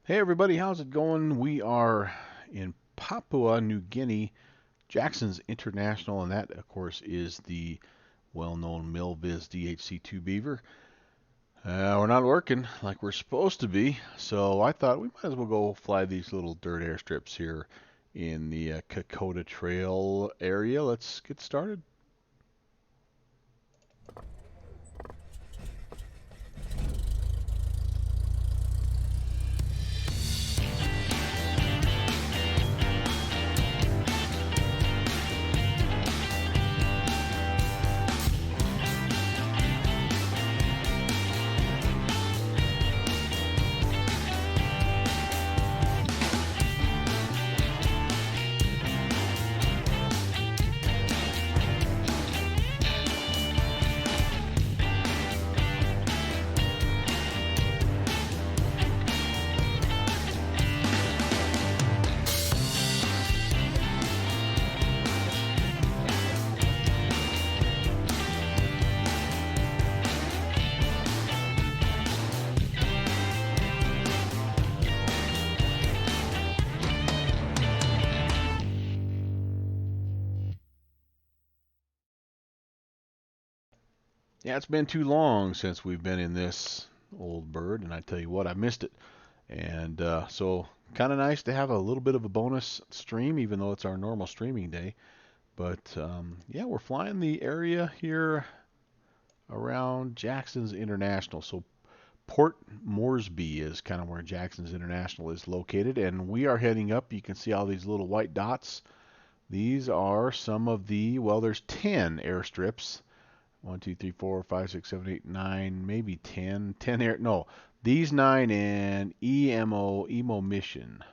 Hey everybody, how's it going? We are in Papua New Guinea, Jackson's International, and that, of course, is the well-known Milviz DHC2 Beaver. We're not working like we're supposed to be, so I thought we might as well go fly these little dirt airstrips here in the Kokoda Trail area. Let's get started. Yeah, it's been too long since we've been in this old bird, and I tell you what, I missed it. And so, kind of nice to have a little bit of a bonus stream, even though it's our normal streaming day. But yeah, we're flying the area here around Jackson's International. So, Port Moresby is kind of where Jackson's International is located, and we are heading up. You can see all these little white dots. These are some of the, well, there's 10 airstrips. One, 2, 3, 4, 5, 6, 7, 8, 9, maybe 10. 10 air. No, these 9 and EMO Mission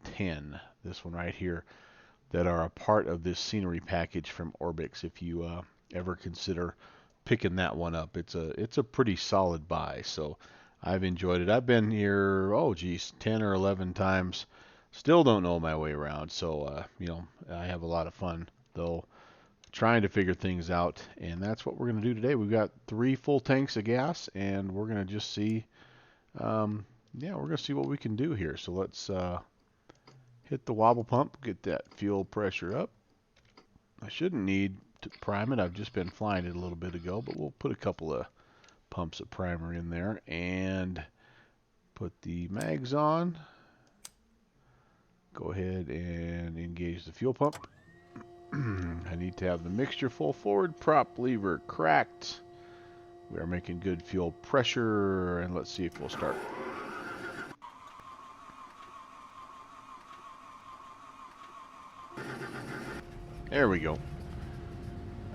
10. This one right here that are a part of this scenery package from Orbix. If you ever consider picking that one up, it's a pretty solid buy. So I've enjoyed it. I've been here, oh geez, 10 or 11 times. Still don't know my way around. So I have a lot of fun though trying to figure things out, and that's what we're going to do today. We've got 3 full tanks of gas, and we're going to just see, yeah, we're going to see what we can do here. So let's hit the wobble pump, get that fuel pressure up. I shouldn't need to prime it. I've just been flying it a little bit ago, but we'll put a couple of pumps of primer in there and put the mags on. Go ahead and engage the fuel pump. I need to have the mixture full forward, prop lever cracked. We are making good fuel pressure, and let's see if we'll start. There we go.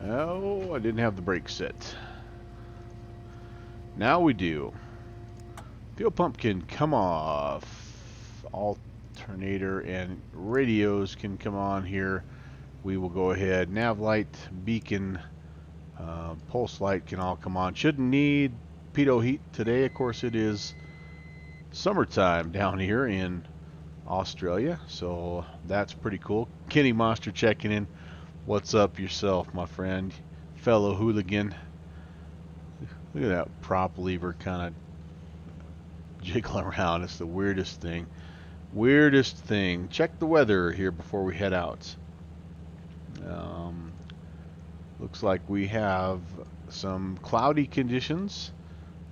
Oh, I didn't have the brakes set. Now we do. Fuel pump can come off. Alternator and radios can come on here. We will go ahead. Nav light, beacon, pulse light can all come on. Shouldn't need pitot heat today. Of course, it is summertime down here in Australia, so that's pretty cool. Kenny Monster checking in. What's up yourself, my friend? Fellow hooligan. Look at that prop lever kind of jiggle around. It's the weirdest thing. Weirdest thing. Check the weather here before we head out. Looks like we have some cloudy conditions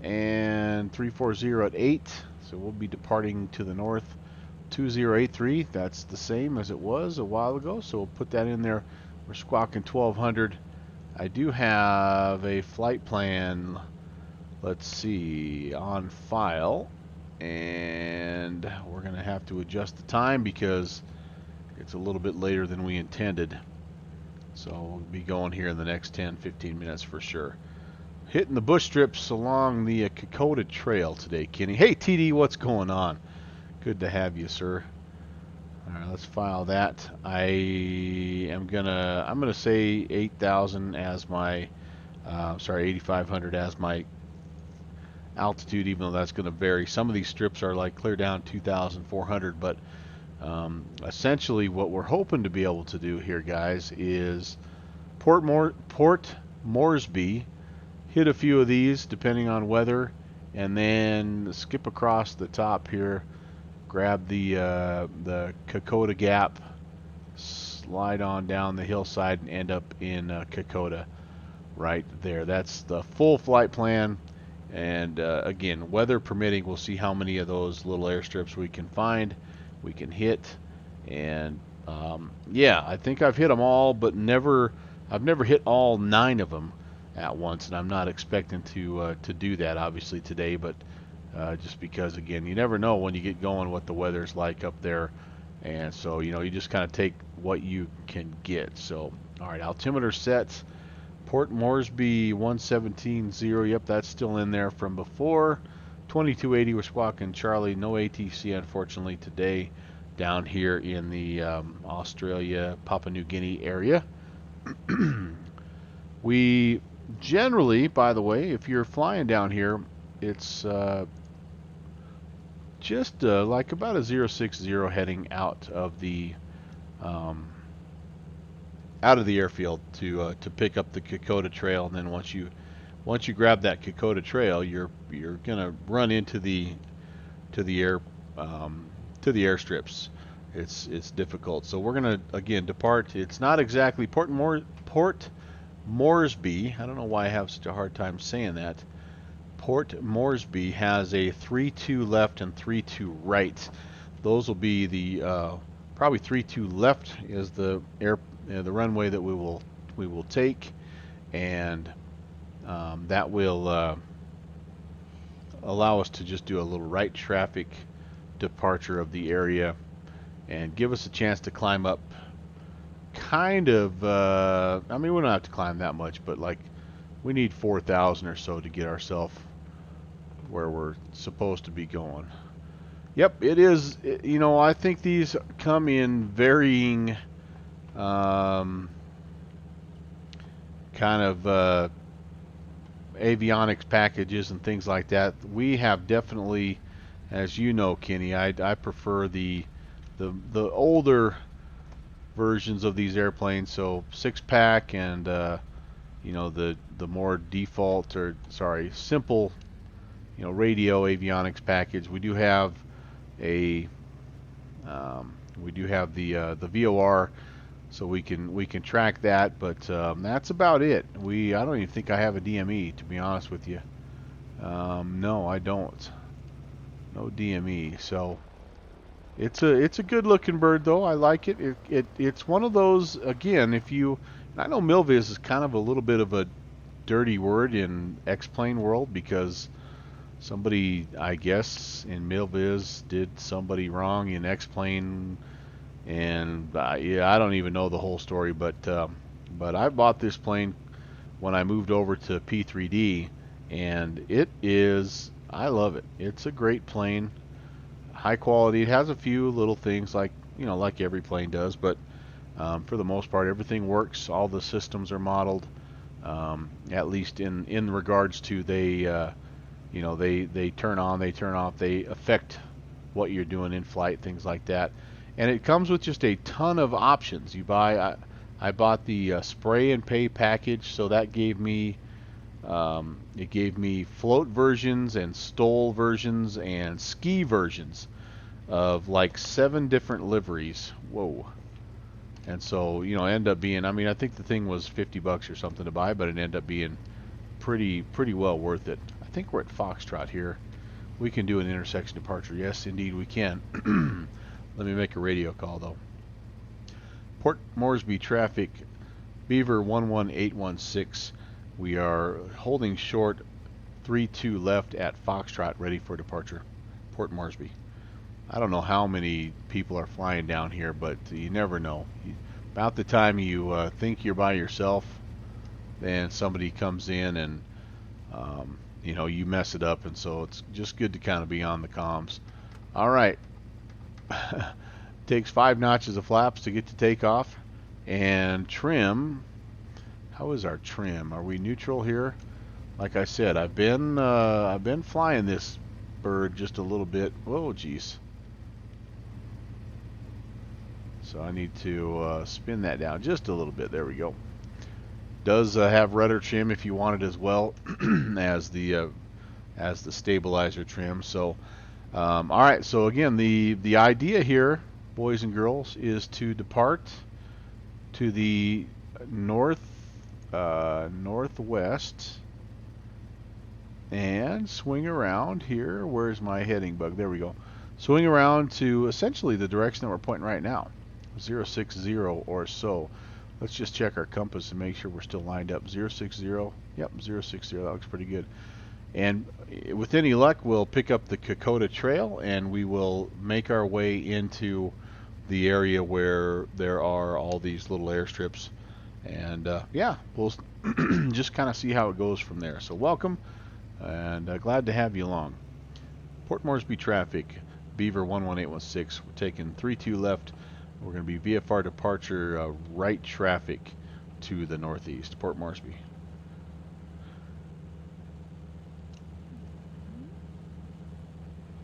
and 340 at 8, so we'll be departing to the north. 2083, that's the same as it was a while ago, so we'll put that in there. We're squawking 1200. I do have a flight plan, let's see, on file, and we're going to have to adjust the time because it's a little bit later than we intended. So we'll be going here in the next 10-15 minutes for sure. Hitting the bush strips along the Kokoda Trail today, Kenny. Hey TD, what's going on? Good to have you, sir. All right, let's file that. I'm gonna say 8,000 as my, sorry, 8,500 as my altitude, even though that's going to vary. Some of these strips are like clear down 2,400, but essentially what we're hoping to be able to do here, guys, is Port Moresby, hit a few of these depending on weather, and then skip across the top here, grab the Kokoda Gap, slide on down the hillside, and end up in Kokoda right there. That's the full flight plan. And again, weather permitting, we'll see how many of those little airstrips we can find, we can hit. And yeah, I think I've hit them all, but I've never hit all 9 of them at once, and I'm not expecting to do that obviously today. But just because, again, you never know when you get going what the weather's like up there, and so you just kind of take what you can get. So, all right, altimeter set. Port Moresby 117.0. Yep, that's still in there from before. 2280. We're squawking Charlie. No ATC, unfortunately, today down here in the Australia, Papua New Guinea area. We generally, by the way, if you're flying down here, it's just like about a 060 heading out of the airfield to pick up the Kokoda Trail, and then once you grab that Kokoda Trail, you're gonna run into the airstrips. It's difficult. So we're gonna again depart. It's not exactly Port Moresby. I don't know why I have such a hard time saying that. Port Moresby has a 32 left and 32 right. Those will be the probably 32 left is the runway that we will take, and that will allow us to just do a little right traffic departure of the area and give us a chance to climb up kind of I mean, we don't have to climb that much, but like we need 4,000 or so to get ourselves where we're supposed to be going. Yep, it is. I think these come in varying kind of avionics packages and things like that. We have definitely, as you know, Kenny, I prefer the older versions of these airplanes. So 6-pack and the more default, or sorry, simple, radio avionics package. We do have the VOR, so we can track that, but that's about it. I don't even think I have a DME, to be honest with you. No, I don't. No DME. So it's a good looking bird, though. I like it. It's one of those, again, I know Milviz is kind of a little bit of a dirty word in X-plane world, because somebody, I guess, in Milviz did somebody wrong in X-plane, and yeah, I don't even know the whole story, but I bought this plane when I moved over to P3D, and I love it. It's a great plane, high quality. It has a few little things like every plane does, but for the most part, everything works. All the systems are modeled, at least in regards to they turn on, they turn off, they affect what you're doing in flight, things like that. And it comes with just a ton of options. I bought the spray and pay package, so that gave me float versions and stole versions and ski versions of like 7 different liveries. Whoa. And so end up being, I think the thing was $50 or something to buy, but it ended up being pretty well worth it. I think we're at Foxtrot here. We can do an intersection departure. Yes, indeed we can. Let me make a radio call, though. Port Moresby traffic, Beaver 11816. We are holding short 32 left at Foxtrot, ready for departure. Port Moresby. I don't know how many people are flying down here, but you never know. About the time you think you're by yourself, then somebody comes in and you mess it up, and so it's just good to kind of be on the comms. All right. Takes 5 notches of flaps to get to takeoff, and trim. How is our trim? Are we neutral here? Like I said, I've been flying this bird just a little bit. Whoa, geez. So I need to spin that down just a little bit. There we go. Does have rudder trim if you want it as well as the stabilizer trim. So All right, so again, the idea here, boys and girls, is to depart to the northwest and swing around here. Where's my heading bug? There we go. Swing around to essentially the direction that we're pointing right now, 060 or so. Let's just check our compass and make sure we're still lined up. 060. Yep, 060. That looks pretty good. And with any luck, we'll pick up the Kokoda Trail and we will make our way into the area where there are all these little airstrips. And yeah, we'll just kind of see how it goes from there. So welcome, and glad to have you along. Port Moresby traffic, Beaver 11816. We're taking 32 left. We're going to be VFR departure right traffic to the northeast, Port Moresby.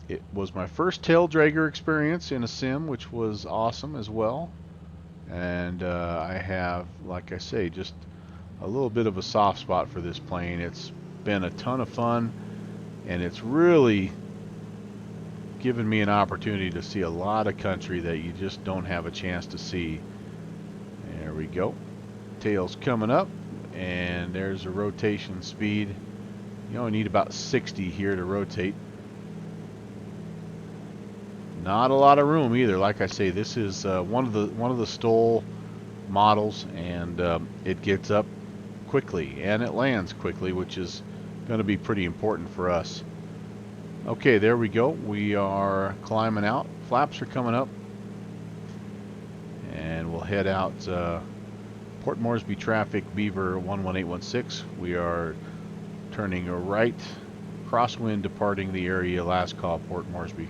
It was my first tail dragger experience in a sim, which was awesome as well. And I have, like I say, just a little bit of a soft spot for this plane. It's been a ton of fun, and it's really given me an opportunity to see a lot of country that you just don't have a chance to see. There we go. Tail's coming up, and there's a rotation speed. You only need about 60 here to rotate. Not a lot of room either. Like I say, this is one of the Stoll models, and it gets up quickly and it lands quickly, which is going to be pretty important for us. Okay, there we go. We are climbing out. Flaps are coming up, and we'll head out Port Moresby traffic, Beaver 11816. We are turning a right, crosswind, departing the area. Last call, Port Moresby.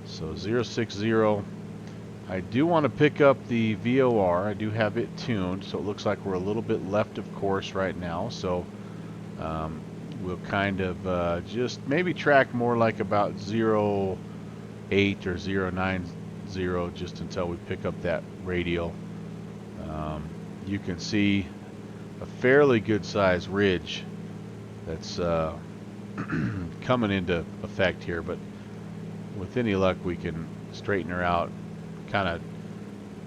So 060. I do want to pick up the VOR. I do have it tuned, so it looks like we're a little bit left of course right now. So we'll kind of just maybe track more like about 08 or 090 just until we pick up that radial. You can see a fairly good sized ridge that's coming into effect here, but with any luck we can straighten her out, kind of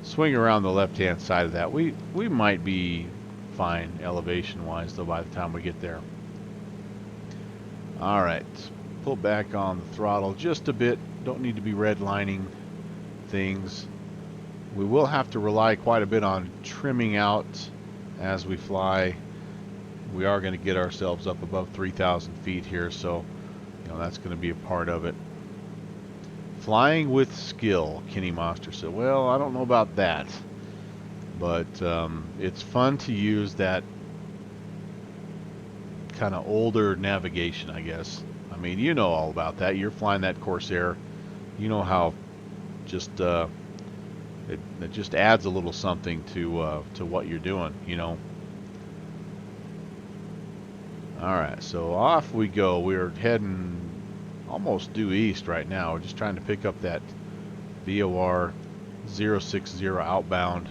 swing around the left hand side of that. We might be fine elevation wise though by the time we get there. Alright, pull back on the throttle just a bit. Don't need to be redlining things. We will have to rely quite a bit on trimming out as we fly. We are going to get ourselves up above 3,000 feet here, so you know that's going to be a part of it. Flying with skill, Kenny Monster said. Well, I don't know about that, but it's fun to use that kind of older navigation, I guess. I mean, you know all about that. You're flying that Corsair. You know how just it just adds a little something to what you're doing, you know. All right, so off we go. We're heading almost due east right now. We're just trying to pick up that VOR 060 outbound.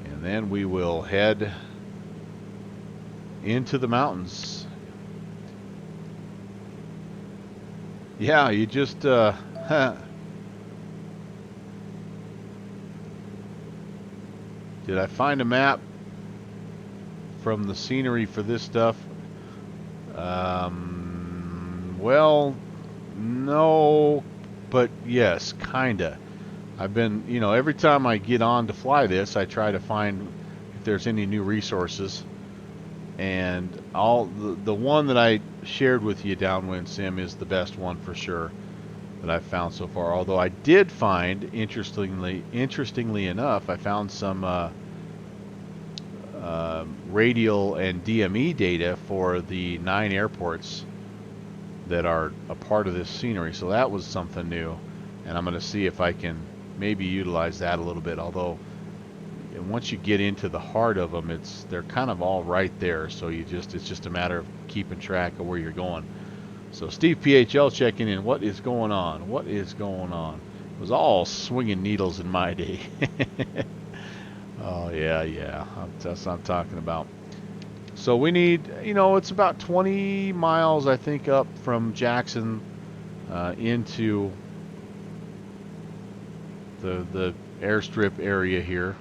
And then we will head into the mountains. Yeah, you just did I find a map from the scenery for this stuff? Well, no, but yes, kinda. I've been, you know, every time I get on to fly this, I try to find if there's any new resources. And the one that I shared with you, Downwind Sim, is the best one for sure that I've found so far. Although I did find, interestingly enough, I found some radial and DME data for the 9 airports that are a part of this scenery. So that was something new, and I'm going to see if I can maybe utilize that a little bit. Although once you get into the heart of them, they're kind of all right there. So it's just a matter of keeping track of where you're going. So Steve PHL checking in. What is going on? What is going on? It was all swinging needles in my day. Oh yeah, that's what I'm talking about. So we need, it's about 20 miles, I think, up from Jackson into the airstrip area here.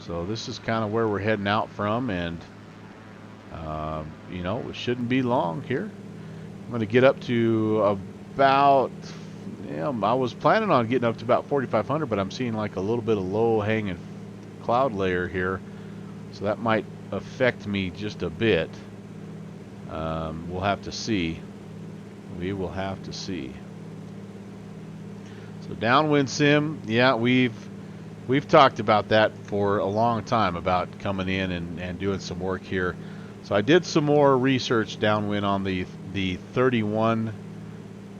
So this is kind of where we're heading out from, and it shouldn't be long here. I'm going to get up to about, I was planning on getting up to about 4,500, but I'm seeing like a little bit of low-hanging cloud layer here, so that might affect me just a bit. We'll have to see. We will have to see. So downwind sim, yeah, we've talked about that for a long time, about coming in and doing some work here. So I did some more research downwind on the 31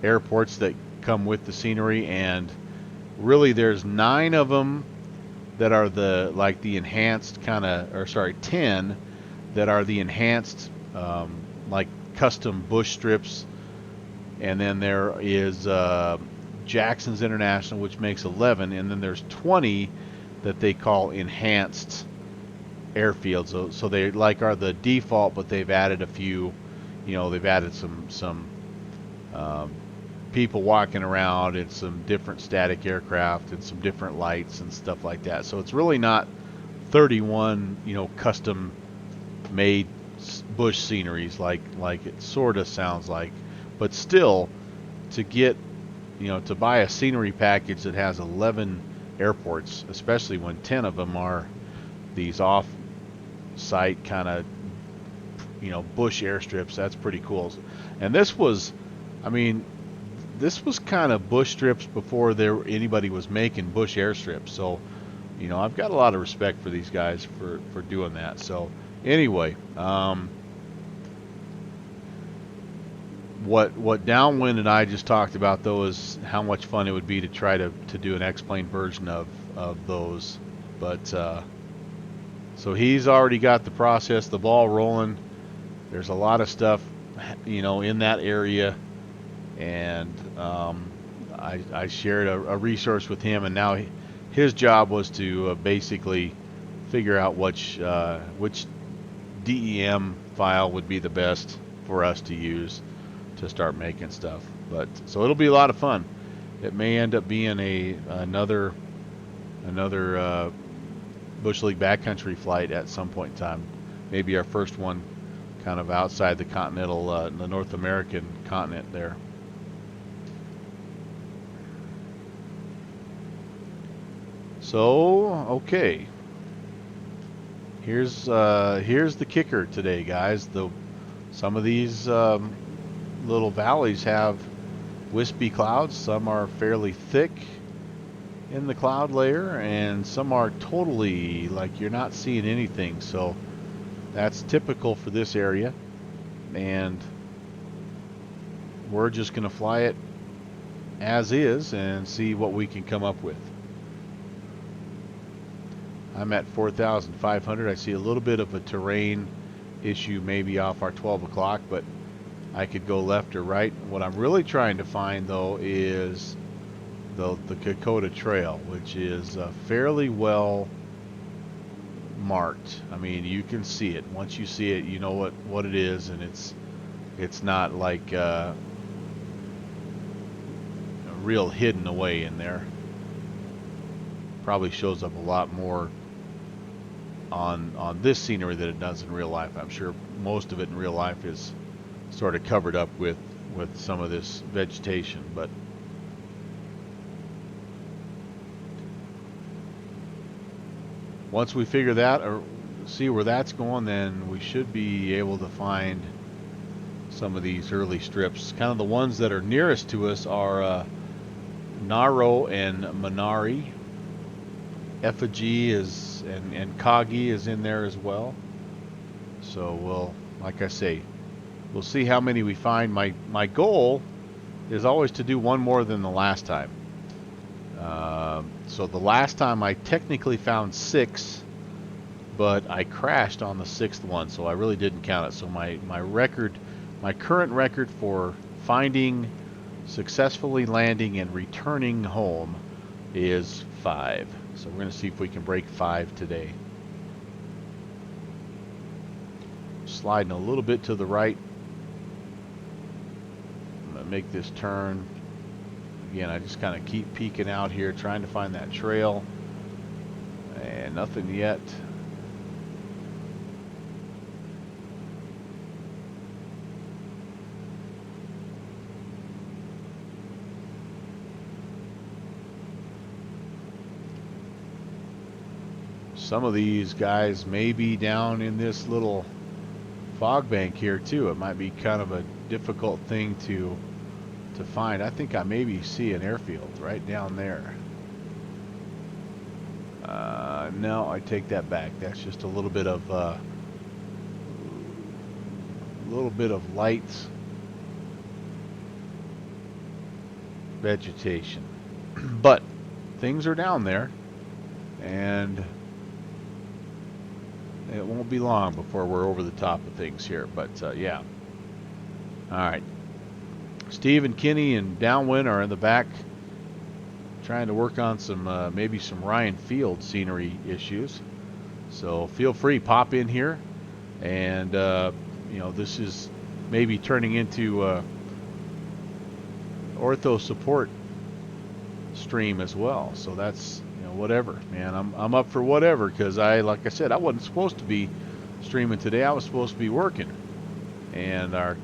airports that come with the scenery, and really there's 9 of them that are the enhanced kind of, or sorry, 10 that are the enhanced like custom bush strips, and then there is Jackson's International, which makes 11, and then there's 20 that they call enhanced airfields. So they are the default, but they've added a few. They've added some people walking around and some different static aircraft and some different lights and stuff like that. So it's really not 31 custom made bush sceneries like it sort of sounds like, but still, to get to buy a scenery package that has 11 airports, especially when 10 of them are these off-site kind of bush airstrips, that's pretty cool. And this was kind of bush strips before anybody was making bush airstrips. So I've got a lot of respect for these guys for doing that. So anyway, what Downwind and I just talked about, though, is how much fun it would be to try to do an X-Plane version of those. But so he's already got the process, the ball rolling. There's a lot of stuff in that area, and I shared a resource with him, and now his job was to basically figure out which DEM file would be the best for us to use to start making stuff. But so it'll be a lot of fun. It may end up being another Bush League backcountry flight at some point in time. Maybe our first one kind of outside the continental, the North American continent there. So okay, here's the kicker today, guys. Some of these little valleys have wispy clouds. Some are fairly thick in the cloud layer, and some are totally like you're not seeing anything. So that's typical for this area, and we're just going to fly it as is and see what we can come up with. I'm at 4,500. I see a little bit of a terrain issue maybe off our 12 o'clock, but I could go left or right. What I'm really trying to find, though, is the Kokoda Trail, which is fairly well marked. I mean, you can see it. Once you see it, you know what it is, and it's not like real hidden away in there. Probably shows up a lot more on this scenery than it does in real life. I'm sure most of it in real life is sort of covered up with some of this vegetation, but once we figure that or see where that's going, then we should be able to find some of these early strips. Kind of the ones that are nearest to us are Naro and Minari. Effigy is and Kagi is in there as well. So we'll, like I say, we'll see how many we find. My goal is always to do one more than the last time. So the last time I technically found 6, but I crashed on the 6th one, so I really didn't count it. So my current record for finding, successfully landing, and returning home is 5. So we're going to see if we can break 5 today. sliding a little bit to the right. I'm going to make this turn. Again, I just kind of keep peeking out here, trying to find that trail. And nothing yet. Some of these guys may be down in this little fog bank here too. It might be kind of a difficult thing to find. I think I maybe see an airfield right down there. No, I take that back. That's just a little bit of light vegetation, but things are down there, and it won't be long before we're over the top of things here. But yeah. All right. Steve and Kenny and Downwind are in the back, trying to work on some maybe some Ryan Field scenery issues. So feel free, pop in here, and you know, this is maybe turning into ortho support stream as well. So that's, you know, whatever, man. I'm up for whatever, because like I said, I wasn't supposed to be streaming today. I was supposed to be working, and our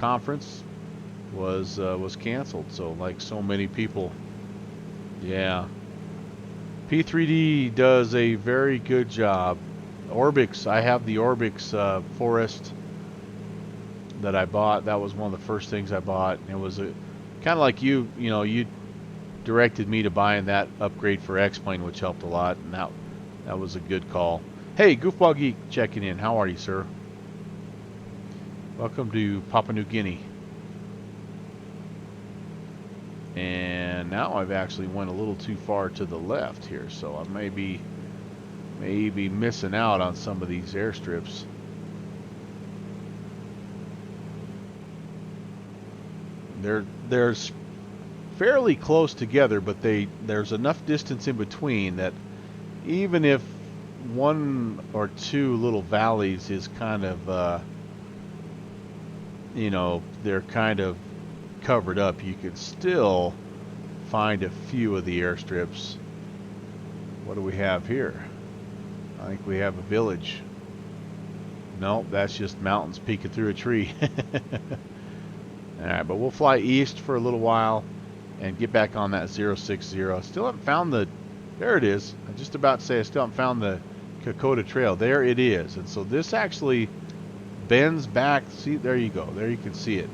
conference was canceled. So like so many people. Yeah, P3D does a very good job. Orbix, I have the Orbix Forest that I bought. That was one of the first things I bought. It was a kind of like you know, you directed me to buying that upgrade for X-Plane, which helped a lot, and that was a good call. Hey, Goofball Geek checking in. How are you, sir? Welcome to Papua New Guinea. And now I've actually went a little too far to the left here, so I may be missing out on some of these airstrips. They're fairly close together, but there's enough distance in between that even if one or two little valleys is kind of you know, they're kind of covered up, you can still find a few of the airstrips. What do we have here? I think we have a village. Nope, that's just mountains peeking through a tree. Alright, but we'll fly east for a little while and get back on that 060. Still haven't found the... There it is. I'm just about to say I still haven't found the Kokoda Trail. There it is. And so this actually bends back. See, there you go. There you can see it.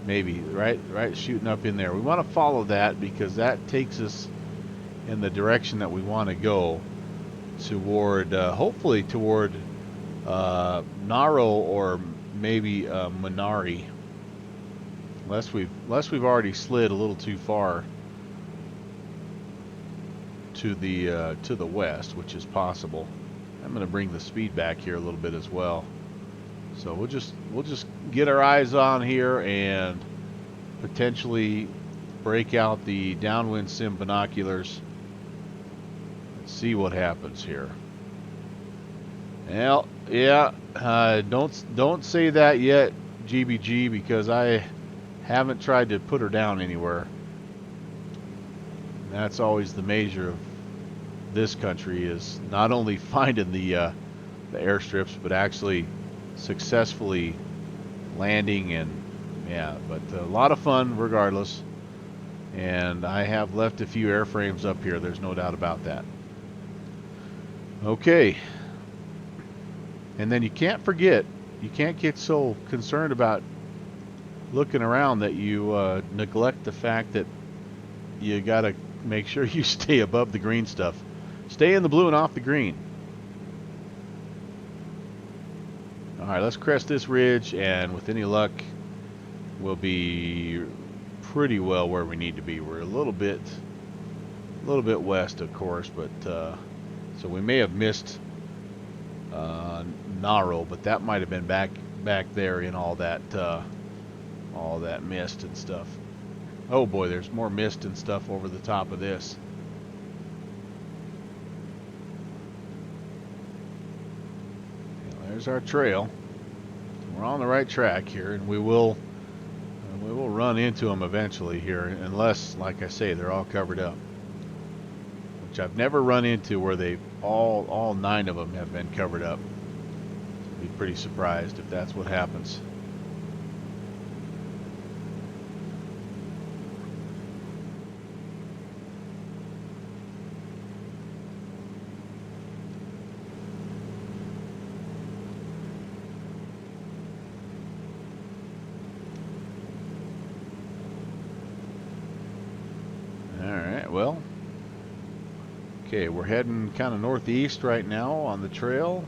Maybe, right shooting up in there. We want to follow that because that takes us in the direction that we want to go toward, hopefully toward Naro or maybe Minari. Unless we've already slid a little too far to the west, which is possible. I'm going to bring the speed back here a little bit as well. So we'll just get our eyes on here and potentially break out the downwind sim binoculars and see what happens here. Well, yeah, don't say that yet, GBG, because I haven't tried to put her down anywhere. And that's always the measure of this country, is not only finding the airstrips, but actually successfully landing. And yeah, but a lot of fun regardless. And I have left a few airframes up here, there's no doubt about that. Okay, and then you can't forget, you can't get so concerned about looking around that you neglect the fact that you gotta make sure you stay above the green stuff. Stay in the blue and off the green. Alright, let's crest this ridge, and with any luck we'll be pretty well where we need to be. We're a little bit west, of course, but so we may have missed Naro, but that might have been back there in all that mist and stuff. Oh boy, there's more mist and stuff over the top of this. There's our trail. We're on the right track here, and we will run into them eventually here, unless, like I say, they're all covered up. Which I've never run into where they all 9 of them have been covered up. I'd be pretty surprised if that's what happens. Well, okay, we're heading kind of northeast right now on the trail.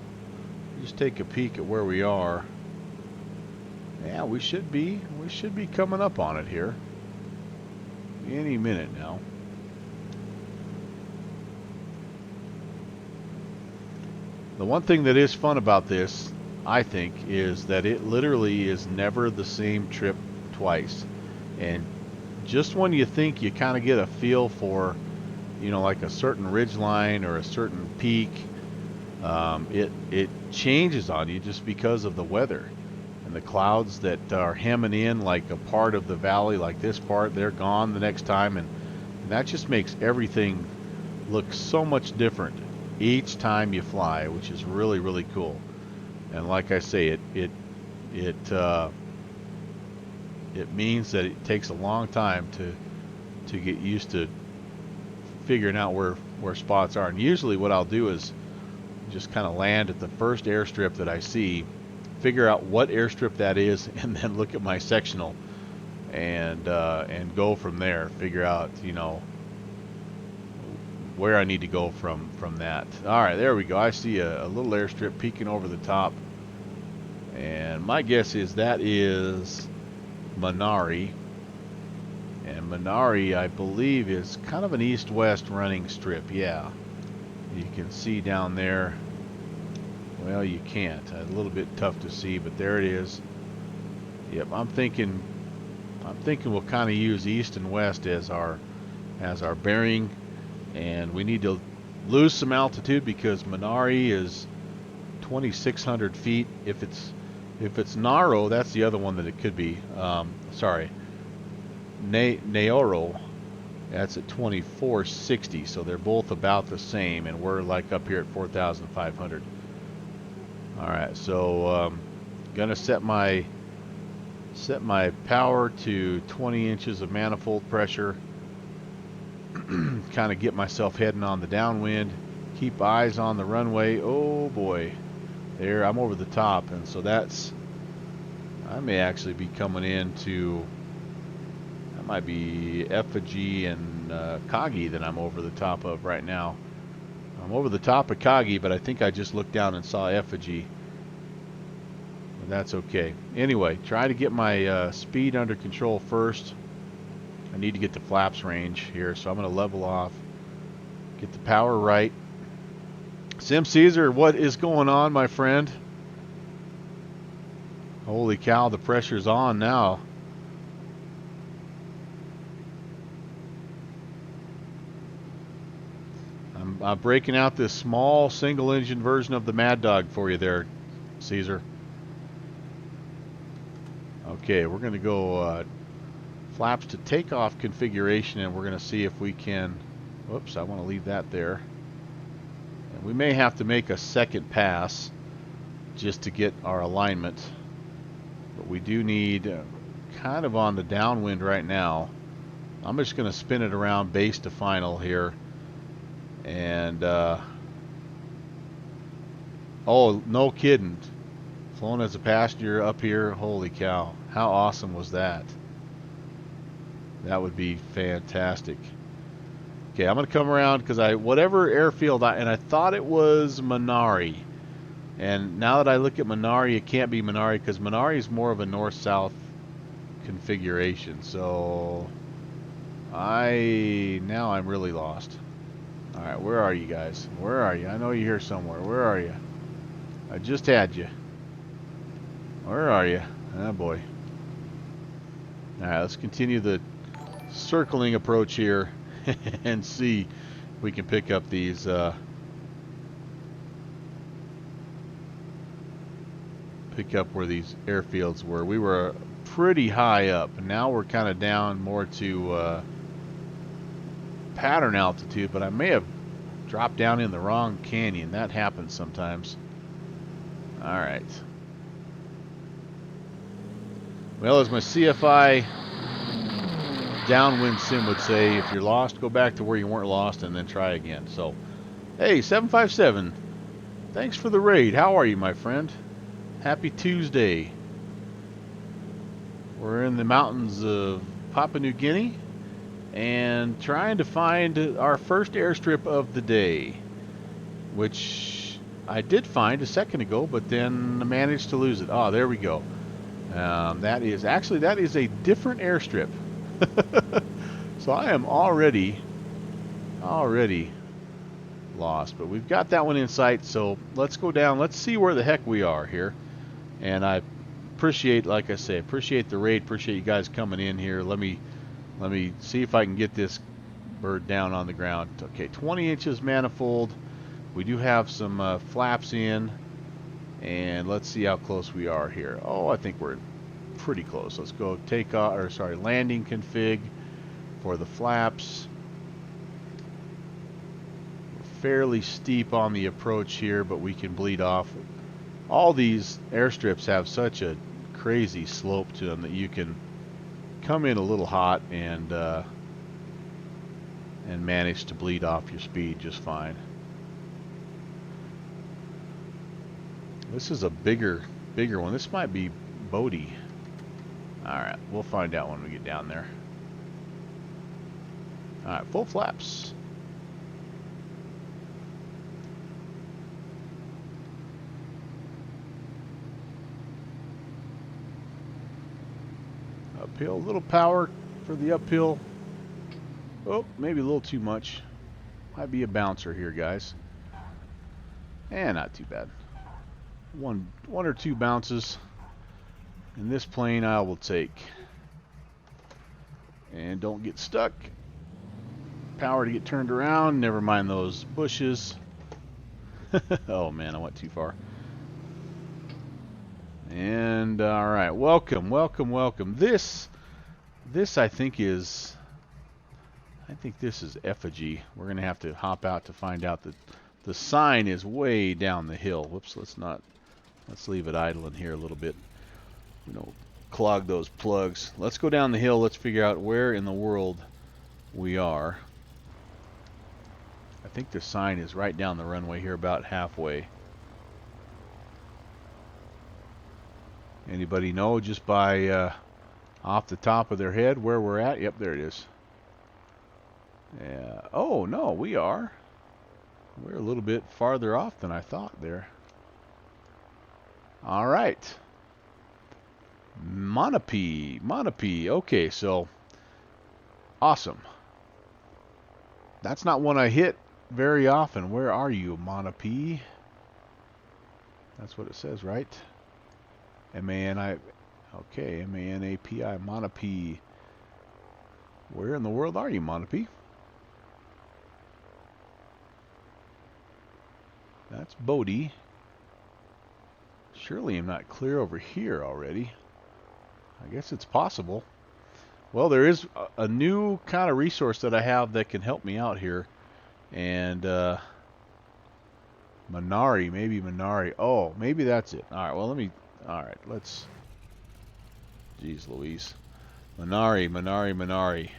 Just take a peek at where we are. Yeah, we should be coming up on it here any minute now. The one thing that is fun about this, I think, is that it literally is never the same trip twice. And just when you think you kind of get a feel for, you know, like a certain ridge line or a certain peak, it changes on you just because of the weather and the clouds that are hemming in like a part of the valley, like this part, they're gone the next time, and that just makes everything look so much different each time you fly, which is really, really cool. And like I say, it means that it takes a long time to get used to figuring out where spots are. And usually what I'll do is just kind of land at the first airstrip that I see, figure out what airstrip that is, and then look at my sectional and go from there. Figure out, you know, where I need to go from that. All right, there we go. I see a little airstrip peeking over the top, and my guess is that is Minari. And Minari, I believe, is kind of an east-west running strip. Yeah, you can see down there. Well, you can't. A little bit tough to see, but there it is. Yep, I'm thinking we'll kind of use east and west as our bearing, and we need to lose some altitude because Minari is 2,600 feet. If it's Naro, that's the other one that it could be. Sorry. Naoro, that's at 2,460, so they're both about the same, and we're like up here at 4,500. All right, so gonna set my power to 20 inches of manifold pressure. Kind of get myself heading on the downwind. Keep eyes on the runway. Oh boy, there I'm over the top, and so I may actually be coming into. Might be Effigy and Kagi that I'm over the top of right now. I'm over the top of Kagi, but I think I just looked down and saw Effigy. But that's okay. Anyway, try to get my speed under control first. I need to get the flaps range here, so I'm going to level off. Get the power right. Sim Caesar, what is going on, my friend? Holy cow, the pressure's on now. I'm breaking out this small single engine version of the Mad Dog for you there, Caesar. Okay, we're going to go flaps to takeoff configuration, and we're going to see if we can. Whoops, I want to leave that there. And we may have to make a second pass just to get our alignment, but we do need kind of on the downwind right now. I'm just going to spin it around base to final here. And oh, no kidding, flown as a passenger up here. Holy cow, how awesome was that? That would be fantastic. Okay, I'm gonna come around because whatever airfield and I thought it was Minari, and now that I look at Minari, it can't be Minari because Minari is more of a north-south configuration. So now I'm really lost. All right, where are you guys? Where are you? I know you're here somewhere. Where are you? I just had you. Where are you? Oh boy. All right, let's continue the circling approach here and see if we can pick up these pick up where these airfields were. We were pretty high up, and now we're kind of down more to pattern altitude, but I may have dropped down in the wrong canyon. That happens sometimes. Alright. Well, as my CFI downwind sim would say, if you're lost, go back to where you weren't lost and then try again. So, hey, 757, thanks for the raid. How are you, my friend? Happy Tuesday. We're in the mountains of Papua New Guinea and trying to find our first airstrip of the day, which I did find a second ago, but then I managed to lose it. Oh, there we go. That is a different airstrip. So I am already lost, but we've got that one in sight. So let's go down. Let's see where the heck we are here. And I appreciate, like I say, appreciate the raid. Appreciate you guys coming in here. Let me see if I can get this bird down on the ground. Okay, 20 inches manifold. We do have some flaps in, and let's see how close we are here. Oh, I think we're pretty close. Let's go takeoff, or sorry, landing config for the flaps. We're fairly steep on the approach here, but we can bleed off. All these airstrips have such a crazy slope to them that you can come in a little hot and manage to bleed off your speed just fine. This is a bigger one. This might be Bodie. Alright, we'll find out when we get down there. Alright, full flaps. Uphill, a little power for the uphill. Oh, maybe a little too much. Might be a bouncer here, guys. And not too bad. One or two bounces in this plane I will take. And don't get stuck. Power to get turned around. Never mind those bushes. Oh man, I went too far. And alright, welcome. This I think this is effigy. We're gonna have to hop out to find out that the sign is way down the hill. Whoops, let's leave it idling here a little bit. You know, clog those plugs. Let's go down the hill. Let's figure out where in the world we are. I think the sign is right down the runway here, about halfway. Anybody know just by off the top of their head where we're at? Yep, there it is. Yeah. Oh no, we're a little bit farther off than I thought there. All right. Monopi. Okay, so awesome. That's not one I hit very often. Where are you, Monopi? That's what it says, right? M-A-N-I. Okay, M-A-N-A-P-I. Monopi. Where in the world are you, Monopi? That's Bodie. Surely I'm not clear over here already. I guess it's possible. Well, there is a new kind of resource that I have that can help me out here. And Minari, maybe Minari. Oh, maybe that's it. Alright, well alright, let's... Jeez Louise. Minari.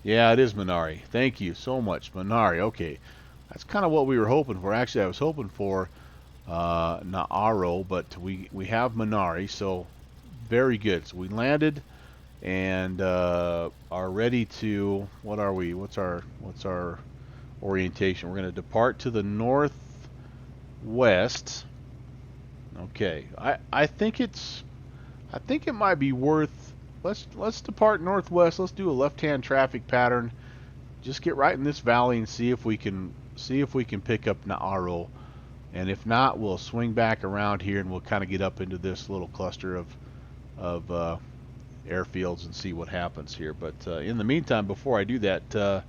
Yeah, it is Minari. Thank you so much, Minari. Okay. That's kind of what we were hoping for. Actually, I was hoping for Naaro, but we have Minari, so very good. So we landed and are ready to, what are we? What's our orientation? We're going to depart to the northwest. Okay. I think it might be worth, let's depart northwest. Let's do a left-hand traffic pattern. Just get right in this valley and see if we can pick up Naaro, and if not, we'll swing back around here and we'll kind of get up into this little cluster of airfields and see what happens here. But in the meantime, before I do that,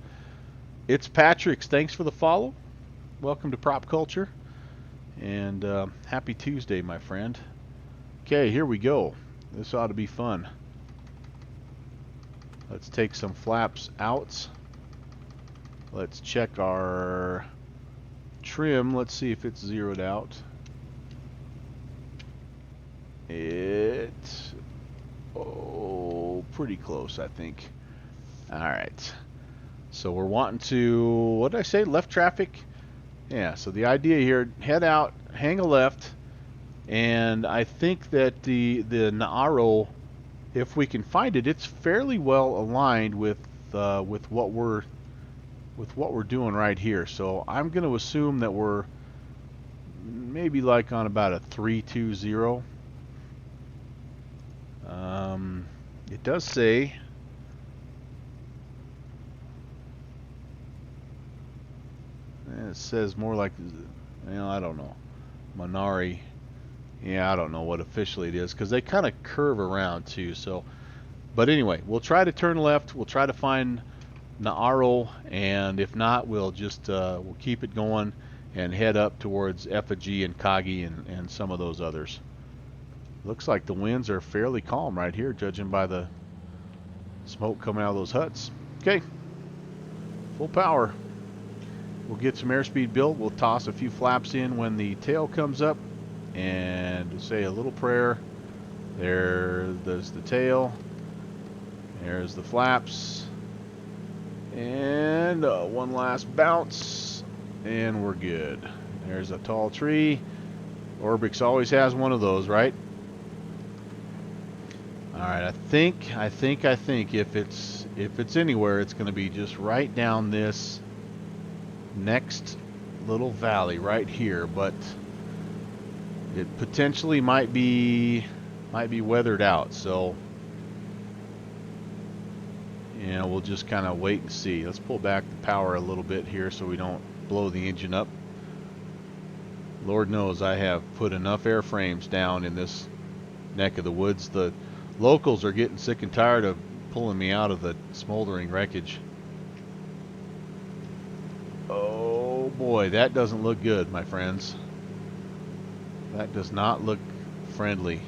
it's Patrick's. Thanks for the follow. Welcome to Prop Culture, and happy Tuesday, my friend. Okay, here we go. This ought to be fun. Let's take some flaps out. Let's check our trim. Let's see if it's zeroed out. Oh, pretty close, I think. All right. So we're wanting to, what did I say, left traffic? Yeah, so the idea here, head out, hang a left, and I think that the Naaro, if we can find it, it's fairly well aligned with what we're doing right here. So I'm going to assume that we're maybe like on about a 320. It does say it says more like, I don't know, Minari. Yeah, I don't know what officially it is because they kind of curve around too. So, but anyway, we'll try to turn left. We'll try to find Naaro, and if not, we'll just we'll keep it going and head up towards Effigy and Kagi and some of those others. Looks like the winds are fairly calm right here, judging by the smoke coming out of those huts. Okay, full power. We'll get some airspeed built. We'll toss a few flaps in when the tail comes up and say a little prayer. There's the tail. There's the flaps. And one last bounce. And we're good. There's a tall tree. Orbix always has one of those, right? Alright, I think if it's anywhere, it's going to be just right down this next little valley right here, but it potentially might be weathered out, so yeah, we'll just kind of wait and see. Let's pull back the power a little bit here so we don't blow the engine up. Lord knows I have put enough airframes down in this neck of the woods. The locals are getting sick and tired of pulling me out of the smoldering wreckage. Oh boy, that doesn't look good, my friends. That does not look friendly.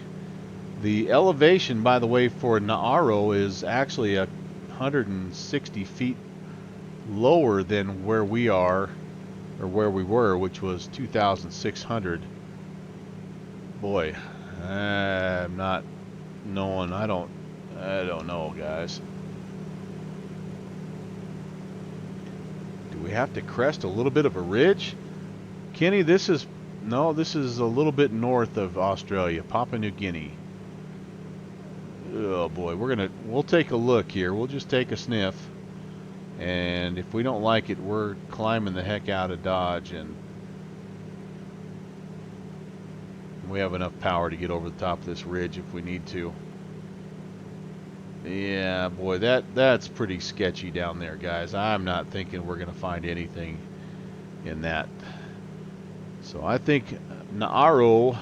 The elevation, by the way, for Naaro is actually 160 feet lower than where we are, or where we were, which was 2,600. Boy, I'm not knowing. I don't know, guys. Do we have to crest a little bit of a ridge? Kenny, this is a little bit north of Australia, Papua New Guinea. Oh boy, we'll take a look here. We'll just take a sniff. And if we don't like it, we're climbing the heck out of Dodge, and we have enough power to get over the top of this ridge if we need to. Yeah, boy, that's pretty sketchy down there, guys. I'm not thinking we're going to find anything in that. So I think Naaro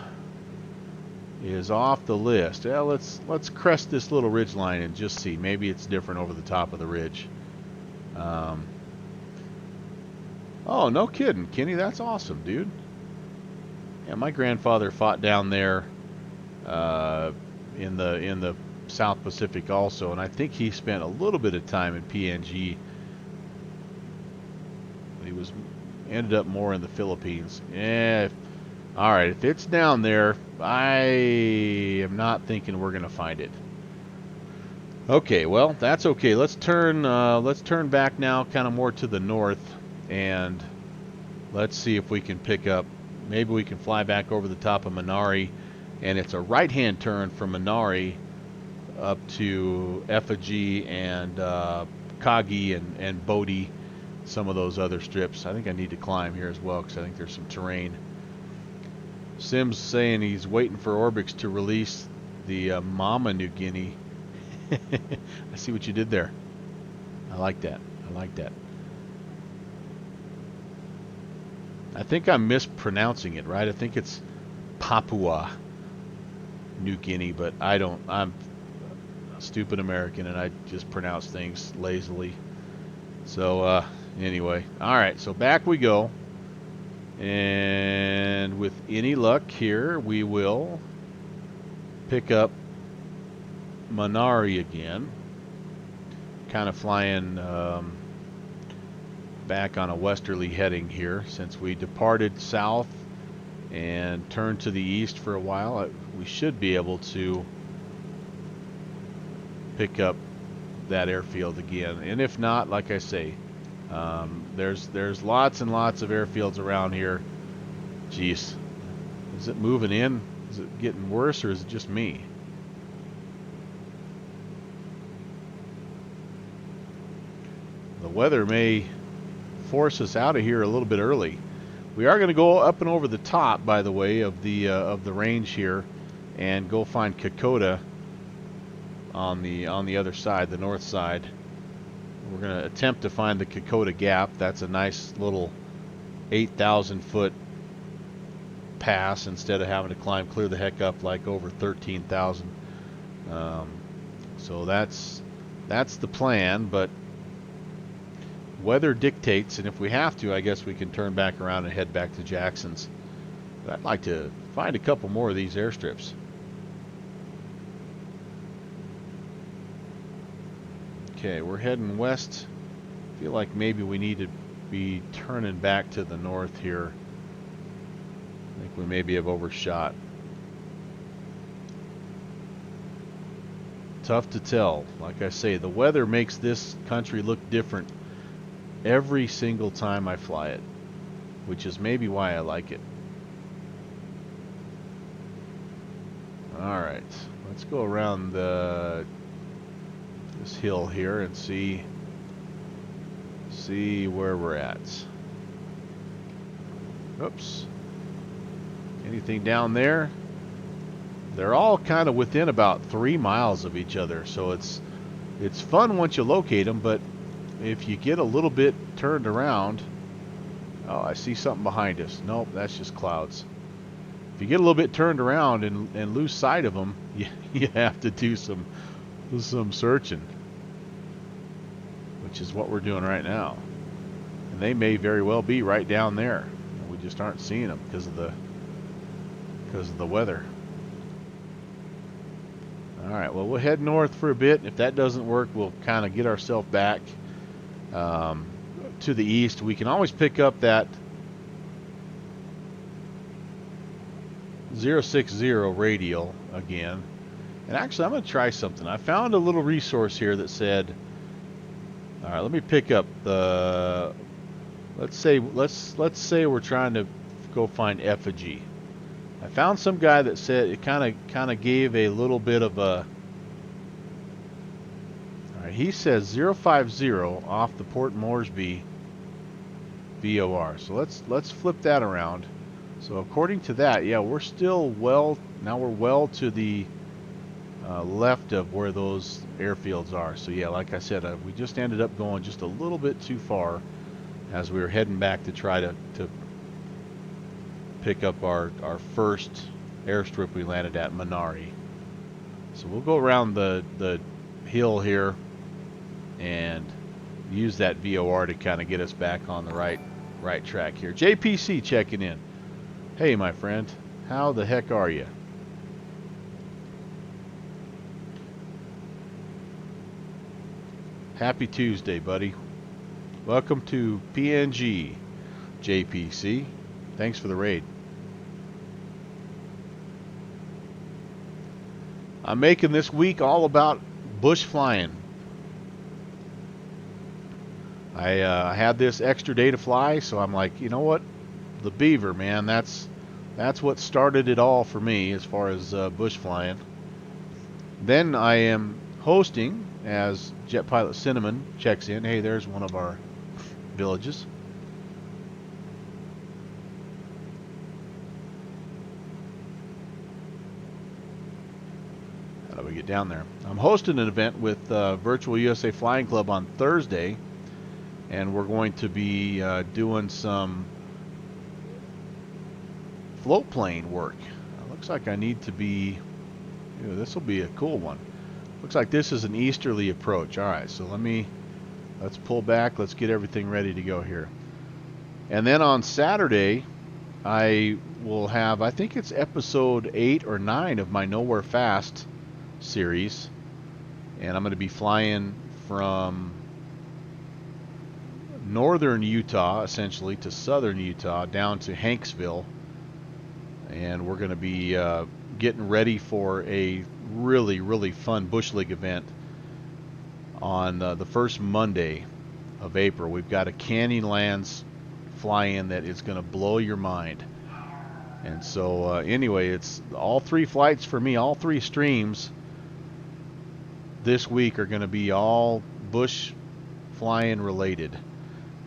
is off the list. Well, let's crest this little ridge line and just see. Maybe it's different over the top of the ridge. Oh, no kidding, Kenny. That's awesome, dude. Yeah, my grandfather fought down there in the South Pacific also, and I think he spent a little bit of time in PNG. He ended up more in the Philippines. Yeah. All right, if it's down there, I am not thinking we're gonna find it. Okay, well, that's okay. Let's turn back now, kind of more to the north, and let's see if we can pick up. Maybe we can fly back over the top of Minari, and it's a right-hand turn from Minari up to Effigy and Kagi and Bodhi, some of those other strips. I think I need to climb here as well because I think there's some terrain. Sim's saying he's waiting for Orbix to release the Mama New Guinea. I see what you did there. I like that. I like that. I think I'm mispronouncing it, right? I think it's Papua New Guinea, but I don't. I'm a stupid American, and I just pronounce things lazily. So anyway, all right. So back we go, and with any luck here, we will pick up Minari again. Kind of flying back on a westerly heading here since we departed south and turned to the east for a while. We should be able to pick up that airfield again, and if not, like I say, there's lots and lots of airfields around here. Jeez, is it moving in? Is it getting worse, or is it just me? The weather may force us out of here a little bit early. We are going to go up and over the top, by the way, of the range here, and go find Kokoda on the other side, the north side. We're going to attempt to find the Kokoda Gap. That's a nice little 8,000 foot pass instead of having to climb clear the heck up like over 13,000. So that's the plan, but weather dictates, and if we have to, I guess we can turn back around and head back to Jackson's. But I'd like to find a couple more of these airstrips. Okay, we're heading west. I feel like maybe we need to be turning back to the north here. I think we maybe have overshot. Tough to tell. Like I say, the weather makes this country look different every single time I fly it, which is maybe why I like it. Alright, let's go around this hill here and see where we're at. Oops. Anything down there? They're all kind of within about 3 miles of each other, so it's fun once you locate them, but if you get a little bit turned around... Oh, I see something behind us. Nope, that's just clouds. If you get a little bit turned around and lose sight of them, you have to do some searching, which is what we're doing right now. And they may very well be right down there. We just aren't seeing them because of the weather. All right, well, we'll head north for a bit. If that doesn't work, we'll kind of get ourselves back to the east. We can always pick up that 060 radial again. And actually, I'm going to try something. I found a little resource here that said, all right, let me pick up the, let's say we're trying to go find effigy. I found some guy that said it kind of gave a little bit of a. All right, he says 050 off the Port Moresby VOR. So let's flip that around. So according to that, yeah, we're still well to the left of where those airfields are. So yeah, like I said, we just ended up going just a little bit too far as we were heading back to try to pick up our first airstrip we landed at, Minari. So we'll go around the hill here and use that VOR to kind of get us back on the right track here. JPC checking in. Hey, my friend, how the heck are you? Happy Tuesday, buddy. Welcome to PNG, JPC. Thanks for the raid. I'm making this week all about bush flying. I had this extra day to fly, so I'm like, you know what? The Beaver, man, that's what started it all for me as far as bush flying. Then I am hosting as Jet Pilot Cinnamon checks in. Hey, there's one of our villages. How do we get down there? I'm hosting an event with Virtual USA Flying Club on Thursday, and we're going to be doing some float plane work. Looks like I need to be, this will be a cool one. Looks like this is an easterly approach. All right, so let's pull back. Let's get everything ready to go here. And then on Saturday, I will have, I think it's episode 8 or 9 of my Nowhere Fast series. And I'm going to be flying from northern Utah, essentially, to southern Utah, down to Hanksville. And we're going to be getting ready for a really, really fun Bush League event on the first Monday of April. We've got a Canyonlands fly-in that is going to blow your mind. And so anyway, it's all 3 flights for me, all 3 streams this week are going to be all bush flying related.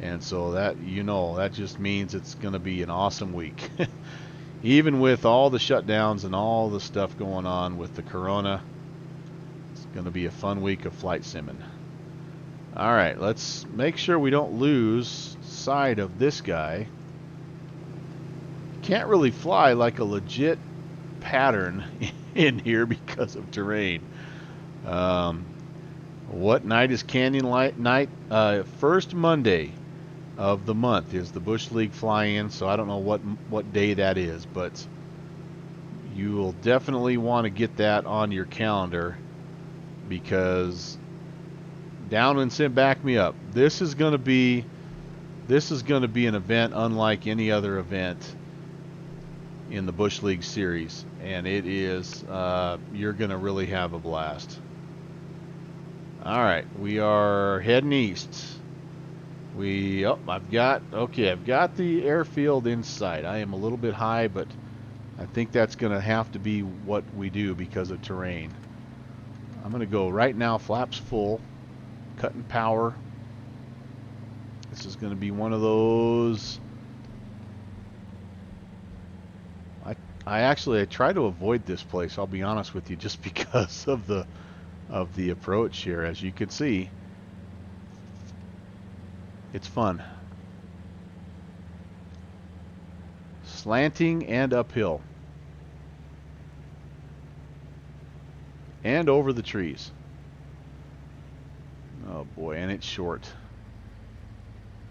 And so that, that just means it's going to be an awesome week. Even with all the shutdowns and all the stuff going on with the corona, it's going to be a fun week of flight simming. All right, let's make sure we don't lose sight of this guy. Can't really fly like a legit pattern in here because of terrain. What night is Canyon Light night? First Monday of the month is the Bush League fly-in, so I don't know what day that is, but you will definitely want to get that on your calendar, because Downwind Sim, back me up. This is going to be an event unlike any other event in the Bush League series, and it is you're going to really have a blast. All right, we are heading east. I've got the airfield in sight. I am a little bit high, but I think that's going to have to be what we do because of terrain. I'm going to go right now, flaps full, cutting power. This is going to be one of those. I try to avoid this place, I'll be honest with you, just because of the approach here. As you can see, it's fun. Slanting and uphill. And over the trees. Oh boy, and it's short.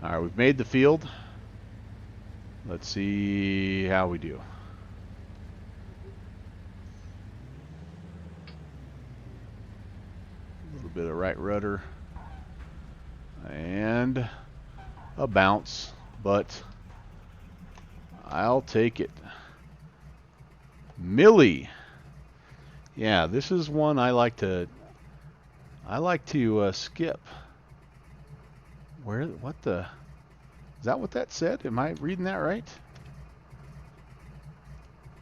Alright, we've made the field. Let's see how we do. A little bit of right rudder. And a bounce, but I'll take it. Millie. Yeah, this is one I like to skip. Is that what that said? Am I reading that right?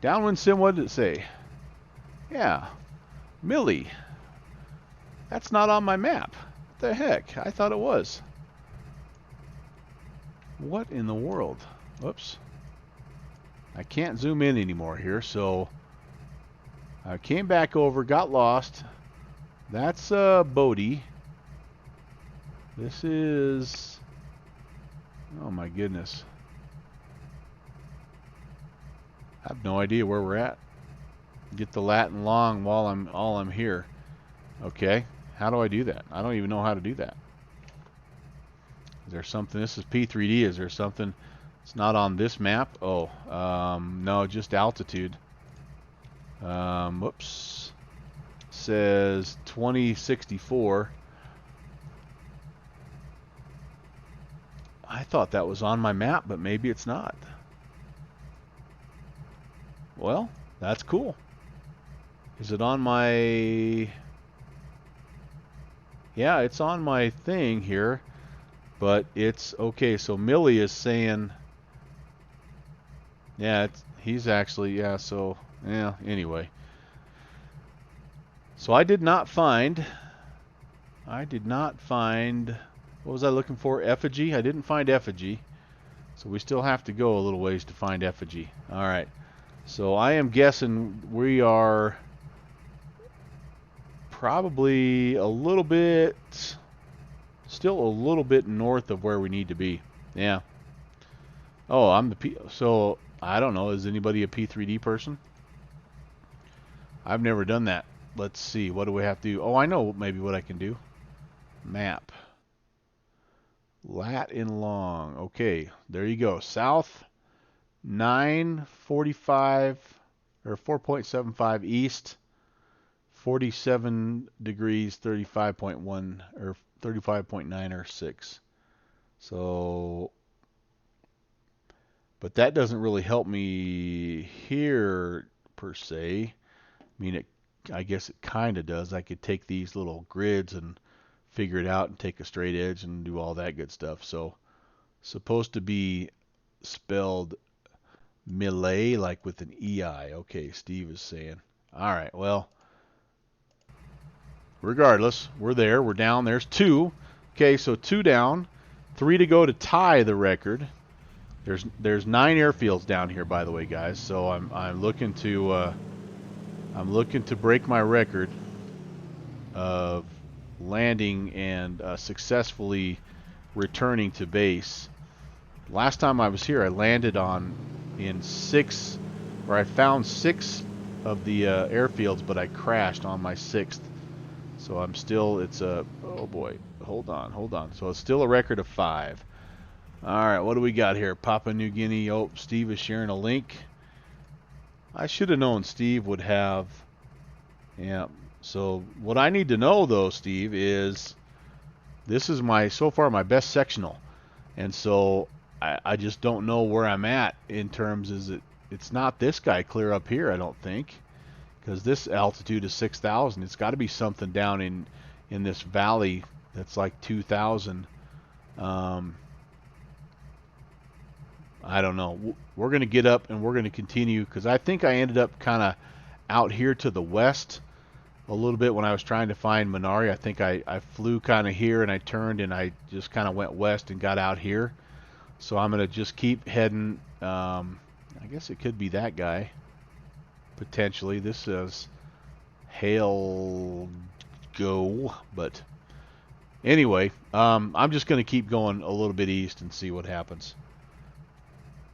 Downwind Sim, what did it say? Yeah, Millie. That's not on my map. What the heck? I thought it was. What in the world? Whoops. I can't zoom in anymore here, so I came back over, got lost. That's Bodie. This is... oh my goodness. I have no idea where we're at. Get the Latin long while I'm here. Okay. How do I do that? I don't even know how to do that. Is there something? This is P3D. Is there something? It's not on this map. Oh, no, just altitude. Whoops. Says 2064. I thought that was on my map, but maybe it's not. Well, that's cool. Is it on my... yeah, it's on my thing here, but it's okay. So Millie is saying, yeah, he's actually, yeah, so, yeah, anyway. So I did not find, what was I looking for? Effigy? I didn't find Effigy. So we still have to go a little ways to find Effigy. All right. So I am guessing we are probably a little bit, still a little bit north of where we need to be. Yeah. Oh, I'm the so I don't know. Is anybody a P3D person? I've never done that. Let's see. What do we have to do? Oh, I know maybe what I can do. Map. Lat in long. Okay, there you go. South 9:45 or 4.75 east, 47 degrees 35.1 or 35.9 or 6. So, but that doesn't really help me here per se. I mean, I guess it kind of does. I could take these little grids and figure it out and take a straight edge and do all that good stuff. So, supposed to be spelled Millet, like with an EI. Okay, Steve is saying. All right, well, regardless, we're there. We're down. There's 2. Okay, so 2 down. 3 to go to tie the record. There's 9 airfields down here, by the way, guys. So I'm looking to break my record of landing and successfully returning to base. Last time I was here, I landed in 6, or I found 6 of the airfields, but I crashed on my 6th. So I'm still, oh boy, hold on. So it's still a record of 5. All right, what do we got here? Papua New Guinea. Oh, Steve is sharing a link. I should have known Steve would have. Yeah. So what I need to know, though, Steve, is this is so far my best sectional, and so I just don't know where I'm at in terms. It's not this guy clear up here, I don't think, because this altitude is 6,000. It's got to be something down in this valley that's like 2,000. I don't know. We're going to get up and we're going to continue, because I think I ended up kind of out here to the west a little bit when I was trying to find Minari. I think I flew kind of here and I turned and I just kind of went west and got out here. So I'm going to just keep heading. I guess it could be that guy, potentially. This says Hail Go, but anyway, I'm just going to keep going a little bit east and see what happens.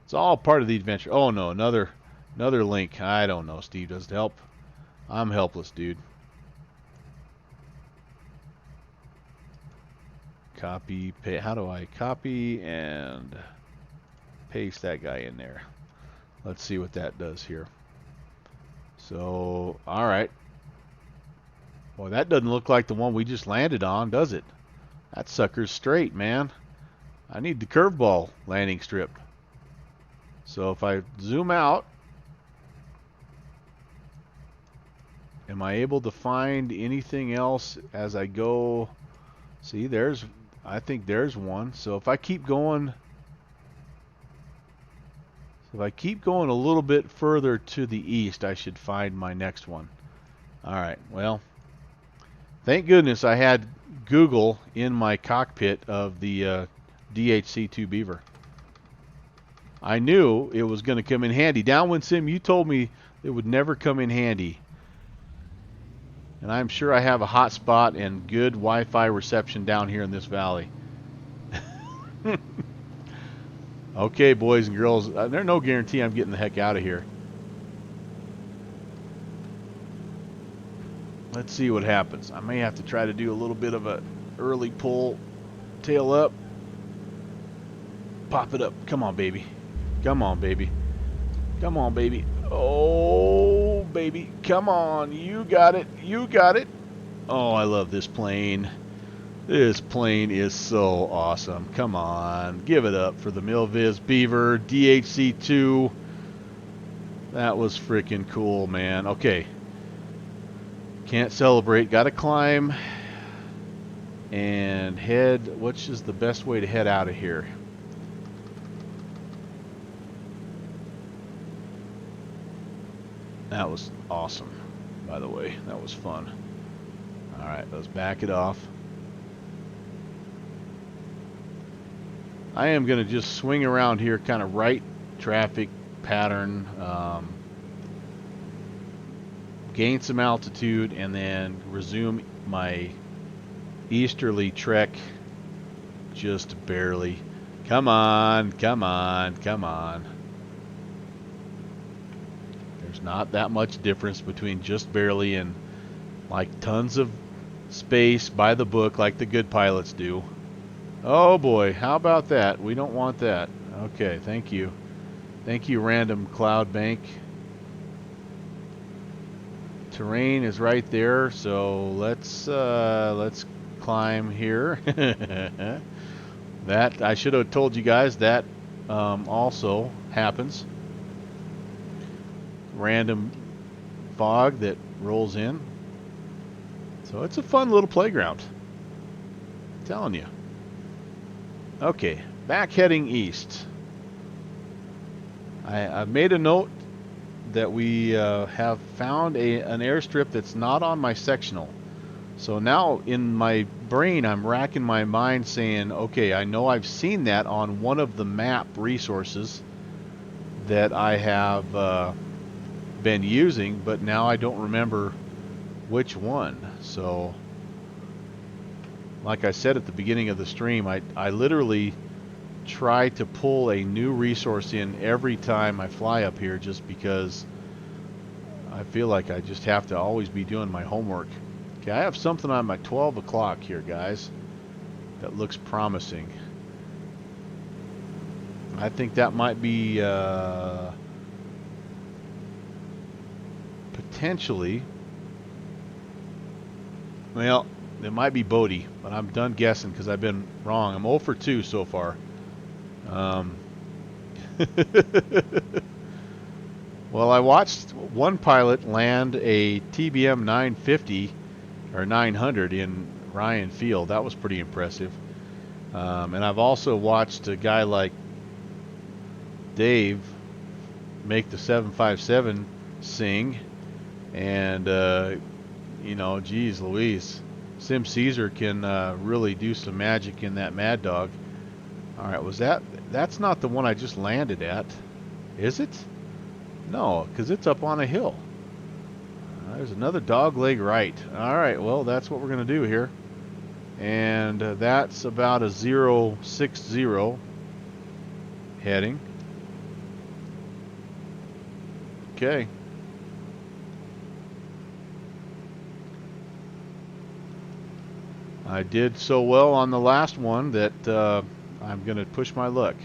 It's all part of the adventure. Oh no, another link. I don't know, Steve. Does it help? I'm helpless, dude. Copy, paste. How do I copy and paste that guy in there? Let's see what that does here. So, all right. Boy, that doesn't look like the one we just landed on, does it? That sucker's straight, man. I need the curveball landing strip. So if I zoom out, am I able to find anything else as I go? See, I think there's one. So if I keep going, a little bit further to the east, I should find my next one. All right, well, thank goodness I had Google in my cockpit of the DHC-2 Beaver. I knew it was going to come in handy. Downwind Sim, you told me it would never come in handy. And I'm sure I have a hot spot and good Wi-Fi reception down here in this valley. Okay, boys and girls, there's no guarantee I'm getting the heck out of here. Let's see what happens. I may have to try to do a little bit of a early pull, tail up, pop it up. Come on, baby. Come on, baby. Come on, baby. Oh, baby. Come on. You got it. You got it. Oh, I love this plane. This plane is so awesome. Come on. Give it up for the Milviz Beaver DHC-2. That was freaking cool, man. Okay. Can't celebrate. Got to climb and head. Which is the best way to head out of here? That was awesome, by the way. That was fun. All right, let's back it off. I am going to just swing around here, kind of right traffic pattern, gain some altitude, and then resume my easterly trek just barely. Come on, come on, come on. There's not that much difference between just barely and like tons of space by the book like the good pilots do. Oh boy, how about that? We don't want that. Okay, thank you. Thank you, random cloud bank. Terrain is right there, so let's climb here. That I should have told you guys that also happens. Random fog that rolls in. So it's a fun little playground. I'm telling you. Okay, back heading east. I've made a note that we have found an airstrip that's not on my sectional. So now in my brain I'm racking my mind saying, okay, I know I've seen that on one of the map resources that I have been using, but now I don't remember which one. So like I said at the beginning of the stream, I literally try to pull a new resource in every time I fly up here, just because I feel like I just have to always be doing my homework. Okay, I have something on my 12 o'clock here, guys, that looks promising. I think that might be potentially, well, it might be Bodie, but I'm done guessing because I've been wrong. I'm 0 for 2 so far. Well, I watched one pilot land a TBM 950 or 900 in Ryan Field. That was pretty impressive. And I've also watched a guy like Dave make the 757 sing, and you know, geez Louise, Sim Caesar can really do some magic in that Mad Dog. All right, that's not the one I just landed at, is it? No, because it's up on a hill. There's another dog leg right. All right, well, that's what we're going to do here. And that's about a 060 heading. Okay. I did so well on the last one that I'm going to push my luck.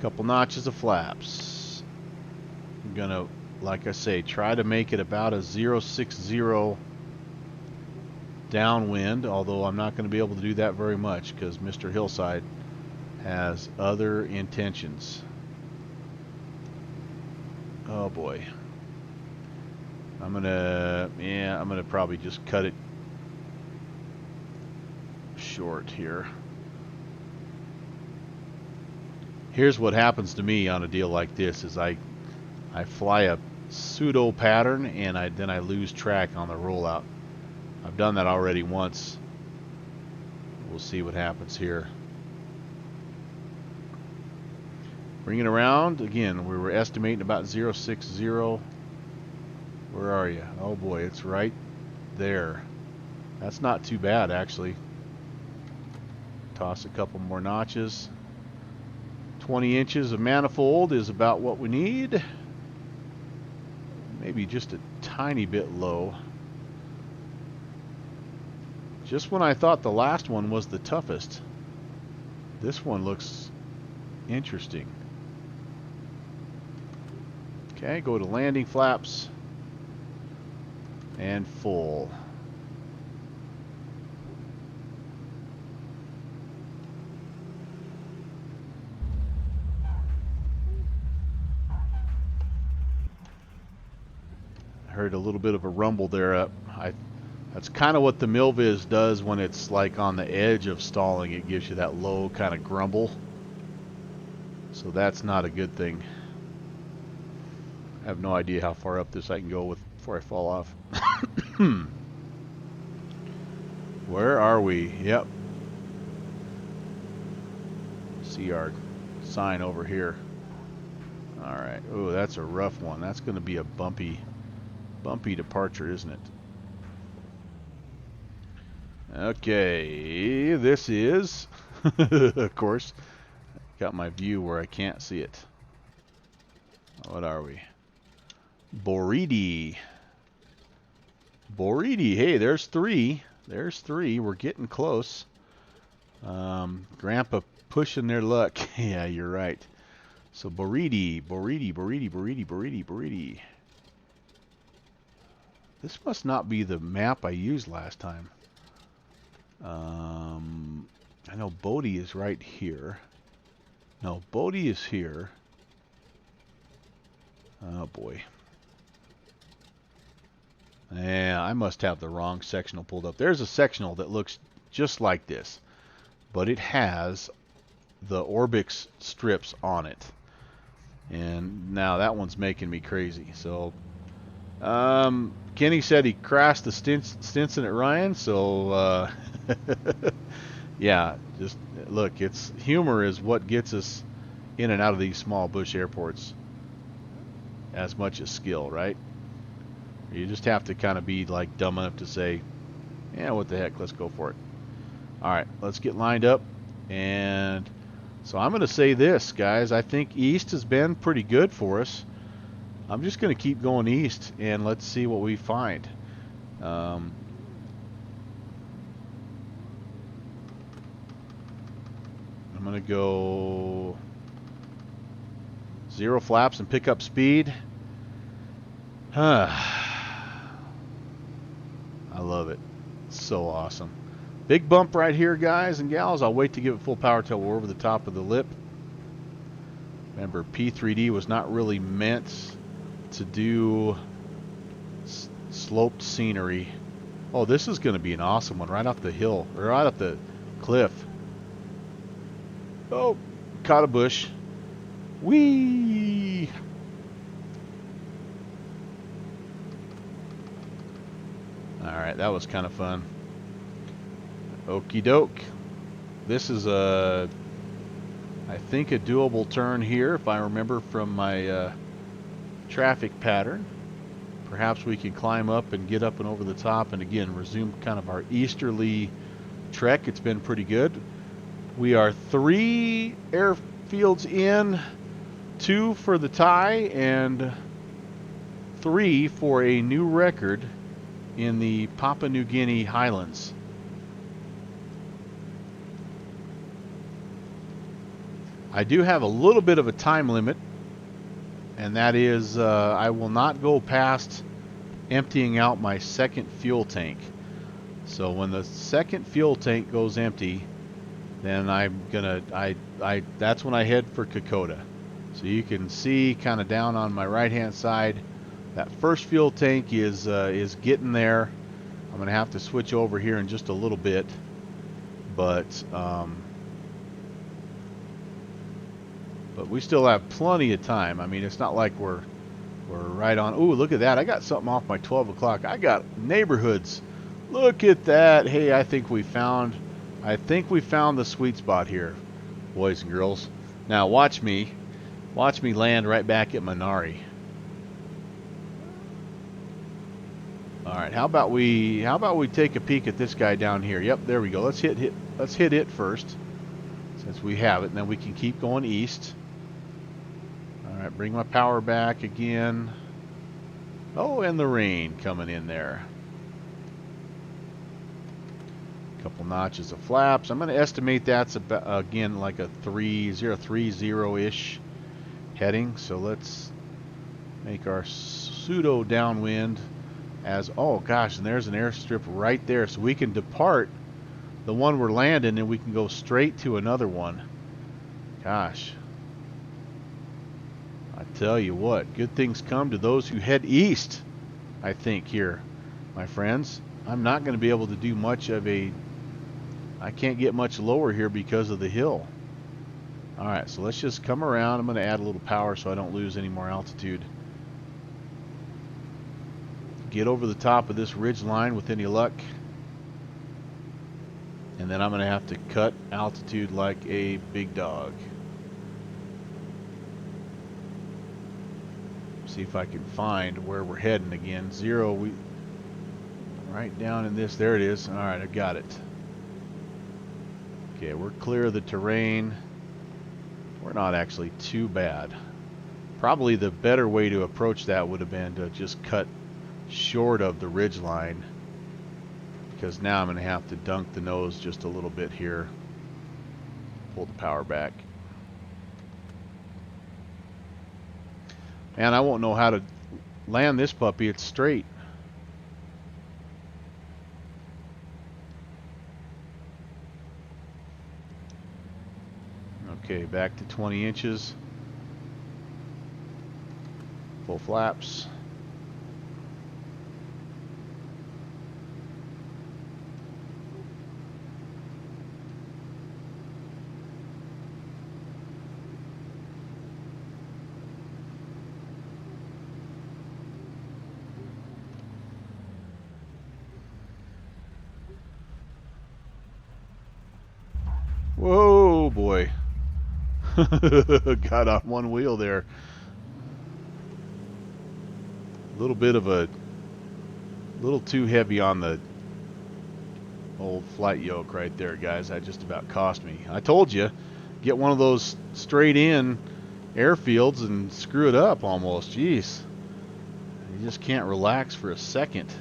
Couple notches of flaps. I'm going to, like I say, try to make it about a 060 downwind, although I'm not going to be able to do that very much because Mr. Hillside has other intentions. Oh boy. I'm gonna probably just cut it short here. Here's what happens to me on a deal like this is I fly a pseudo pattern and then I lose track on the rollout. I've done that already once. We'll see what happens here. Bring it around again. We were estimating about 060. Where are you? Oh boy, it's right there. That's not too bad, actually. Toss a couple more notches. 20 inches of manifold is about what we need. Maybe just a tiny bit low. Just when I thought the last one was the toughest, this one looks interesting. Okay, go to landing flaps and full. I heard a little bit of a rumble there. That's kind of what the Milviz does when it's like on the edge of stalling. It gives you that low kind of grumble. So that's not a good thing. I have no idea how far up this I can go before I fall off. Where are we? Yep. See our sign over here. All right. Oh, that's a rough one. That's going to be a bumpy departure, isn't it? Okay, this is, of course, got my view where I can't see it. What are we? Boridi. Boridi. Hey, there's three. There's three. We're getting close. Grandpa pushing their luck. Yeah, you're right. So Boridi. This must not be the map I used last time. I know Bodie is right here. No, Bodie is here. Oh boy. Yeah, I must have the wrong sectional pulled up. There's a sectional that looks just like this, but it has the Orbix strips on it. And now that one's making me crazy. So, Kenny said he crashed the Stinson at Ryan, so yeah, just look, it's humor is what gets us in and out of these small bush airports as much as skill, right? You just have to kind of be like dumb enough to say, yeah, what the heck, let's go for it. All right, let's get lined up. And so I'm going to say this, guys. I think east has been pretty good for us. I'm just going to keep going east, and let's see what we find. I'm going to go 0 flaps and pick up speed. I love it. It's so awesome. Big bump right here, guys and gals. I'll wait to give it full power till we're over the top of the lip. Remember, P3D was not really meant to do sloped scenery. Oh, this is going to be an awesome one right off the hill, or right up the cliff. Oh, caught a bush. Whee! Alright, that was kind of fun. Okie doke. This is I think a doable turn here, if I remember from my traffic pattern. Perhaps we can climb up and get up and over the top and again resume kind of our easterly trek. It's been pretty good. We are 3 airfields in, 2 for the tie and 3 for a new record in the Papua New Guinea Highlands. I do have a little bit of a time limit, and that is I will not go past emptying out my second fuel tank. So when the second fuel tank goes empty, then I'm gonna that's when I head for Kokoda. So you can see kind of down on my right hand side, that first fuel tank is getting there. I'm gonna have to switch over here in just a little bit, but we still have plenty of time. I mean, it's not like we're right on. Ooh, look at that! I got something off my 12 o'clock. I got neighborhoods. Look at that! Hey, I think we found the sweet spot here, boys and girls. Now watch me land right back at Minari. All right, how about we take a peek at this guy down here? Yep, there we go. Let's hit it first, since we have it, and then we can keep going east. All right, bring my power back again. Oh, and the rain coming in there. Couple notches of flaps. I'm going to estimate that's about, again, like a 3030-ish heading. So let's make our pseudo downwind as, oh gosh, and there's an airstrip right there. So we can depart the one we're landing and we can go straight to another one. Gosh. I tell you what, good things come to those who head east, I think, here, my friends. I'm not going to be able to do much of I can't get much lower here because of the hill. Alright, so let's just come around. I'm going to add a little power so I don't lose any more altitude. Get over the top of this ridge line with any luck. And then I'm going to have to cut altitude like a big dog. See if I can find where we're heading again. 0, right down in this. There it is. Alright, I got it. Okay, we're clear of the terrain. We're not actually too bad. Probably the better way to approach that would have been to just cut short of the ridge line, because now I'm going to have to dunk the nose just a little bit here. Pull the power back. And I won't know how to land this puppy. It's straight. Okay, back to 20 inches. Full flaps. Whoa, boy. Got on one wheel there. A little bit of a little too heavy on the old flight yoke right there, guys. That just about cost me. I told you, get one of those straight in airfields and screw it up almost. Jeez. You just can't relax for a second.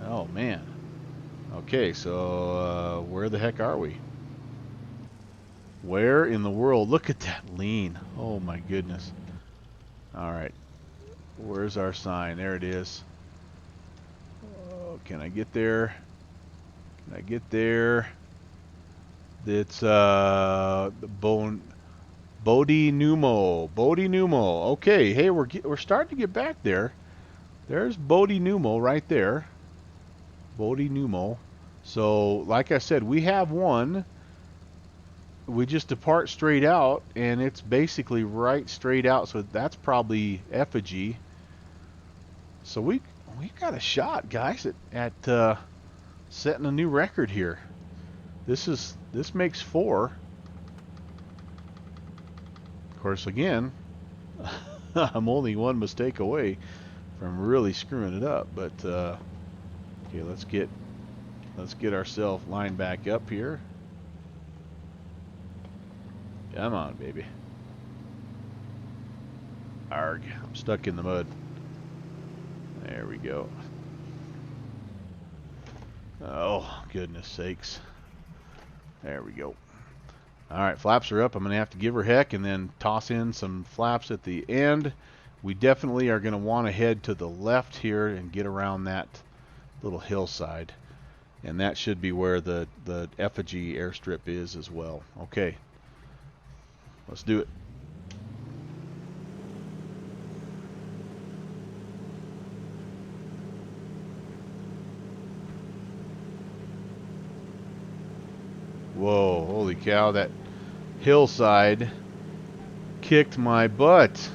Oh, man. Okay, so where the heck are we? Where in the world? Look at that lean. Oh my goodness. Alright. Where's our sign? There it is. Oh, can I get there? Can I get there? It's Bodhi Numo. Bodhi Numo. Okay, hey, we're starting to get back there. There's Bodhi Numo right there. Bodhi Numo. So, like I said, we have one. We just depart straight out, and it's basically right straight out. So that's probably effigy. So we've got a shot, guys, at setting a new record here. This makes 4. Of course, again, I'm only one mistake away from really screwing it up. But okay, let's get ourselves lined back up here. Come on, baby. Arg, I'm stuck in the mud. There we go. Oh, goodness sakes. There we go. Alright, flaps are up. I'm going to have to give her heck and then toss in some flaps at the end. We definitely are going to want to head to the left here and get around that little hillside. And that should be where the effigy airstrip is as well. Okay. Let's do it. Whoa, holy cow, that hillside kicked my butt.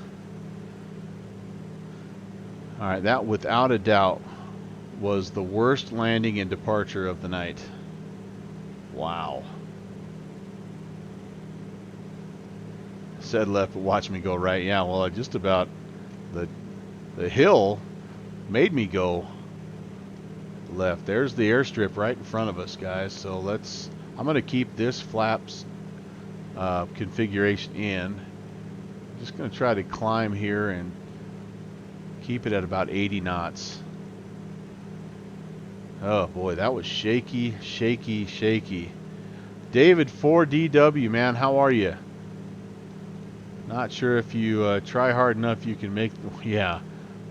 Alright, that without a doubt was the worst landing and departure of the night. Wow. Said left, but watch me go right. Yeah, well, just about the hill made me go left. There's the airstrip right in front of us, guys. So I'm going to keep this flaps configuration in. Just going to try to climb here and keep it at about 80 knots. Oh boy, that was shaky, shaky, shaky. David 4DW, man, how are you? Not sure if you try hard enough you can make... Yeah,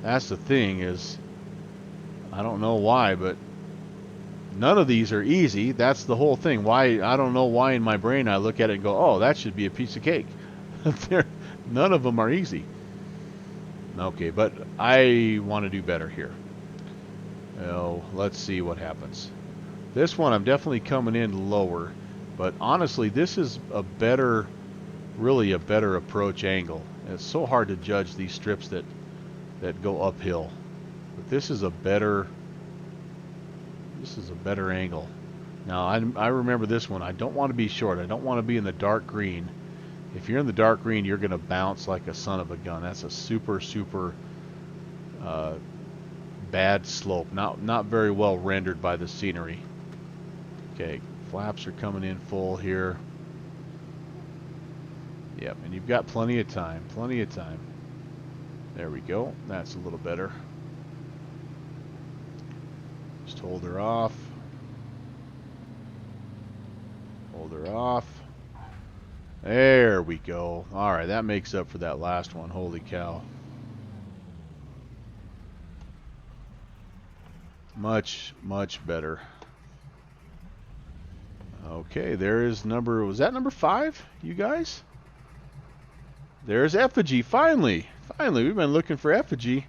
that's the thing is, I don't know why, but none of these are easy. That's the whole thing. Why, I don't know why in my brain I look at it and go, oh, that should be a piece of cake. None of them are easy. Okay, but I want to do better here. Oh, let's see what happens. This one I'm definitely coming in lower, but honestly, this is a better... really a better approach angle. It's so hard to judge these strips that go uphill, but this is a better angle. Now I remember this one. I don't want to be short. I don't want to be in the dark green. If you're in the dark green, you're going to bounce like a son of a gun. That's a super bad slope. Not very well rendered by the scenery. Okay, flaps are coming in full here. Yep, and you've got plenty of time. Plenty of time. There we go. That's a little better. Just hold her off. Hold her off. There we go. All right, that makes up for that last one. Holy cow. Much, much better. Okay, there is number, was that number 5, you guys? There's effigy, finally. Finally, we've been looking for effigy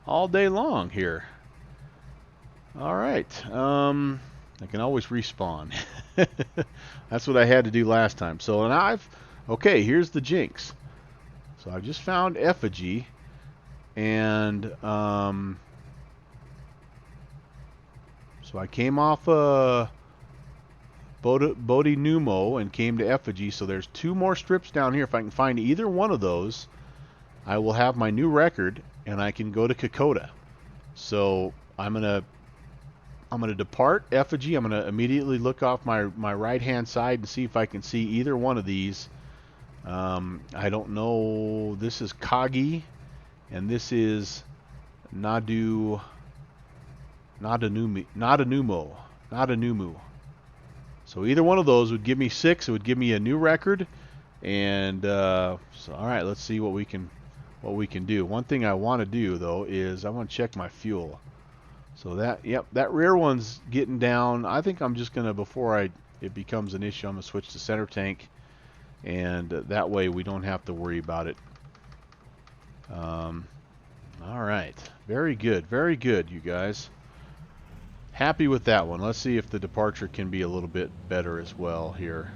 all day long here. All right, I can always respawn. That's what I had to do last time. So, and okay, here's the jinx. So I've just found effigy, and so I came off Bodhi Numo and came to effigy. So there's 2 more strips down here. If I can find either one of those, I will have my new record, and I can go to Kokoda. So I'm gonna depart effigy. I'm gonna immediately look off my right hand side and see if I can see either one of these. I don't know. This is Kagi, and this is Nadunumo. So either one of those would give me 6. It would give me a new record. And so, all right, let's see what we can do. One thing I want to do though is I want to check my fuel. So that, yep, that rear one's getting down. I think I'm just gonna, before it becomes an issue, I'm gonna switch to center tank, and that way we don't have to worry about it. All right, very good, you guys. Happy with that one. Let's see if the departure can be a little bit better as well here.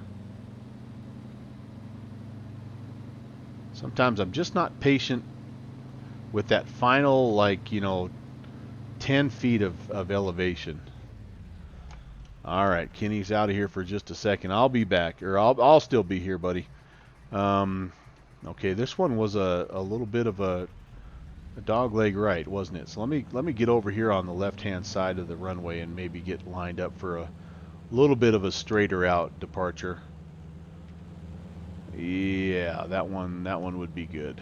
Sometimes I'm just not patient with that final, like, you know, 10 feet of elevation. All right, Kenny's out of here for just a second. I'll be back, or I'll still be here, buddy. Okay, this one was a little bit of a dog leg right, wasn't it? So let me get over here on the left-hand side of the runway and maybe get lined up for a little bit of a straighter out departure. Yeah, that one would be good.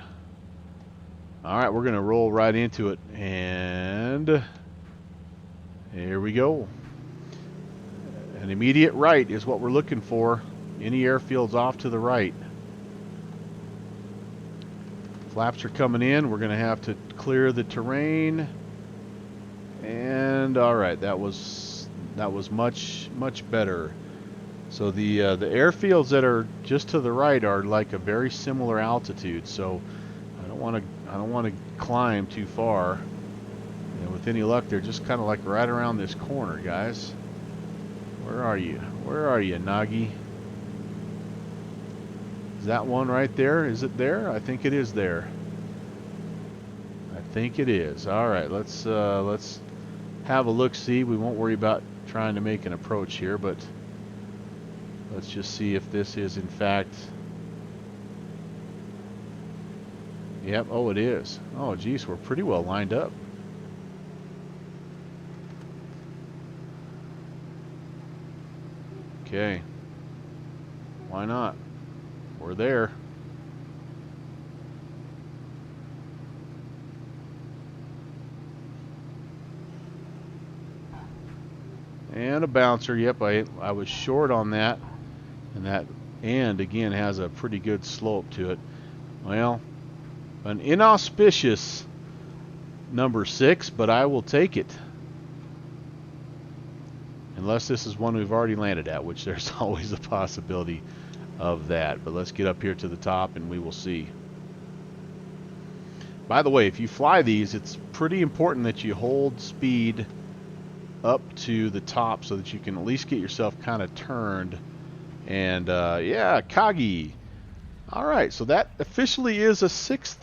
All right, we're gonna roll right into it, and here we go. An immediate right is what we're looking for. Any airfields off to the right. Flaps are coming in. We're going to have to clear the terrain. And all right, that was much better. So the airfields that are just to the right are like a very similar altitude. So I don't want to climb too far. And with any luck, they're just kind of like right around this corner, guys. Where are you? Where are you, Nagi? Is that one right there? Is it there? I think it is there. I think it is. All right, let's have a look. See, we won't worry about trying to make an approach here, but let's just see if this is in fact. Yep. Oh, it is. Oh, geez, we're pretty well lined up. Okay. Why not? We're there. And a bouncer. Yep, I was short on that. And that end, again, has a pretty good slope to it. Well, an inauspicious number 6, but I will take it. Unless this is one we've already landed at, which there's always a possibility of that. But let's get up here to the top and we will see. By the way, if you fly these, it's pretty important that you hold speed up to the top so that you can at least get yourself kind of turned. And yeah, Kagi. All right, so that officially is a 6th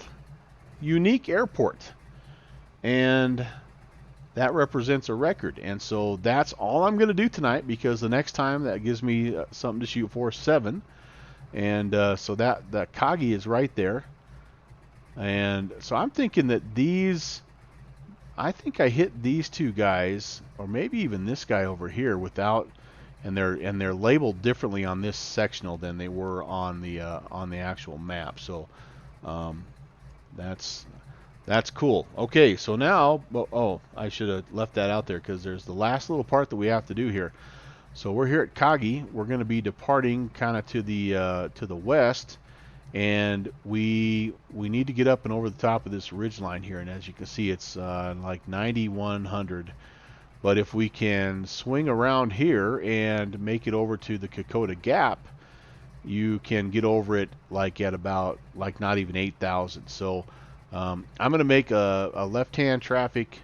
unique airport, and that represents a record. And so that's all I'm going to do tonight, because the next time that gives me something to shoot for, 7. And so that Kagi is right there. And so I'm thinking that these, I think I hit these 2 guys, or maybe even this guy over here, without, and they're labeled differently on this sectional than they were on the actual map. So that's cool. Okay, so now, oh, I should have left that out there because there's the last little part that we have to do here. So we're here at Kagi. We're going to be departing kind of to the west, and we need to get up and over the top of this ridge line here. And as you can see, it's like 9100. But if we can swing around here and make it over to the Kokoda Gap, you can get over it like at about like not even 8,000. So I'm going to make a left-hand traffic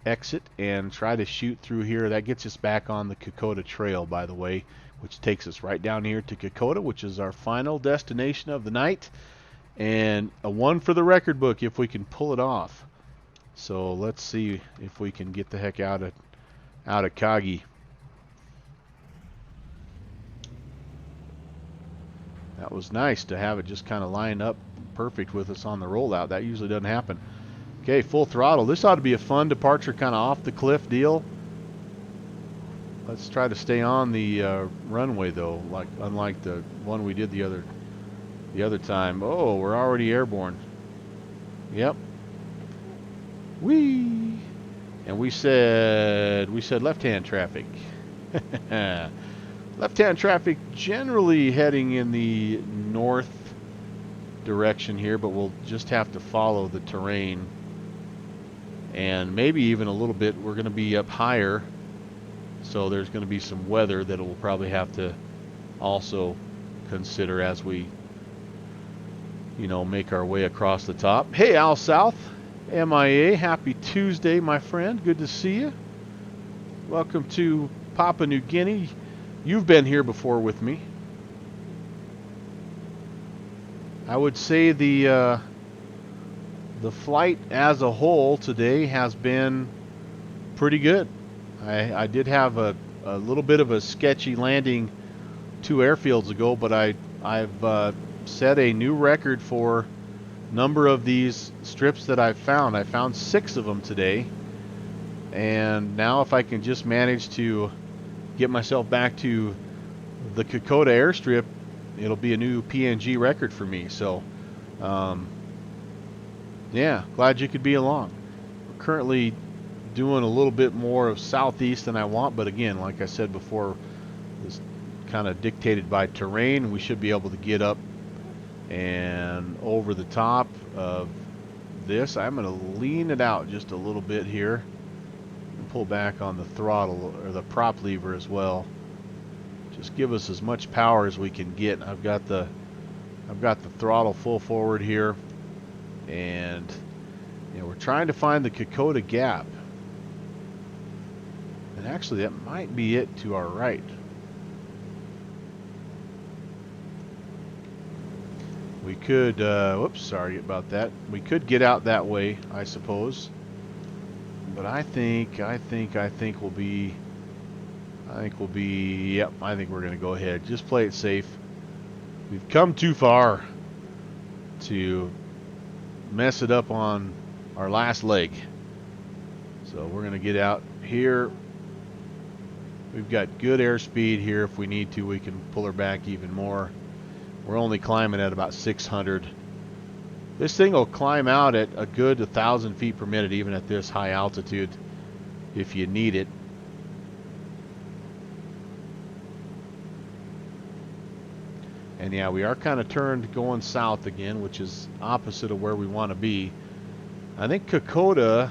exit and try to shoot through here. That gets us back on the Kokoda Trail, by the way, which takes us right down here to Kokoda, which is our final destination of the night, and a 1 for the record book if we can pull it off. So let's see if we can get the heck out of Kagi. That was nice to have it just kind of line up perfect with us on the rollout. That usually doesn't happen. Okay, full throttle. This ought to be a fun departure, kind of off the cliff deal. Let's try to stay on the runway though, unlike the one we did the other time. Oh, we're already airborne. Yep. Whee! And we said left-hand traffic. Left-hand traffic generally heading in the north direction here, but we'll just have to follow the terrain. And maybe even a little bit, we're going to be up higher, so there's going to be some weather that we'll probably have to also consider as we, make our way across the top. Hey, Al South, MIA, happy Tuesday, my friend. Good to see you. Welcome to Papua New Guinea. You've been here before with me. I would say the flight as a whole today has been pretty good. I did have a little bit of a sketchy landing 2 airfields ago, but I've set a new record for number of these strips that I've found. I found 6 of them today, and now if I can just manage to get myself back to the Kokoda airstrip, it'll be a new PNG record for me. So yeah, glad you could be along. We're currently doing a little bit more of southeast than I want, but again, like I said before, this kind of dictated by terrain. We should be able to get up and over the top of this. I'm going to lean it out just a little bit here and pull back on the throttle or the prop lever as well. Just give us as much power as we can get. I've got the throttle full forward here, and we're trying to find the Kokoda Gap. And actually, that might be it to our right. We could, whoops, sorry about that. We could get out that way, I suppose. But I think we'll be, yep, I think we're going to go ahead. Just play it safe. We've come too far to mess it up on our last leg. So we're going to get out here. We've got good airspeed here. If we need to, we can pull her back even more. We're only climbing at about 600. This thing will climb out at a good 1,000 feet per minute, even at this high altitude, if you need it. And yeah, we are kind of turned going south again, which is opposite of where we want to be. I think Kokoda,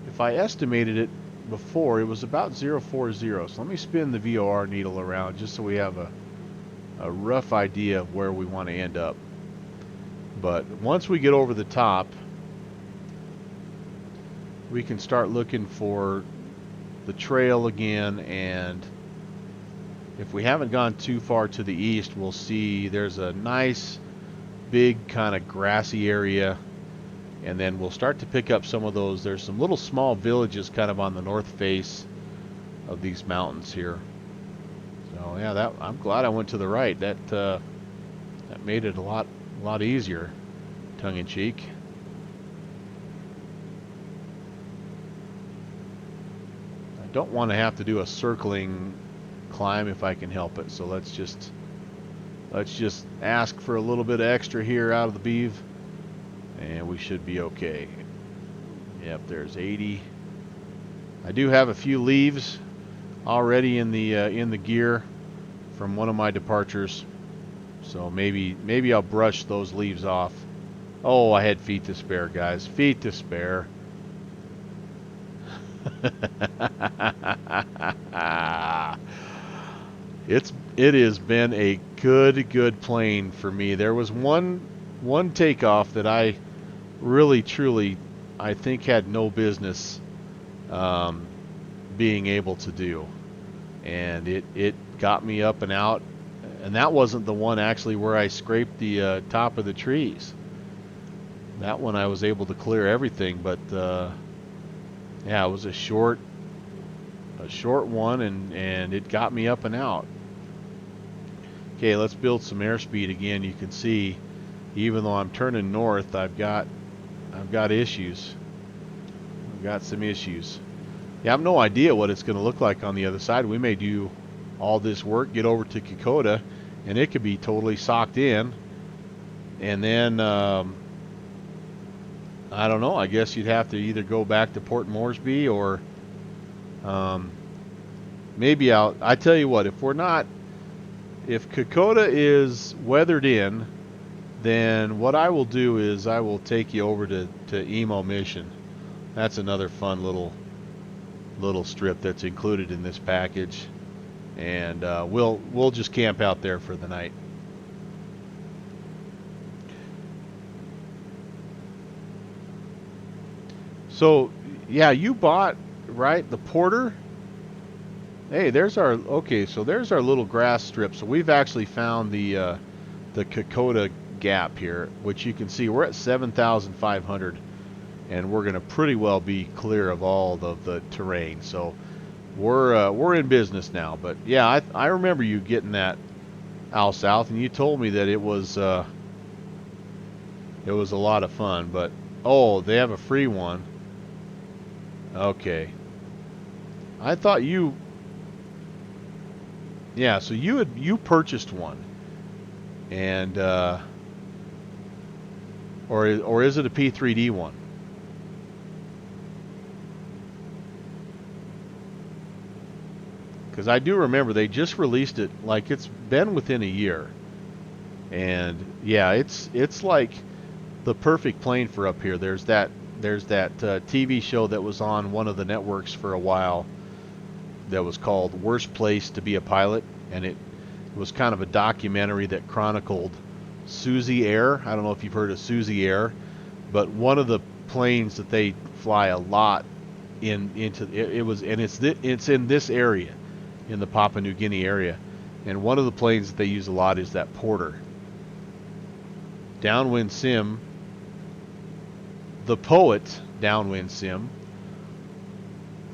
if I estimated it before, it was about 040. So let me spin the VOR needle around just so we have a rough idea of where we want to end up. But once we get over the top, we can start looking for the trail again, and if we haven't gone too far to the east, we'll see there's a nice big kind of grassy area, and then we'll start to pick up some of those. There's some little small villages kind of on the north face of these mountains here. So yeah, I'm glad I went to the right. That made it a lot easier, tongue in cheek. I don't want to have to do a circling climb if I can help it. So let's just ask for a little bit of extra here out of the beeve, and we should be okay. Yep, there's 80. I do have a few leaves already in the gear from one of my departures. So maybe I'll brush those leaves off. Oh, I had feet to spare, guys. Feet to spare. It has been a good plane for me. There was one takeoff that I really truly I think had no business um, being able to do, and it got me up and out. And that wasn't the one actually where I scraped the top of the trees. That one I was able to clear everything, but yeah, it was a short one, and it got me up and out. Okay, let's build some airspeed again. You can see, even though I'm turning north, I've got issues. I've got some issues. Yeah, I have no idea what it's going to look like on the other side. We may do all this work, get over to Kokoda, and it could be totally socked in. And then, I don't know, I guess you'd have to either go back to Port Moresby or maybe I tell you what, if Kokoda is weathered in, then what I will do is I will take you over to Emo Mission. That's another fun little strip that's included in this package, and we'll just camp out there for the night. So yeah, you bought, right, the Porter. Hey, there's our little grass strip. So we've actually found the Kokoda gap here, which you can see we're at 7,500, and we're going to pretty well be clear of all of the terrain. So we're in business now. But yeah, I remember you getting that out south, and you told me that it was a lot of fun. But oh, they have a free one. Okay, I thought you. Yeah, so you purchased one, and or is it a P3D one? Because I do remember they just released it, like it's been within a year, and yeah, it's like the perfect plane for up here. There's that TV show that was on one of the networks for a while that was called Worst Place to Be a Pilot, and it was kind of a documentary that chronicled Suzy Air. I don't know if you've heard of Suzy Air, but one of the planes that they fly a lot it's in this area, in the Papua New Guinea area, and one of the planes that they use a lot is that Porter. Downwind Sim, the poet Downwind Sim,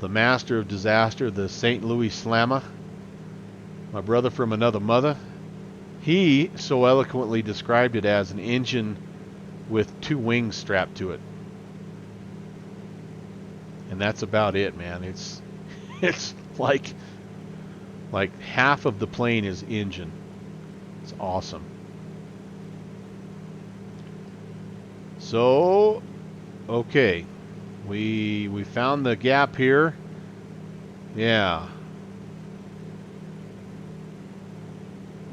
the master of disaster, the St. Louis Slammer, my brother from another mother, he so eloquently described it as an engine with two wings strapped to it. And that's about it, man. It's like half of the plane is engine. It's awesome. So, okay. We found the gap here. Yeah.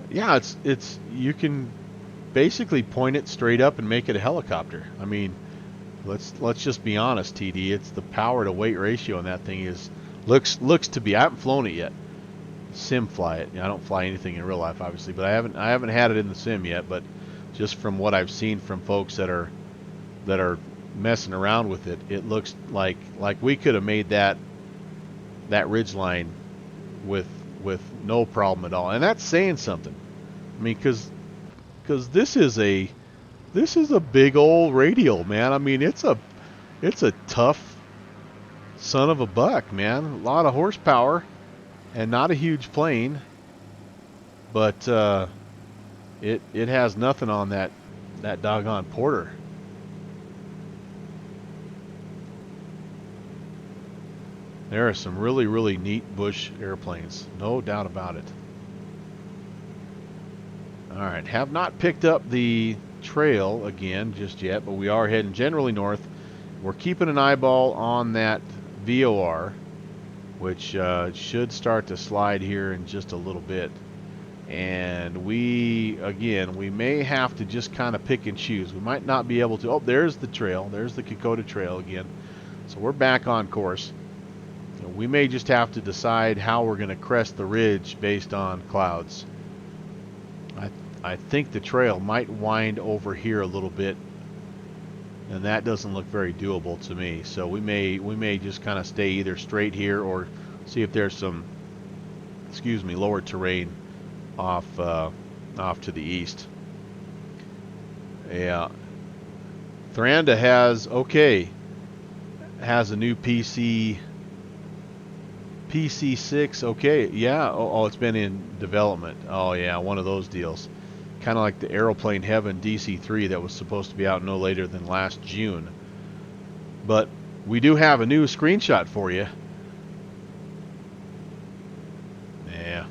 Yeah, it's you can basically point it straight up and make it a helicopter. I mean, let's just be honest, TD. It's the power to weight ratio on that thing looks to be. I haven't flown it yet. Sim fly it. I don't fly anything in real life, obviously, but I haven't had it in the sim yet. But just from what I've seen from folks that are messing around with it, it looks like we could have made that ridgeline with no problem at all, and that's saying something. I mean, because this is a big old radial, man. I mean, it's a tough son of a buck, man. A lot of horsepower and not a huge plane, but it has nothing on that doggone Porter. There are some really neat bush airplanes, no doubt about it. Alright, have not picked up the trail again just yet, but we are heading generally north. We're keeping an eyeball on that VOR. which should start to slide here in just a little bit. And we may have to just kind of pick and choose. We might not be able to. Oh, there's the trail. There's the Kokoda Trail again. So we're back on course. So we may just have to decide how we're going to crest the ridge based on clouds. I think the trail might wind over here a little bit, and that doesn't look very doable to me. So we may just kind of stay either straight here or see if there's some, lower terrain off to the east. Yeah, Thuranda has a new PC6. Okay, yeah. Oh, it's been in development. Oh yeah, one of those deals. Kind of like the Aeroplane Heaven DC3 that was supposed to be out no later than last June. But we do have a new screenshot for you. Yeah.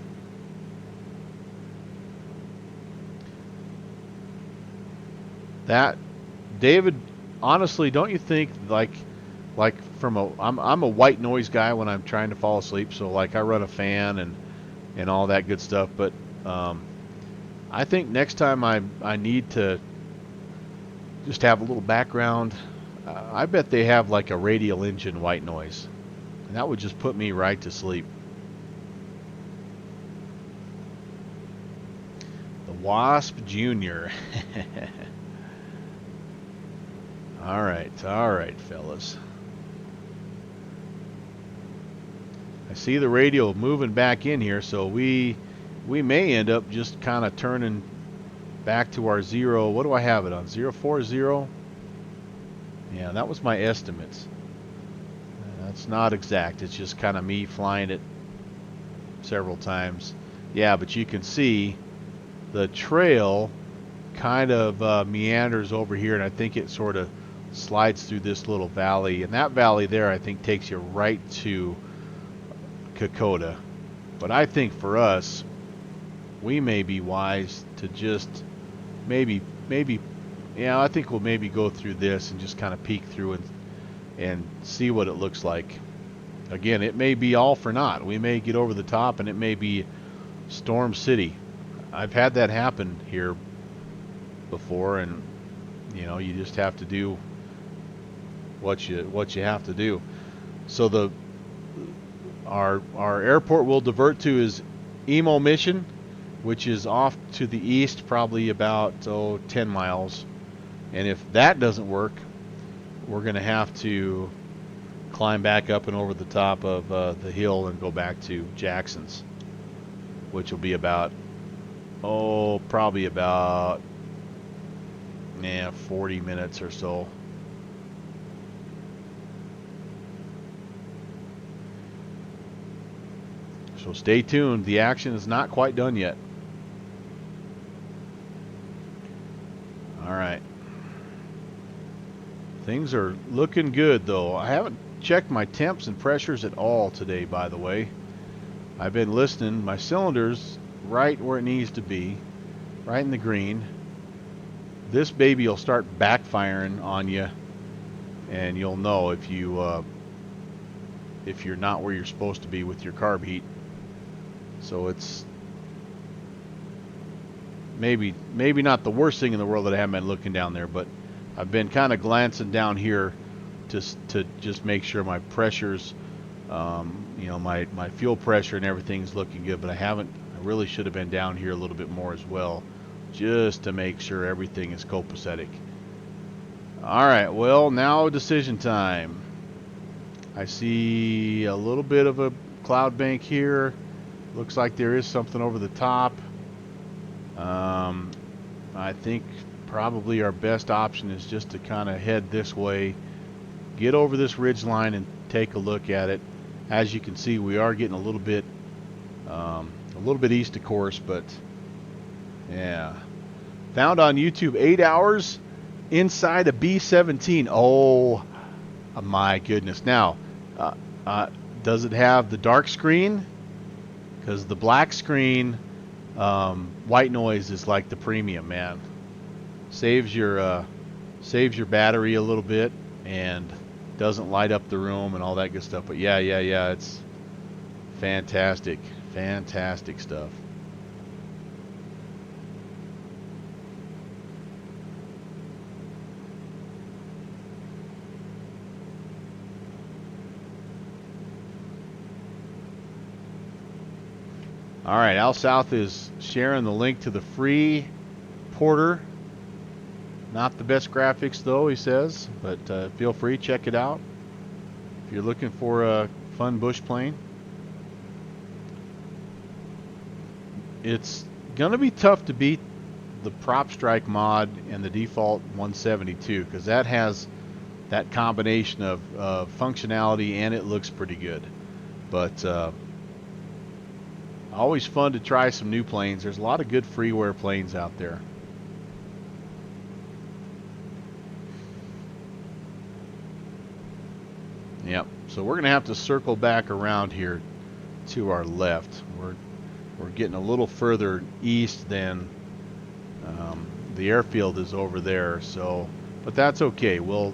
That, David, honestly, don't you think like from I'm a white noise guy when I'm trying to fall asleep, so like I run a fan and all that good stuff, but I think next time I need to just have a little background. I bet they have like a radial engine white noise, and that would just put me right to sleep. The Wasp Junior. All right, fellas. I see the radio moving back in here, so we may end up just kind of turning back to our zero. What do I have it on? 040? Yeah, that was my estimates. That's not exact. It's just kind of me flying it several times. Yeah, but you can see the trail kind of meanders over here, and I think it sort of slides through this little valley, and that valley there I think takes you right to Kokoda. But I think for us, we may be wise to just maybe yeah, I think we'll maybe go through this and just kind of peek through and see what it looks like. Again, it may be all for naught. We may get over the top and it may be Storm City. I've had that happen here before, and you just have to do what you have to do. So our airport we'll divert to is Emo Mission, which is off to the east, probably about 10 miles. And if that doesn't work, we're going to have to climb back up and over the top of the hill and go back to Jackson's, which will be about probably about 40 minutes or so. So stay tuned. The action is not quite done yet. All right. Things are looking good, though. I haven't checked my temps and pressures at all today, by the way. I've been listening. My cylinder's right where it needs to be, right in the green. This baby will start backfiring on you, and you'll know if you're not where you're supposed to be with your carb heat. So it's maybe not the worst thing in the world that I haven't been looking down there, but I've been kind of glancing down here to just make sure my pressures, my fuel pressure and everything's looking good. But I really should have been down here a little bit more as well, just to make sure everything is copacetic. All right, well, now decision time. I see a little bit of a cloud bank here. Looks like there is something over the top. I think probably our best option is just to kind of head this way, get over this ridge line and take a look at it. As you can see, we are getting a little bit east of course, but yeah. Found on YouTube 8 hours inside a B-17. Oh my goodness. Now, does it have the dark screen? Because the black screen, white noise is like the premium, man. Saves your battery a little bit and doesn't light up the room and all that good stuff. But yeah, Fantastic, fantastic stuff. All right, Al South is sharing the link to the free Porter. Not the best graphics though, he says, but feel free, check it out if you're looking for a fun bush plane. It's gonna be tough to beat the Prop Strike mod and the default 172 because that has that combination of functionality and it looks pretty good. But always fun to try some new planes. There's a lot of good freeware planes out there. Yep. So we're gonna have to circle back around here to our left. We're getting a little further east than the airfield is over there. So, but that's okay. We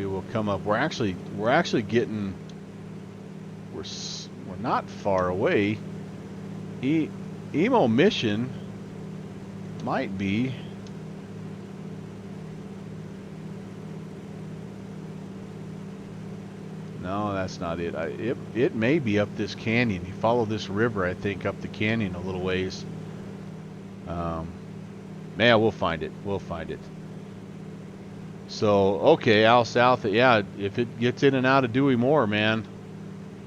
will come up. We're actually getting. We're not far away. Emo Mission might be. No, that's not it. It may be up this canyon. You follow this river, I think, up the canyon a little ways. Yeah, we'll find it. We'll find it. So, okay, Al South. Yeah, if it gets in and out of Dewey Moore, man,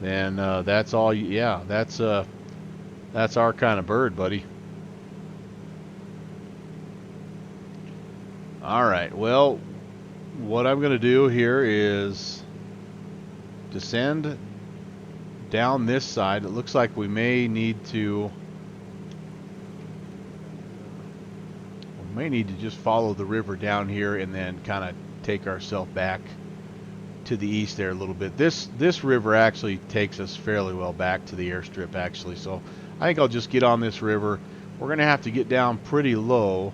then that's all. Yeah, that's our kind of bird, buddy. All right. Well, what I'm going to do here is descend down this side. It looks like we may need to just follow the river down here and then kind of take ourselves back to the east there a little bit. This river actually takes us fairly well back to the airstrip actually, so I think I'll just get on this river. We're gonna have to get down pretty low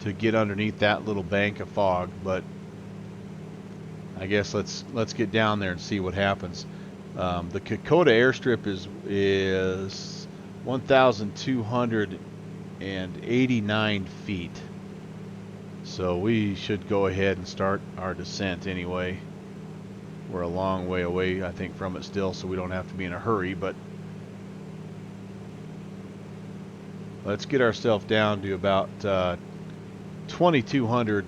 to get underneath that little bank of fog, but I guess let's get down there and see what happens. The Kokoda airstrip is 1,289 feet, so we should go ahead and start our descent anyway. We're a long way away, I think, from it still, so we don't have to be in a hurry, but let's get ourselves down to about 2,200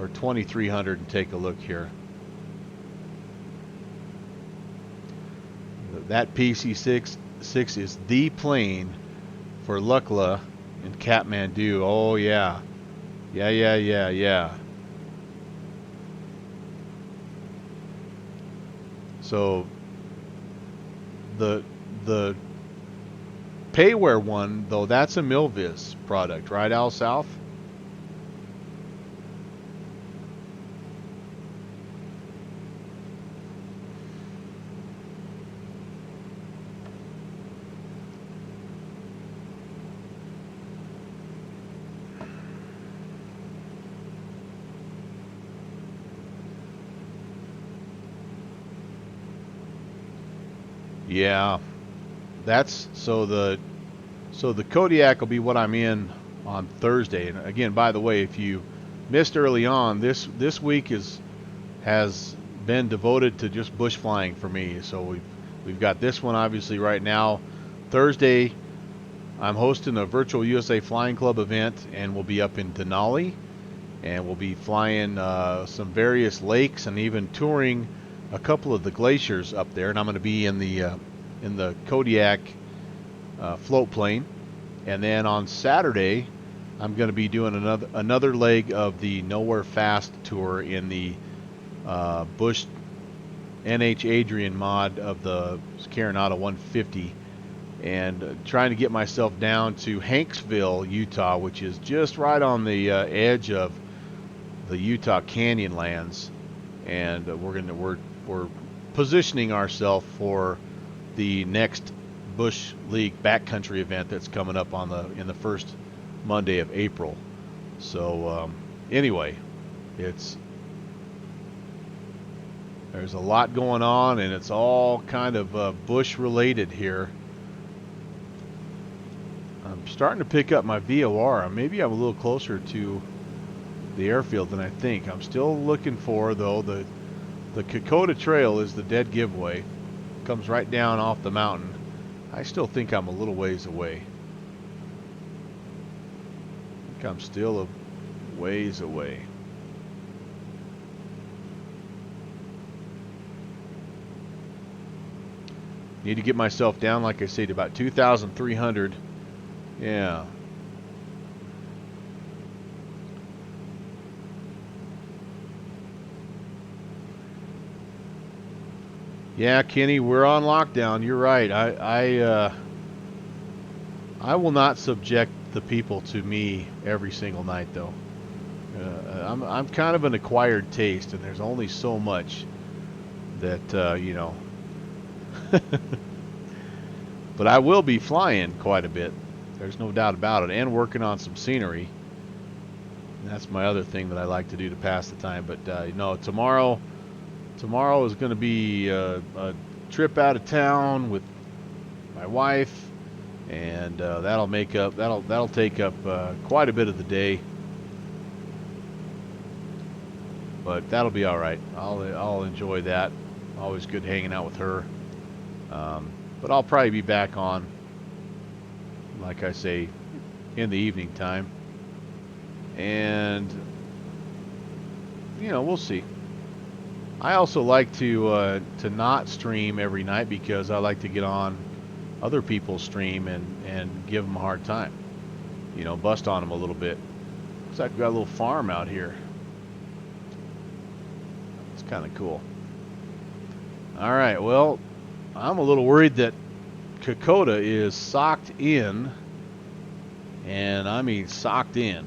or 2,300 and take a look here. That PC-6 is the plane for Lukla in Kathmandu. Oh yeah. Yeah. So the Payware one, though, that's a Milviz product, right, Al South? Yeah, that's so the Kodiak will be what I'm in on Thursday. And again, by the way, if you missed early on, this week has been devoted to just bush flying for me. So we've got this one obviously right now. Thursday, I'm hosting a virtual USA Flying Club event, and we'll be up in Denali, and we'll be flying some various lakes and even touring a couple of the glaciers up there. And I'm going to be in the Kodiak float plane. And then on Saturday, I'm going to be doing another leg of the Nowhere Fast tour in the Bush NH Adrian mod of the Carinata 150, and trying to get myself down to Hanksville, Utah, which is just right on the edge of the Utah Canyon lands, and we're positioning ourselves for the next Bush League backcountry event that's coming up in the first Monday of April. So anyway, There's a lot going on, and it's all kind of bush related here. I'm starting to pick up my VOR. Maybe I'm a little closer to the airfield than I think. I'm still looking for, though, the Kokoda Trail is the dead giveaway. Comes right down off the mountain. I still think I'm a little ways away. I think I'm still a ways away. Need to get myself down, like I said, to about 2,300. Yeah. Yeah, Kenny, we're on lockdown. You're right. I will not subject the people to me every single night, though. I'm kind of an acquired taste, and there's only so much that you know. But I will be flying quite a bit. There's no doubt about it, and working on some scenery. That's my other thing that I like to do to pass the time. But you know, tomorrow is going to be a trip out of town with my wife, and that'll take up quite a bit of the day. But that'll be all right. I'll enjoy that. Always good hanging out with her. But I'll probably be back on, like I say, in the evening time. And you know, we'll see. I also like to not stream every night because I like to get on other people's stream and give them a hard time. You know, bust on them a little bit. Looks like we got a little farm out here. It's kind of cool. All right, well, I'm a little worried that Kokoda is socked in, and I mean socked in.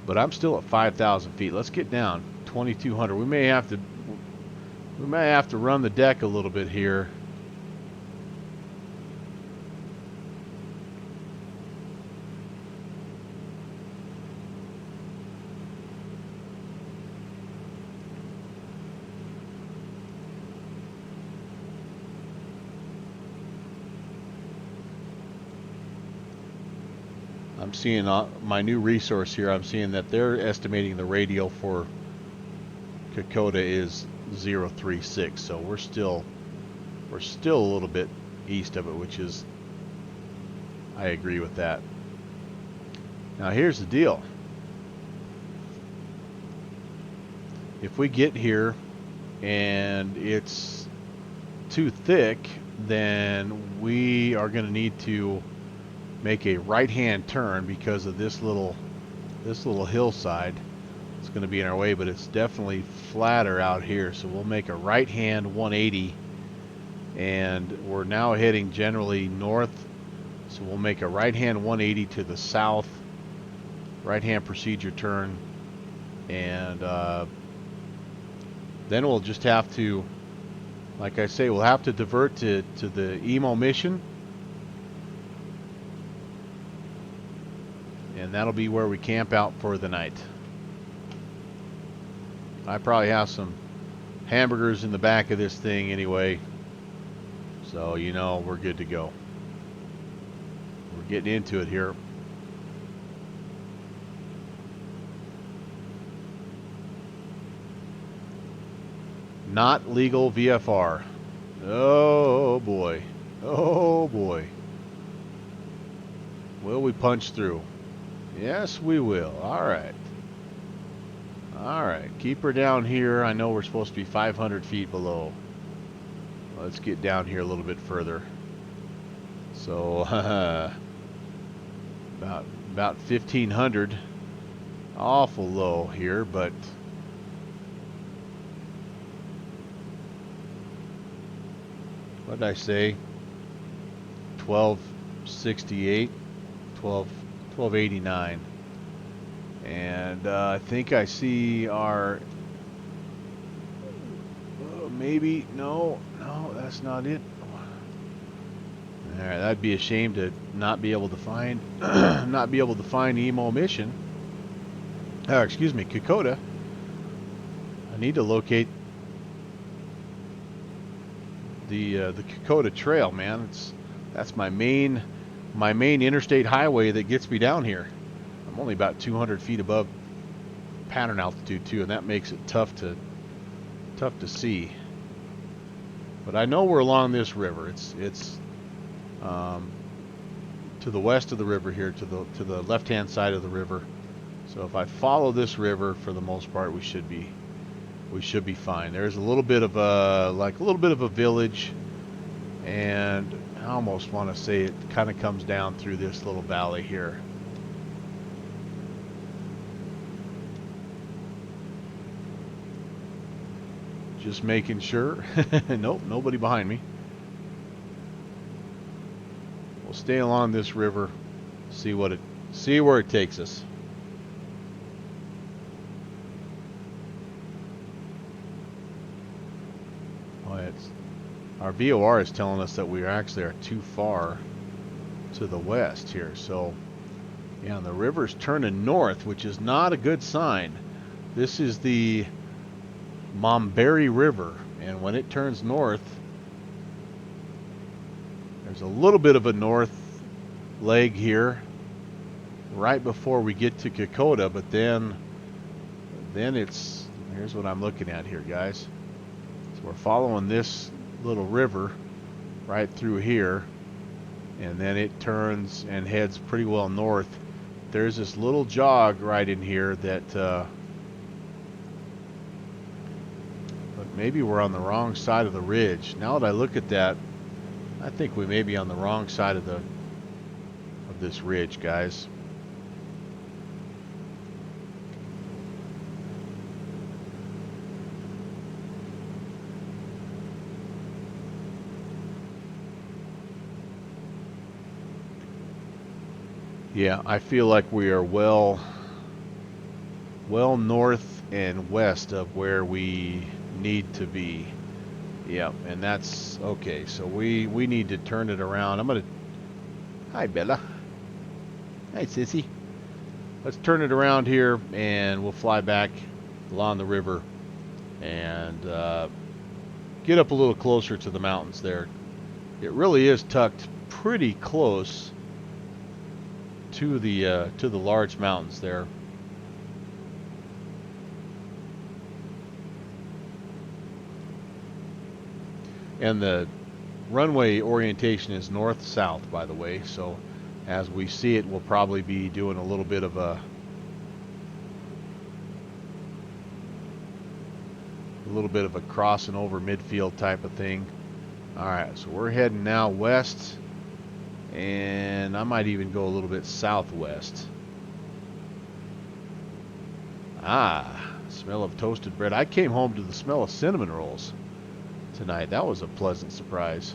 But I'm still at 5,000 feet. Let's get down 2,200. We may have to run the deck a little bit here. I'm seeing my new resource here. I'm seeing that they're estimating the radial for Kokoda is 036, so we're still a little bit east of it, which is, I agree with that. Now here's the deal. If we get here and it's too thick, then we are going to need to make a right-hand turn because of this little hillside. It's going to be in our way, but it's definitely flatter out here, so we'll make a right-hand 180, and we're now heading generally north, so we'll make a right-hand 180 to the south, right-hand procedure turn, and then we'll just have to, like I say, we'll have to divert to the EMO mission. And that'll be where we camp out for the night. I probably have some hamburgers in the back of this thing anyway. So, you know, we're good to go. We're getting into it here. Not legal VFR. Oh boy. Oh boy. Will we punch through? Yes, we will. All right. All right. Keep her down here. I know we're supposed to be 500 feet below. Let's get down here a little bit further. So, about 1,500. Awful low here, but what did I say? 1268, 1289, and I think I see our maybe no, that's not it. All right, that'd be a shame to not be able to find EMO mission. Excuse me, Kokoda. I need to locate the Kokoda Trail, man. That's my main interstate highway that gets me down here. I'm only about 200 feet above pattern altitude too, and that makes it tough to see. But I know we're along this river. It's to the west of the river here, to the left-hand side of the river. So if I follow this river, for the most part, we should be fine. There's a little bit of a village, and I almost want to say it kind of comes down through this little valley here. Just making sure. Nope, nobody behind me. We'll stay along this river, see where it takes us. Our VOR is telling us that we actually are too far to the west here. So, yeah, the river's turning north, which is not a good sign. This is the Momberry River, and when it turns north, there's a little bit of a north leg here right before we get to Kokoda, but then here's what I'm looking at here, guys. So we're following this little river right through here, and then it turns and heads pretty well north. There's this little jog right in here that but maybe we're on the wrong side of the ridge. Now that I look at that, I think we may be on the wrong side of this ridge, guys. Yeah, I feel like we are well north and west of where we need to be. Yep, and that's okay. So we need to turn it around. Hi, Bella. Hi, Sissy. Let's turn it around here, and we'll fly back along the river and get up a little closer to the mountains there. It really is tucked pretty close to the large mountains there. And the runway orientation is north-south, by the way, so as we see it, we'll probably be doing a little bit of a crossing over midfield type of thing. Alright, so we're heading now west, and I might even go a little bit southwest. Ah, smell of toasted bread. I came home to the smell of cinnamon rolls tonight. That was a pleasant surprise.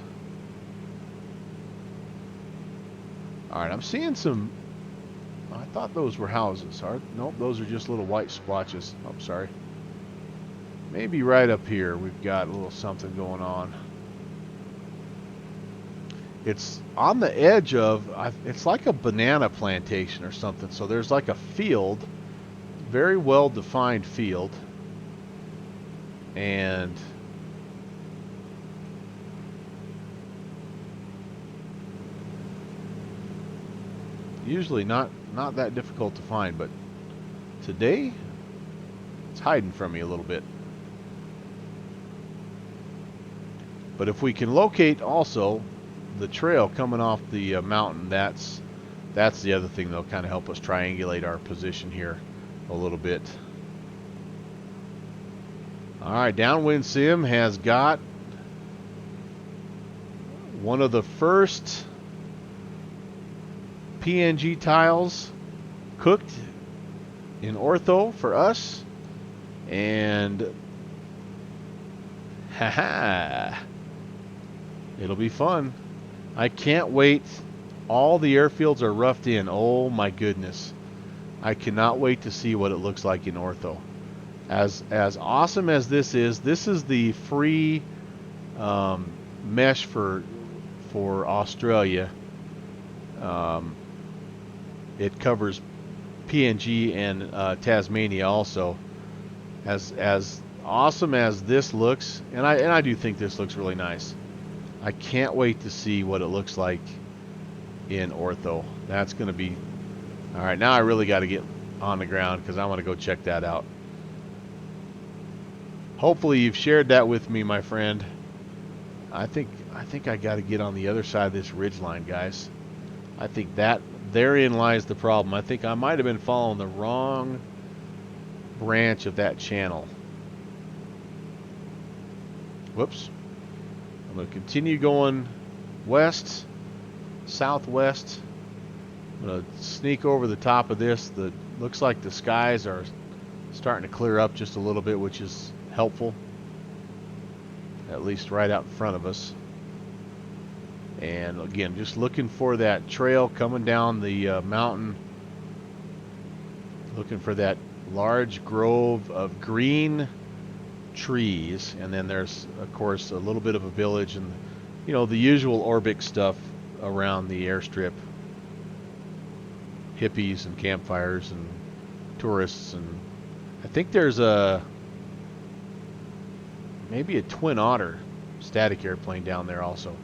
Alright, I'm seeing some... I thought those were houses. Nope, those are just little white splotches. Oh, sorry. Maybe right up here we've got a little something going on. It's on the edge of... it's like a banana plantation or something. So there's like a field, very well defined field, and usually not that difficult to find, but today it's hiding from me a little bit. But if we can locate also the trail coming off the mountain, that's the other thing that'll kind of help us triangulate our position here a little bit. Alright, Downwind Sim has got one of the first PNG tiles cooked in ortho for us, and haha, it'll be fun. I can't wait. All the airfields are roughed in. Oh my goodness, I cannot wait to see what it looks like in ortho. As awesome as this is the free mesh for Australia. It covers PNG and Tasmania also. As awesome as this looks, and I do think this looks really nice. I can't wait to see what it looks like in ortho. That's going to be... All right, now I really got to get on the ground because I want to go check that out. Hopefully you've shared that with me, my friend. I think I got to get on the other side of this ridge line, guys. I think that therein lies the problem. I think I might have been following the wrong branch of that channel. Whoops. I'm going to continue going west, southwest. I'm going to sneak over the top of this. Looks like the skies are starting to clear up just a little bit, which is helpful. At least right out in front of us. And again, just looking for that trail coming down the mountain. Looking for that large grove of green trees. And then there's, of course, a little bit of a village and, you know, the usual Orbic stuff around the airstrip. Hippies and campfires and tourists. And I think there's maybe a Twin Otter static airplane down there also.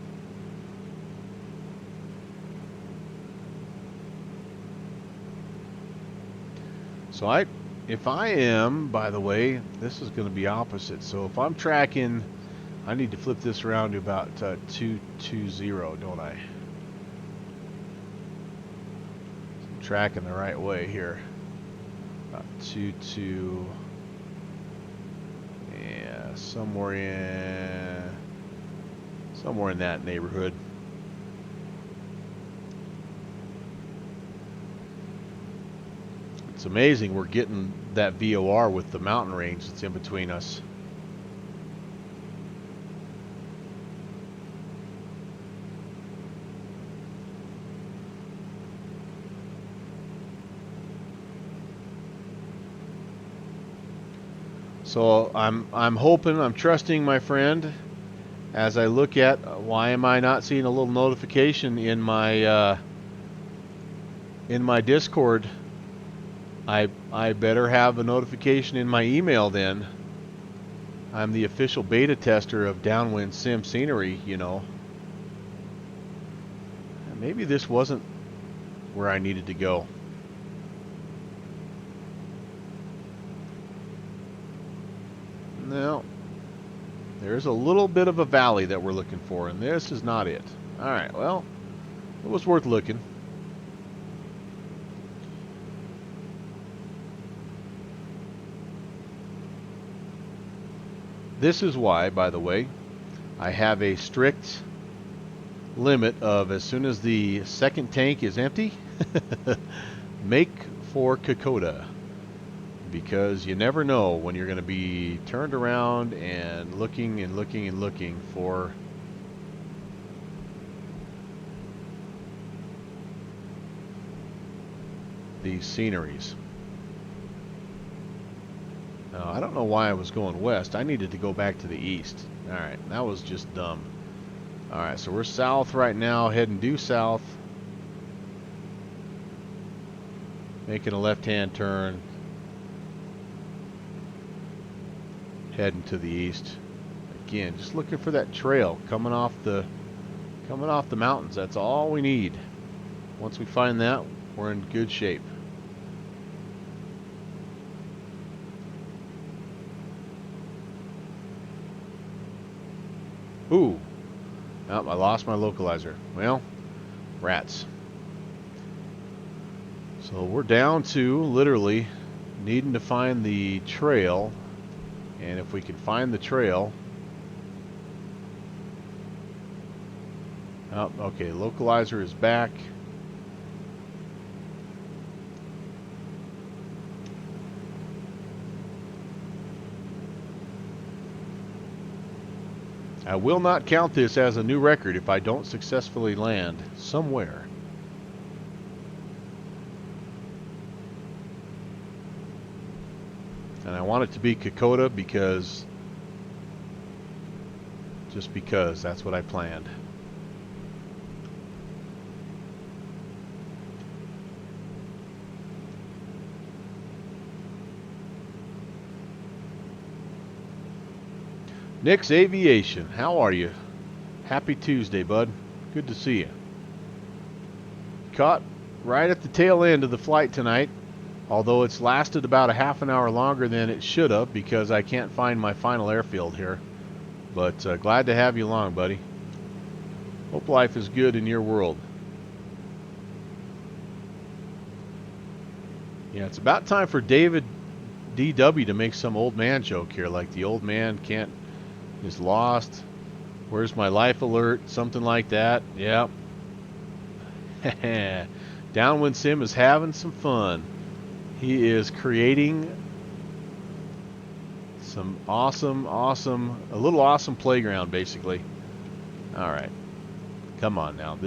So if I am, by the way, this is going to be opposite. So if I'm tracking, I need to flip this around to about 220, don't I? I'm tracking the right way here. About 22. Yeah, somewhere in that neighborhood. It's amazing we're getting that VOR with the mountain range that's in between us. So I'm hoping, I'm trusting my friend as I look at why am I not seeing a little notification in my Discord. I better have a notification in my email then. I'm the official beta tester of Downwind Sim Scenery, you know. Maybe this wasn't where I needed to go. No. There's a little bit of a valley that we're looking for, and this is not it. Alright, well, it was worth looking. This is why, by the way, I have a strict limit of as soon as the second tank is empty, make for Kokoda. Because you never know when you're going to be turned around and looking and looking and looking for these sceneries. Now, I don't know why I was going west. I needed to go back to the east. Alright, that was just dumb. Alright, so we're south right now, heading due south. Making a left-hand turn. Heading to the east. Again, just looking for that trail coming off the mountains. That's all we need. Once we find that, we're in good shape. Ooh. Oh, I lost my localizer. Well, rats. So we're down to literally needing to find the trail. And if we can find the trail... Oh, okay, localizer is back. I will not count this as a new record if I don't successfully land somewhere. And I want it to be Kokoda because... just because that's what I planned. Nick's Aviation, how are you? Happy Tuesday, bud. Good to see you. Caught right at the tail end of the flight tonight, although it's lasted about a half an hour longer than it should have because I can't find my final airfield here. But glad to have you along, buddy. Hope life is good in your world. Yeah, it's about time for David DW to make some old man joke here, like the old man is lost. Where's my life alert? Something like that. Yep. Downwind Sim is having some fun. He is creating some a little awesome playground, basically. All right. Come on now.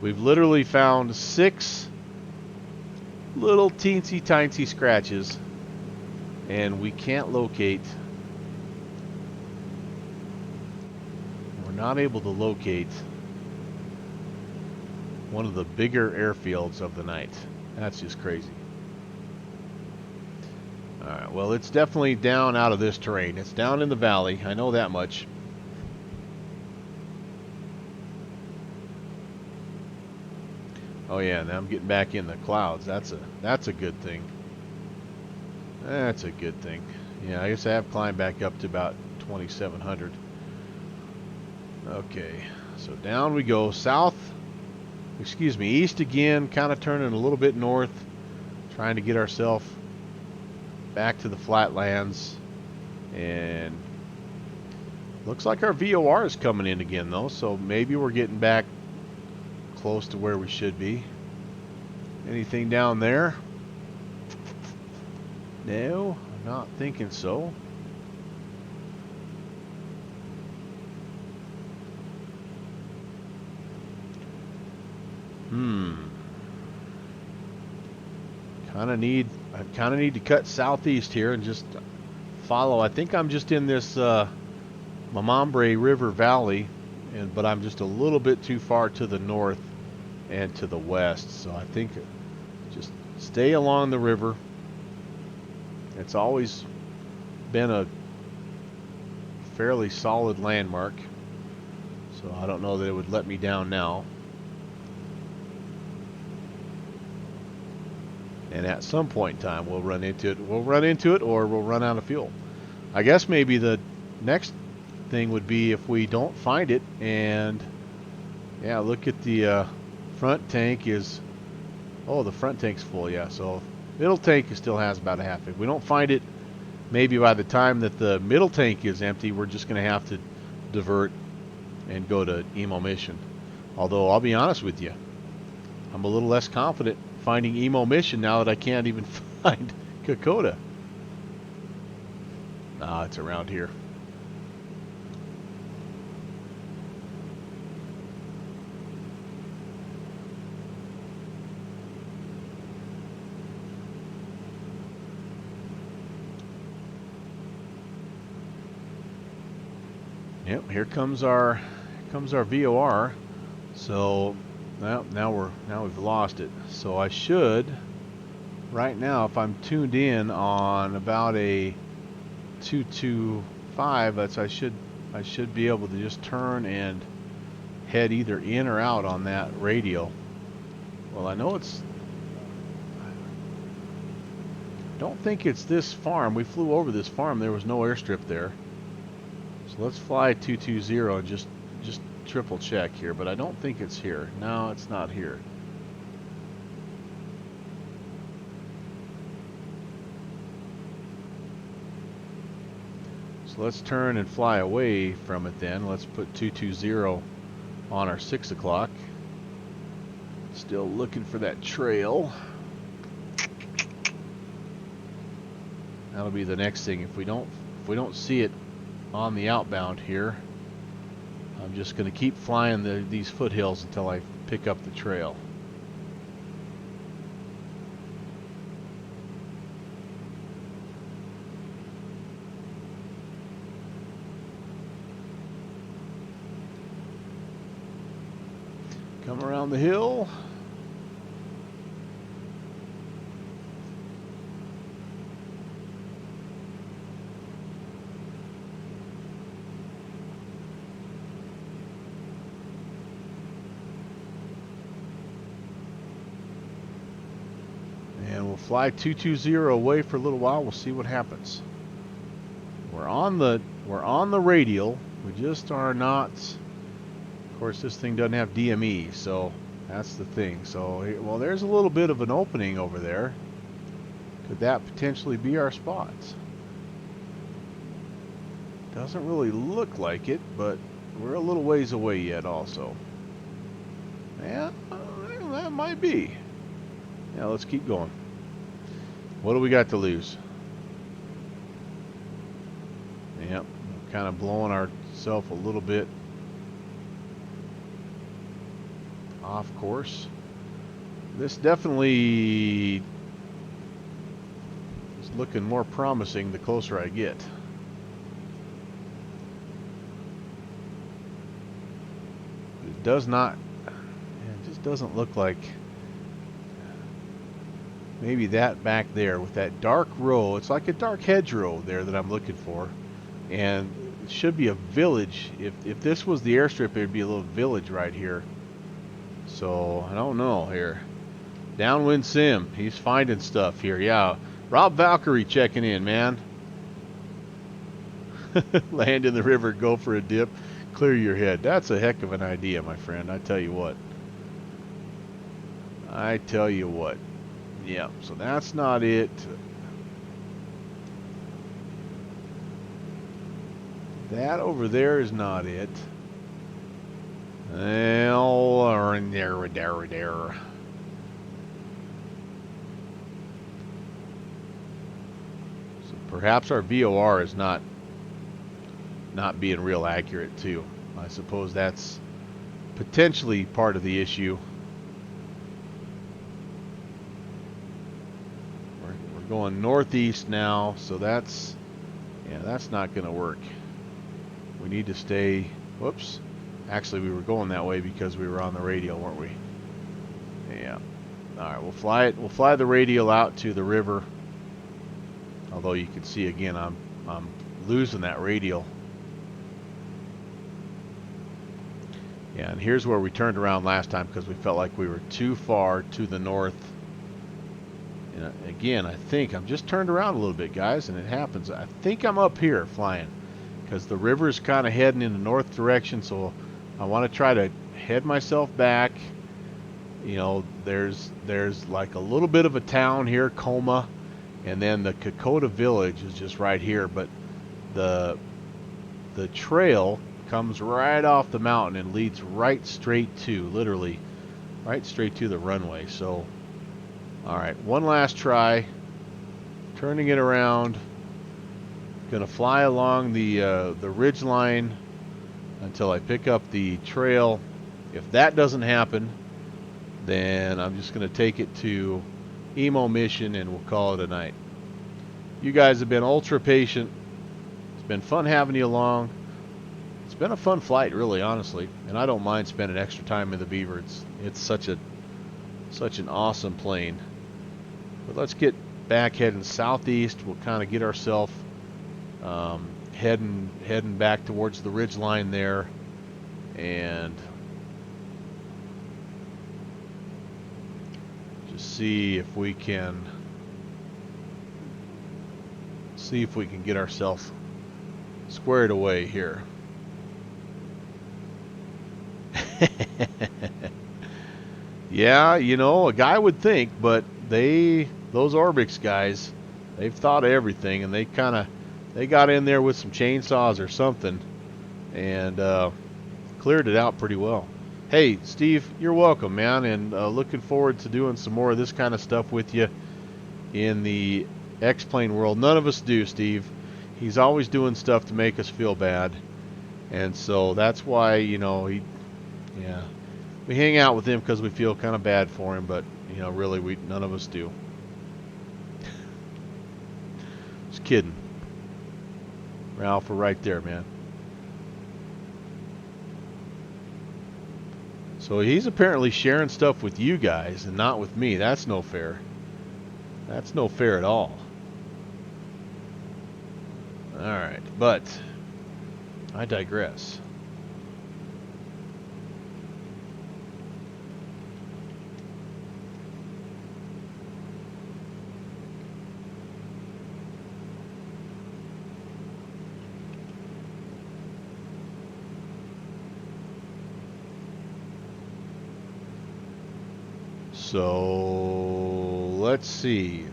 We've literally found 6 little teensy tiny scratches, and we can't locate. We're not able to locate one of the bigger airfields of the night. That's just crazy. Alright, well, it's definitely down out of this terrain. It's down in the valley. I know that much. Oh yeah, now I'm getting back in the clouds. That's a good thing. That's a good thing. Yeah, I guess I have climbed back up to about 2,700. Okay, so down we go. East again, kind of turning a little bit north, trying to get ourselves back to the flatlands. And looks like our VOR is coming in again though, so maybe we're getting back close to where we should be. Anything down there? No, I'm not thinking so. I kind of need to cut southeast here and just follow. I think I'm just in this Mamambre River Valley, but I'm just a little bit too far to the north and to the west. So I think just stay along the river. It's always been a fairly solid landmark, so I don't know that it would let me down now. And at some point in time, we'll run into it. We'll run into it, or we'll run out of fuel. I guess maybe the next thing would be if we don't find it. And yeah, look at the front tank is. Oh, the front tank's full. Yeah, so middle tank still has about a half. If we don't find it, maybe by the time that the middle tank is empty, we're just going to have to divert and go to Emo Mission. Although I'll be honest with you, I'm a little less confident finding Emo Mission now that I can't even find Kokoda. Ah, it's around here. Yep, here comes our VOR. So now we've lost it. So I should right now, if I'm tuned in on about a 225, I should be able to just turn and head either in or out on that radio. Well, I know I don't think it's this farm. We flew over this farm. There was no airstrip there. So let's fly 220 and just triple check here, but I don't think it's here. No, it's not here. So let's turn and fly away from it then. Let's put 220 on our 6 o'clock. Still looking for that trail. That'll be the next thing. If we don't see it on the outbound here, I'm just going to keep flying these foothills until I pick up the trail. Come around the hill. fly 220 away for a little while. We'll see what happens. We're on the radial. We just are not. Of course, this thing doesn't have DME, so that's the thing. So, well, there's a little bit of an opening over there. Could that potentially be our spots? Doesn't really look like it, but we're a little ways away yet also. Yeah, that might be. Yeah, let's keep going. What do we got to lose? Yep, kind of blowing ourselves a little bit off course. This definitely is looking more promising the closer I get. It does not, it just doesn't look like, maybe that back there with that dark row, it's like a dark hedgerow there that I'm looking for. And it should be a village. If this was the airstrip, it'd be a little village right here. So, I don't know here. Downwind Sim, he's finding stuff here. Yeah, Rob Valkyrie checking in, man. Land in the river, go for a dip, clear your head. That's a heck of an idea, my friend. I tell you what. I tell you what. Yeah, so that's not it. That over there is not it. Well, there. So perhaps our VOR is not being real accurate too. I suppose that's potentially part of the issue. We're going northeast now, so that's not going to work. We need to stay. Whoops. Actually, we were going that way because we were on the radial, weren't we? Yeah. All right, we'll fly it. We'll fly the radial out to the river. Although you can see again, I'm losing that radial. Yeah, and here's where we turned around last time because we felt like we were too far to the north. And again, I think I'm just turned around a little bit, guys, and it happens. I think I'm up here flying because the river is kind of heading in the north direction, so I want to try to head myself back. You know, there's like a little bit of a town here, Coma, and then the Kokoda village is just right here, but the trail comes right off the mountain and leads right straight to, literally, right straight to the runway. So, all right, one last try, turning it around. Gonna fly along the ridge line until I pick up the trail. If that doesn't happen, then I'm just gonna take it to Emo Mission and we'll call it a night. You guys have been ultra patient. It's been fun having you along. It's been a fun flight, really, honestly, and I don't mind spending extra time in the Beaver. It's such an awesome plane. But let's get back heading southeast. We'll kind of get ourselves heading back towards the ridge line there, and just see if we can get ourselves squared away here. Yeah, you know, a guy would think, but those Orbix guys, they've thought of everything, and they got in there with some chainsaws or something and cleared it out pretty well. Hey, Steve, you're welcome, man, and looking forward to doing some more of this kind of stuff with you in the X-Plane world. None of us do, Steve. He's always doing stuff to make us feel bad, and so that's why, you know, we hang out with him because we feel kind of bad for him, but, you know, really, none of us do. Just kidding. Ralph, we're right there, man. So he's apparently sharing stuff with you guys and not with me. That's no fair. That's no fair at all. Alright, but I digress. So let's see.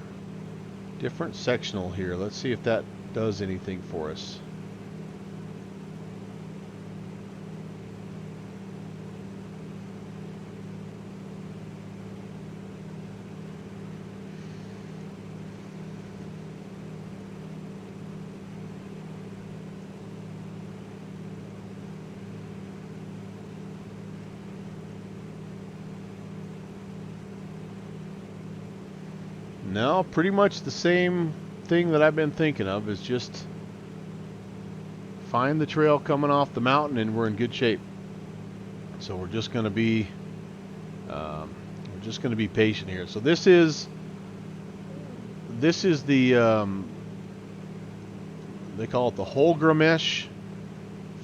Different sectional here. Let's see if that does anything for us. No, pretty much the same thing that I've been thinking of is just find the trail coming off the mountain and we're in good shape. So we're just going to be patient here. So this is the they call it the Holgramesh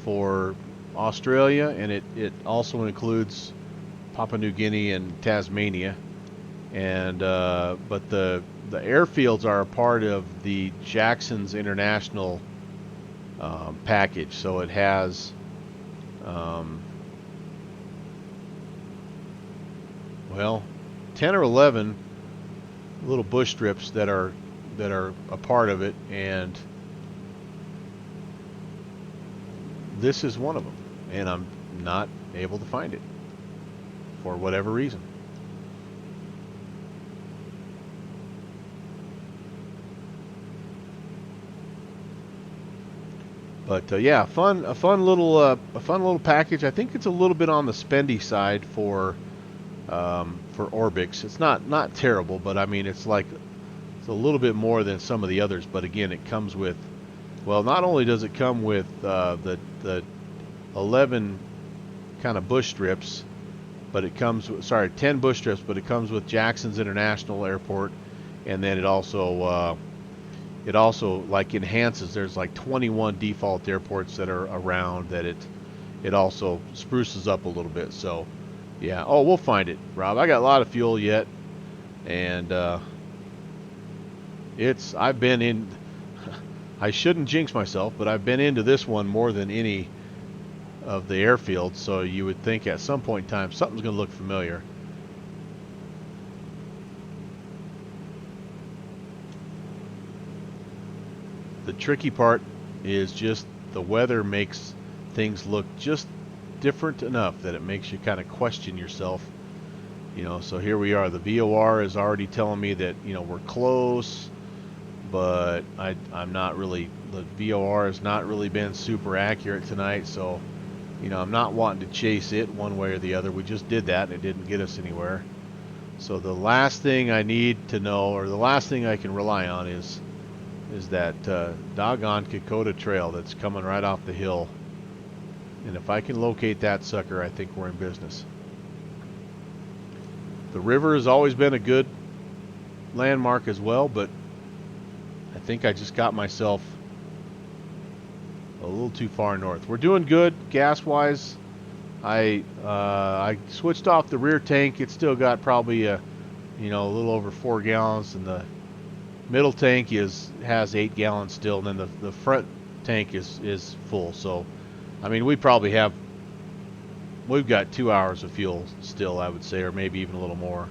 for Australia, and it also includes Papua New Guinea and Tasmania. And but the airfields are a part of the Jackson's International package, so it has well 10 or 11 little bush strips that are a part of it, and this is one of them, and I'm not able to find it for whatever reason. But yeah, a fun little package. I think it's a little bit on the spendy side for Orbix. It's not terrible, but I mean it's a little bit more than some of the others. But again, it comes with, well, not only does it come with the 11 kind of bush strips, but it comes with, 10 bush strips, but it comes with Jackson's International Airport, and then it also like enhances. There's like 21 default airports that are around that it also spruces up a little bit. So yeah, oh, we'll find it, Rob. I got a lot of fuel yet, and I've been in, I shouldn't jinx myself, but I've been into this one more than any of the airfields, so you would think at some point in time something's going to look familiar. The tricky part is just the weather makes things look just different enough that it makes you kind of question yourself. So here we are. The VOR is already telling me that, we're close, but I'm not really, the VOR has not really been super accurate tonight, so, I'm not wanting to chase it one way or the other. We just did that, and it didn't get us anywhere. So the last thing I need to know, or the last thing I can rely on is that doggone Kokoda Trail that's coming right off the hill. And if I can locate that sucker, I think we're in business. The river has always been a good landmark as well, but I think I just got myself a little too far north. We're doing good gas-wise. I switched off the rear tank. It's still got probably a little over 4 gallons, and the middle tank has 8 gallons still, and then the front tank is full. So, I mean, we've got 2 hours of fuel still, I would say, or maybe even a little more.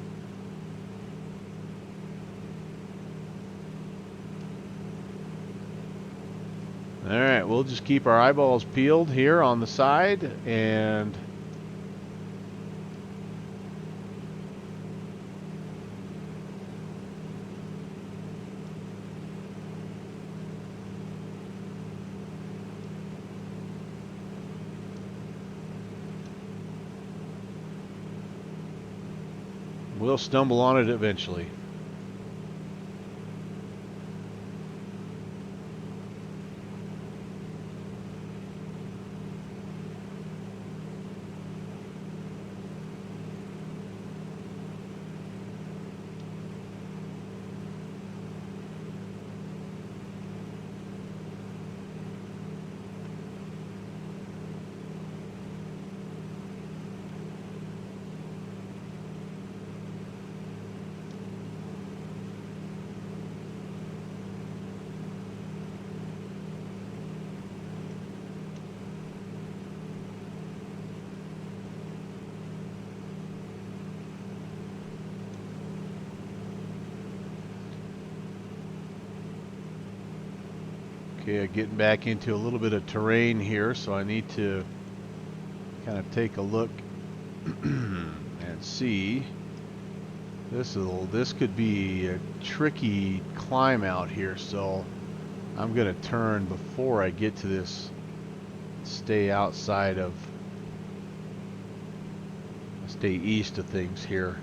All right, we'll just keep our eyeballs peeled here on the side, and we'll stumble on it eventually. Okay, getting back into a little bit of terrain here, so I need to kind of take a look and see. This could be a tricky climb out here, so I'm gonna turn before I get to this. Stay east of things here.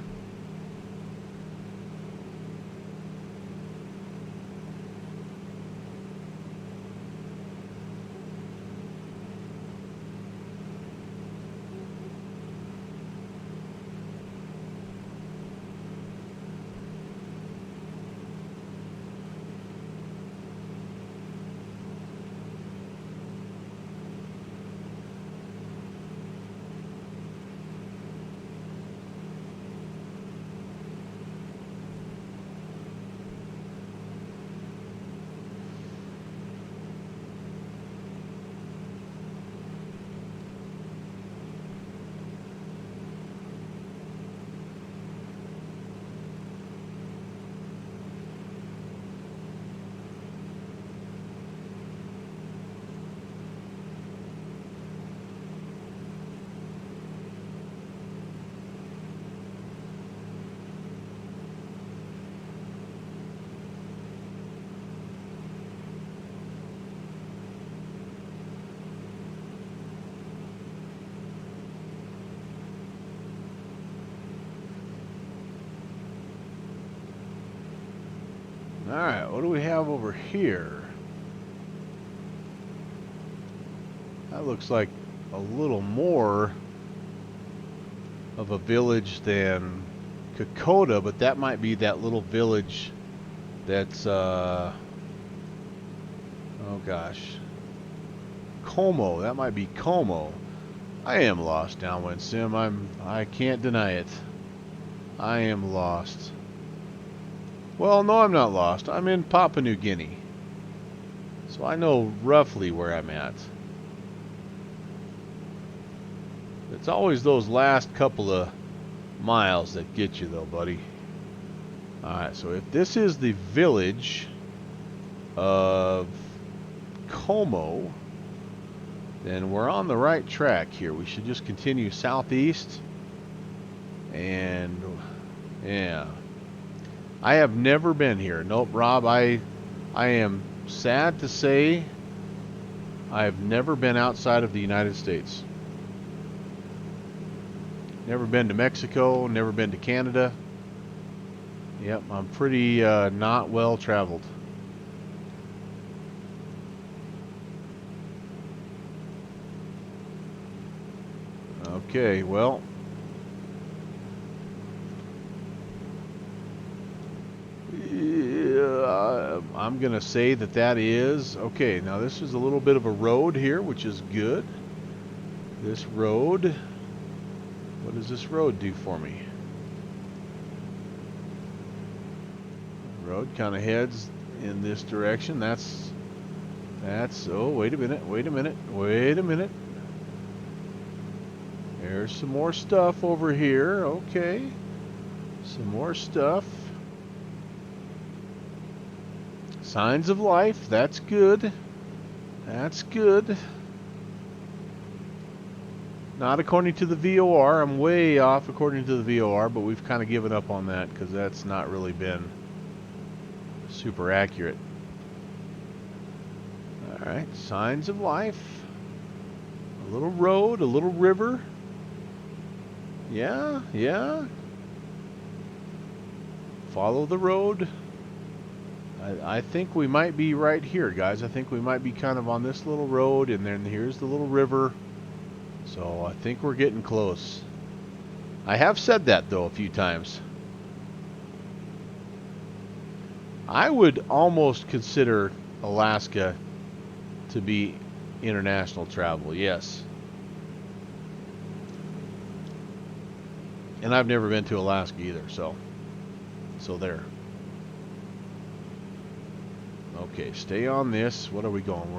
Alright, what do we have over here? That looks like a little more of a village than Kokoda, but that might be that little village that's, oh gosh, Como. That might be Como. I am lost, Downwind Sim. I can't deny it. I am lost. Well, no, I'm not lost. I'm in Papua New Guinea. So I know roughly where I'm at. It's always those last couple of miles that get you, though, buddy. Alright, so if this is the village of Como, then we're on the right track here. We should just continue southeast. And, yeah. I have never been here. Nope, Rob, I am sad to say I've never been outside of the United States. Never been to Mexico, never been to Canada. Yep, I'm pretty not well traveled. Okay, well, I'm going to say that is, okay, now this is a little bit of a road here, which is good. This road, what does this road do for me? The road kind of heads in this direction. That's, oh, wait a minute. There's some more stuff over here, okay. Some more stuff. Signs of life, that's good. That's good. Not according to the VOR. I'm way off according to the VOR, but we've kind of given up on that because that's not really been super accurate. Alright, signs of life. A little road, a little river. Yeah, yeah. Follow the road. I think we might be right here, guys. I think we might be kind of on this little road, and then here's the little river. So I think we're getting close. I have said that, though, a few times. I would almost consider Alaska to be international travel, yes. And I've never been to Alaska either, so there. Okay, stay on this. What are we going?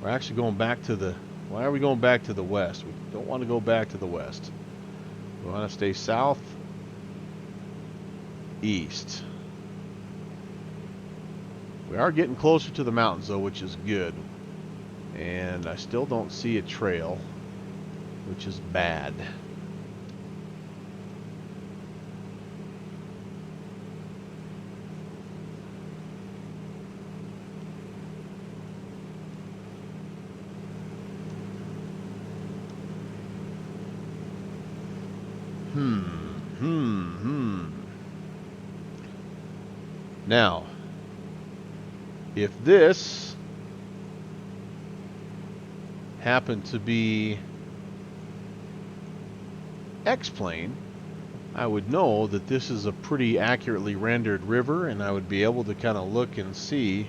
We're actually going back to the, why are we going back to the west? We don't want to go back to the west. We want to stay south, east. We are getting closer to the mountains though, which is good. And I still don't see a trail, which is bad. Now, if this happened to be X-plane, I would know that this is a pretty accurately rendered river, and I would be able to kind of look and see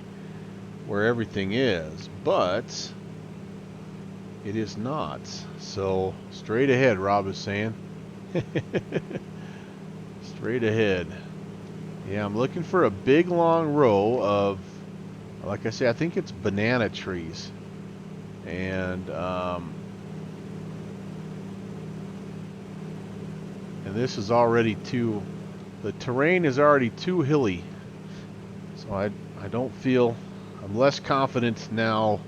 where everything is, but it is not. So straight ahead, Rob is saying. Straight ahead. Yeah, I'm looking for a big long row of, like I say, I think it's banana trees. And this is already too, the terrain is already too hilly. So I don't feel, I'm less confident now.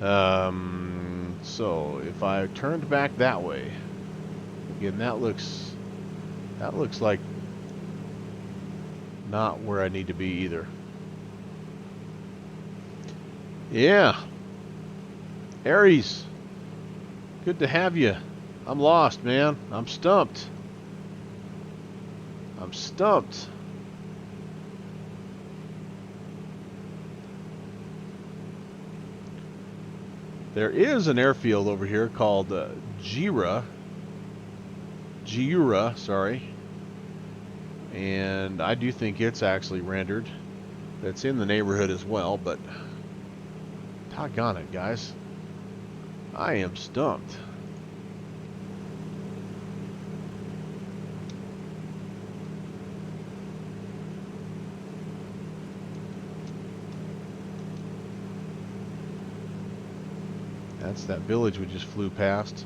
So if I turned back that way, again, that looks like not where I need to be either. Yeah. Aries, good to have you. I'm lost, man. I'm stumped. I'm stumped. There is an airfield over here called Giura, sorry. And I do think it's actually rendered. That's in the neighborhood as well, but doggone it, guys. I am stumped. That's that village we just flew past.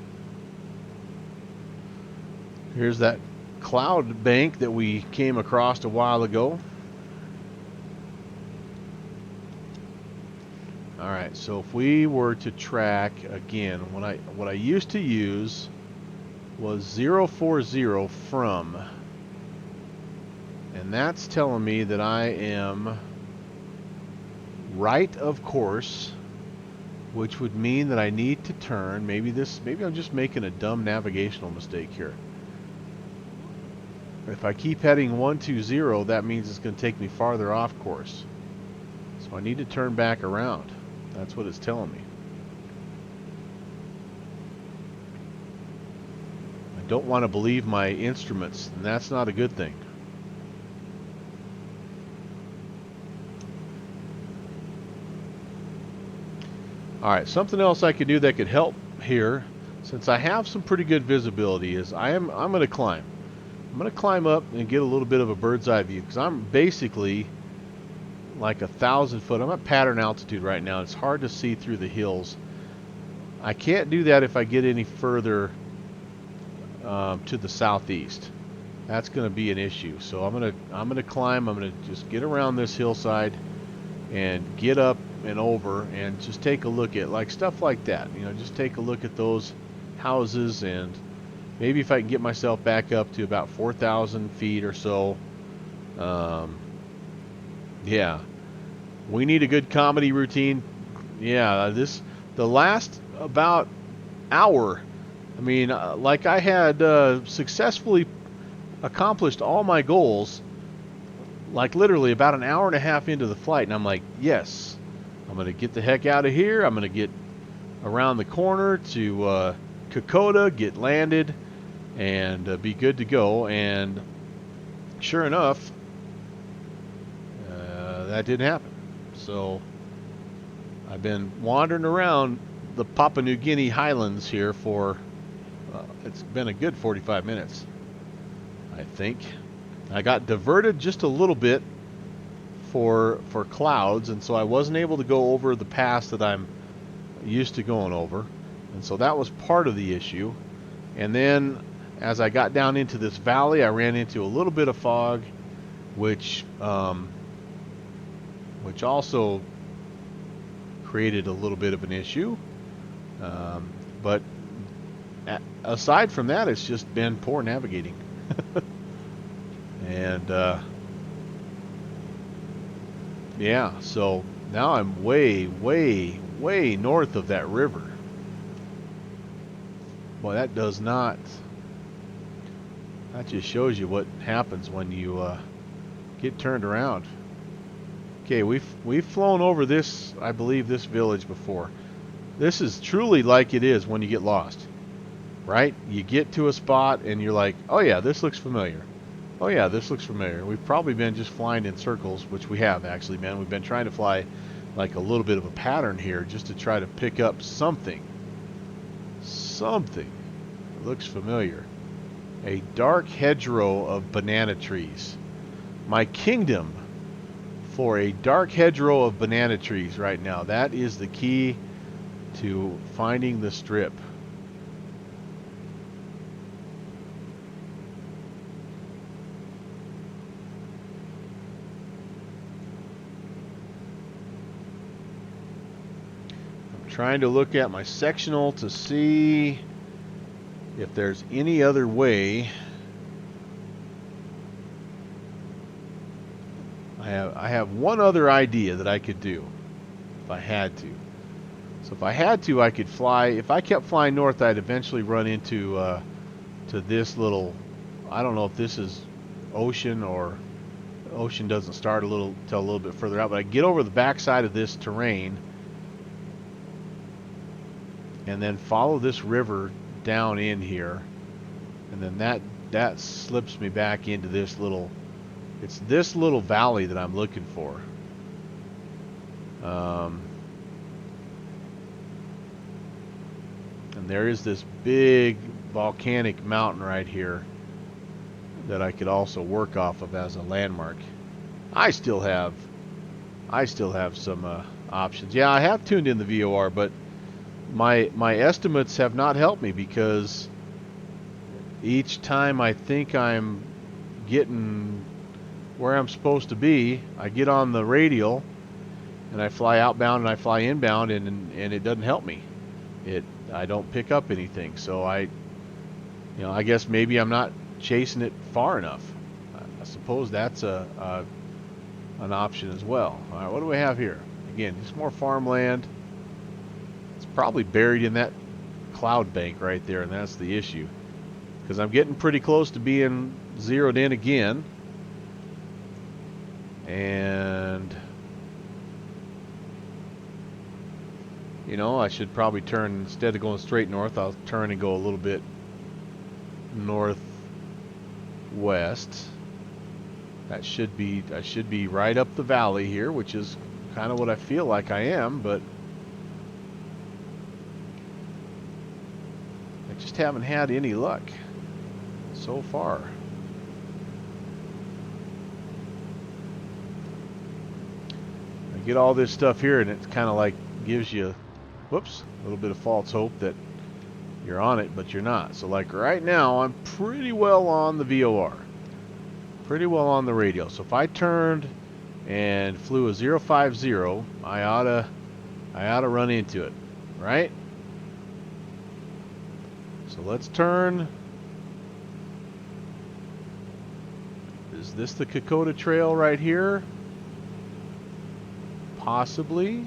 Here's that cloud bank that we came across a while ago. Alright, so if we were to track again, what I used to use was 040 from, and that's telling me that I am right of course, which would mean that I need to turn. Maybe I'm just making a dumb navigational mistake here. If I keep heading 120, that means it's going to take me farther off course. So I need to turn back around. That's what it's telling me. I don't want to believe my instruments, and that's not a good thing. Alright, something else I could do that could help here, since I have some pretty good visibility, is I'm going to climb. I'm going to climb up and get a little bit of a bird's eye view, because I'm basically like 1,000 foot. I'm at pattern altitude right now. It's hard to see through the hills. I can't do that if I get any further to the southeast. That's going to be an issue. So I'm going to climb. I'm going to just get around this hillside and get up and over and just take a look at like stuff like that. You know, just take a look at those houses, and maybe if I can get myself back up to about 4,000 feet or so. Yeah, we need a good comedy routine. Yeah, the last about hour, I mean, like I had successfully accomplished all my goals, like literally about an hour and a half into the flight, and I'm like, yes, I'm going to get the heck out of here. I'm going to get around the corner to Kokoda, get landed, and be good to go. And sure enough, that didn't happen. So I've been wandering around the Papua New Guinea highlands here for it's been a good 45 minutes, I think. I got diverted just a little bit for clouds, and so I wasn't able to go over the pass that I'm used to going over, and so that was part of the issue. And then as I got down into this valley, I ran into a little bit of fog, which which also created a little bit of an issue. But aside from that, it's just been poor navigating. And yeah, so now I'm way, way, way north of that river. Boy, that does not. That just shows you what happens when you get turned around. Okay, we've flown over this, I believe, this village before. This is truly like it is when you get lost, right? You get to a spot and you're like, oh yeah, this looks familiar. Oh yeah, this looks familiar. We've probably been just flying in circles, which we have actually, man. We've been trying to fly like a little bit of a pattern here just to try to pick up something. Something that looks familiar. A dark hedgerow of banana trees. My kingdom for a dark hedgerow of banana trees right now. That is the key to finding the strip. I'm trying to look at my sectional to see if there's any other way. I have one other idea that I could do if I had to. So if I had to, I could fly. If I kept flying north, I'd eventually run into to this little. I don't know if this is ocean or ocean doesn't start till a little bit further out. But I get over the backside of this terrain and then follow this river down in here, and then that slips me back into this little. It's this little valley that I'm looking for. And there is this big volcanic mountain right here that I could also work off of as a landmark. I still have some options. Yeah, I have tuned in the VOR, but my estimates have not helped me, because each time I think I'm getting where I'm supposed to be, I get on the radial and I fly outbound and I fly inbound, and it doesn't help me. I don't pick up anything. So I guess maybe I'm not chasing it far enough. I suppose that's an option as well. All right, what do we have here? Again, just more farmland. It's probably buried in that cloud bank right there, and that's the issue. Because I'm getting pretty close to being zeroed in again. And I should probably turn, instead of going straight north, I'll turn and go a little bit northwest. I should be right up the valley here, which is kind of what I feel like I am, but I just haven't had any luck so far. I get all this stuff here, and it's kind of like gives you, whoops, a little bit of false hope that you're on it, but you're not. So like right now, I'm pretty well on the VOR, pretty well on the radio. So if I turned and flew a 050, I ought to run into it, right? So let's turn. Is this the Kokoda Trail right here? Possibly.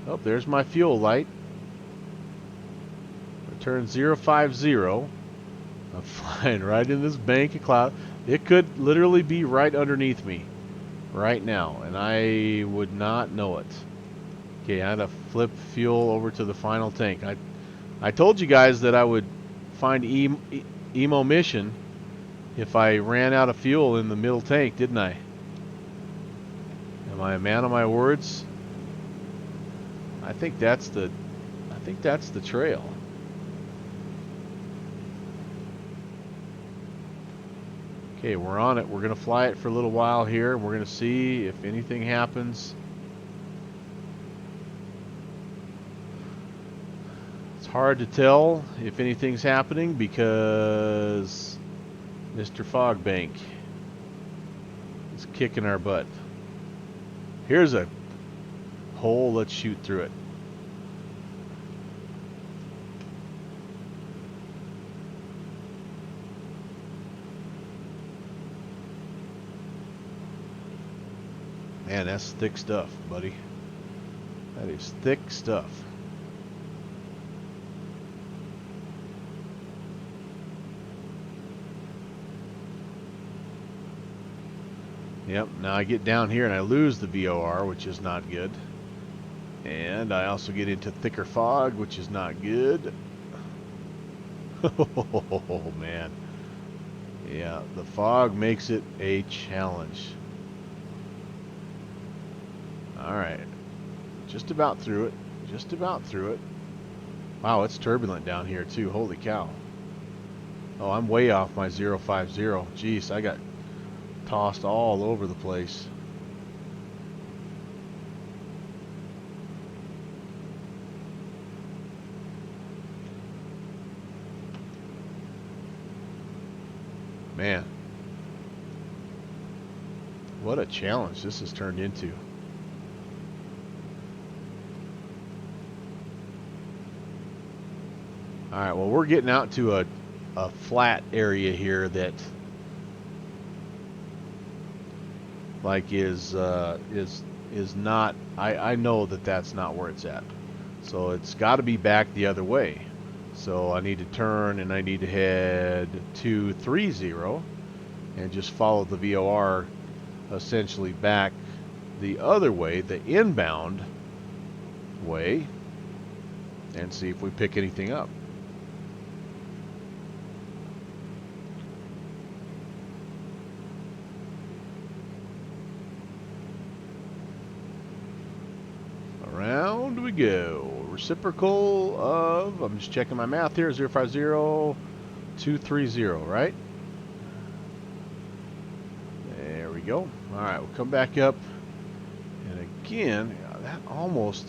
Oh, there's my fuel light. Return 050. I'm flying right in this bank of cloud. It could literally be right underneath me right now, and I would not know it. Okay, I had to flip fuel over to the final tank. I told you guys that I would find Emo Mission if I ran out of fuel in the middle tank, didn't I? Am I a man of my words? I think that's the trail. Okay, we're on it. We're gonna fly it for a little while here. We're gonna see if anything happens. It's hard to tell if anything's happening because Mr. Fogbank is kicking our butt. Here's a hole. Let's shoot through it. Man, that's thick stuff, buddy. That is thick stuff. Yep, now I get down here and I lose the VOR, which is not good. And I also get into thicker fog, which is not good. Oh, man. Yeah, the fog makes it a challenge. Alright. Just about through it. Just about through it. Wow, it's turbulent down here too. Holy cow. Oh, I'm way off my 050. Jeez, I got tossed all over the place. Man, what a challenge this has turned into. Alright, well, we're getting out to a flat area here that like is not, I know that that's not where it's at. So it's got to be back the other way. So I need to turn and I need to head 230 and just follow the VOR essentially back the other way, the inbound way, and see if we pick anything up. Around we go. Reciprocal of, I'm just checking my math here, 050, 230, right? There we go. Alright, we'll come back up. And again, that almost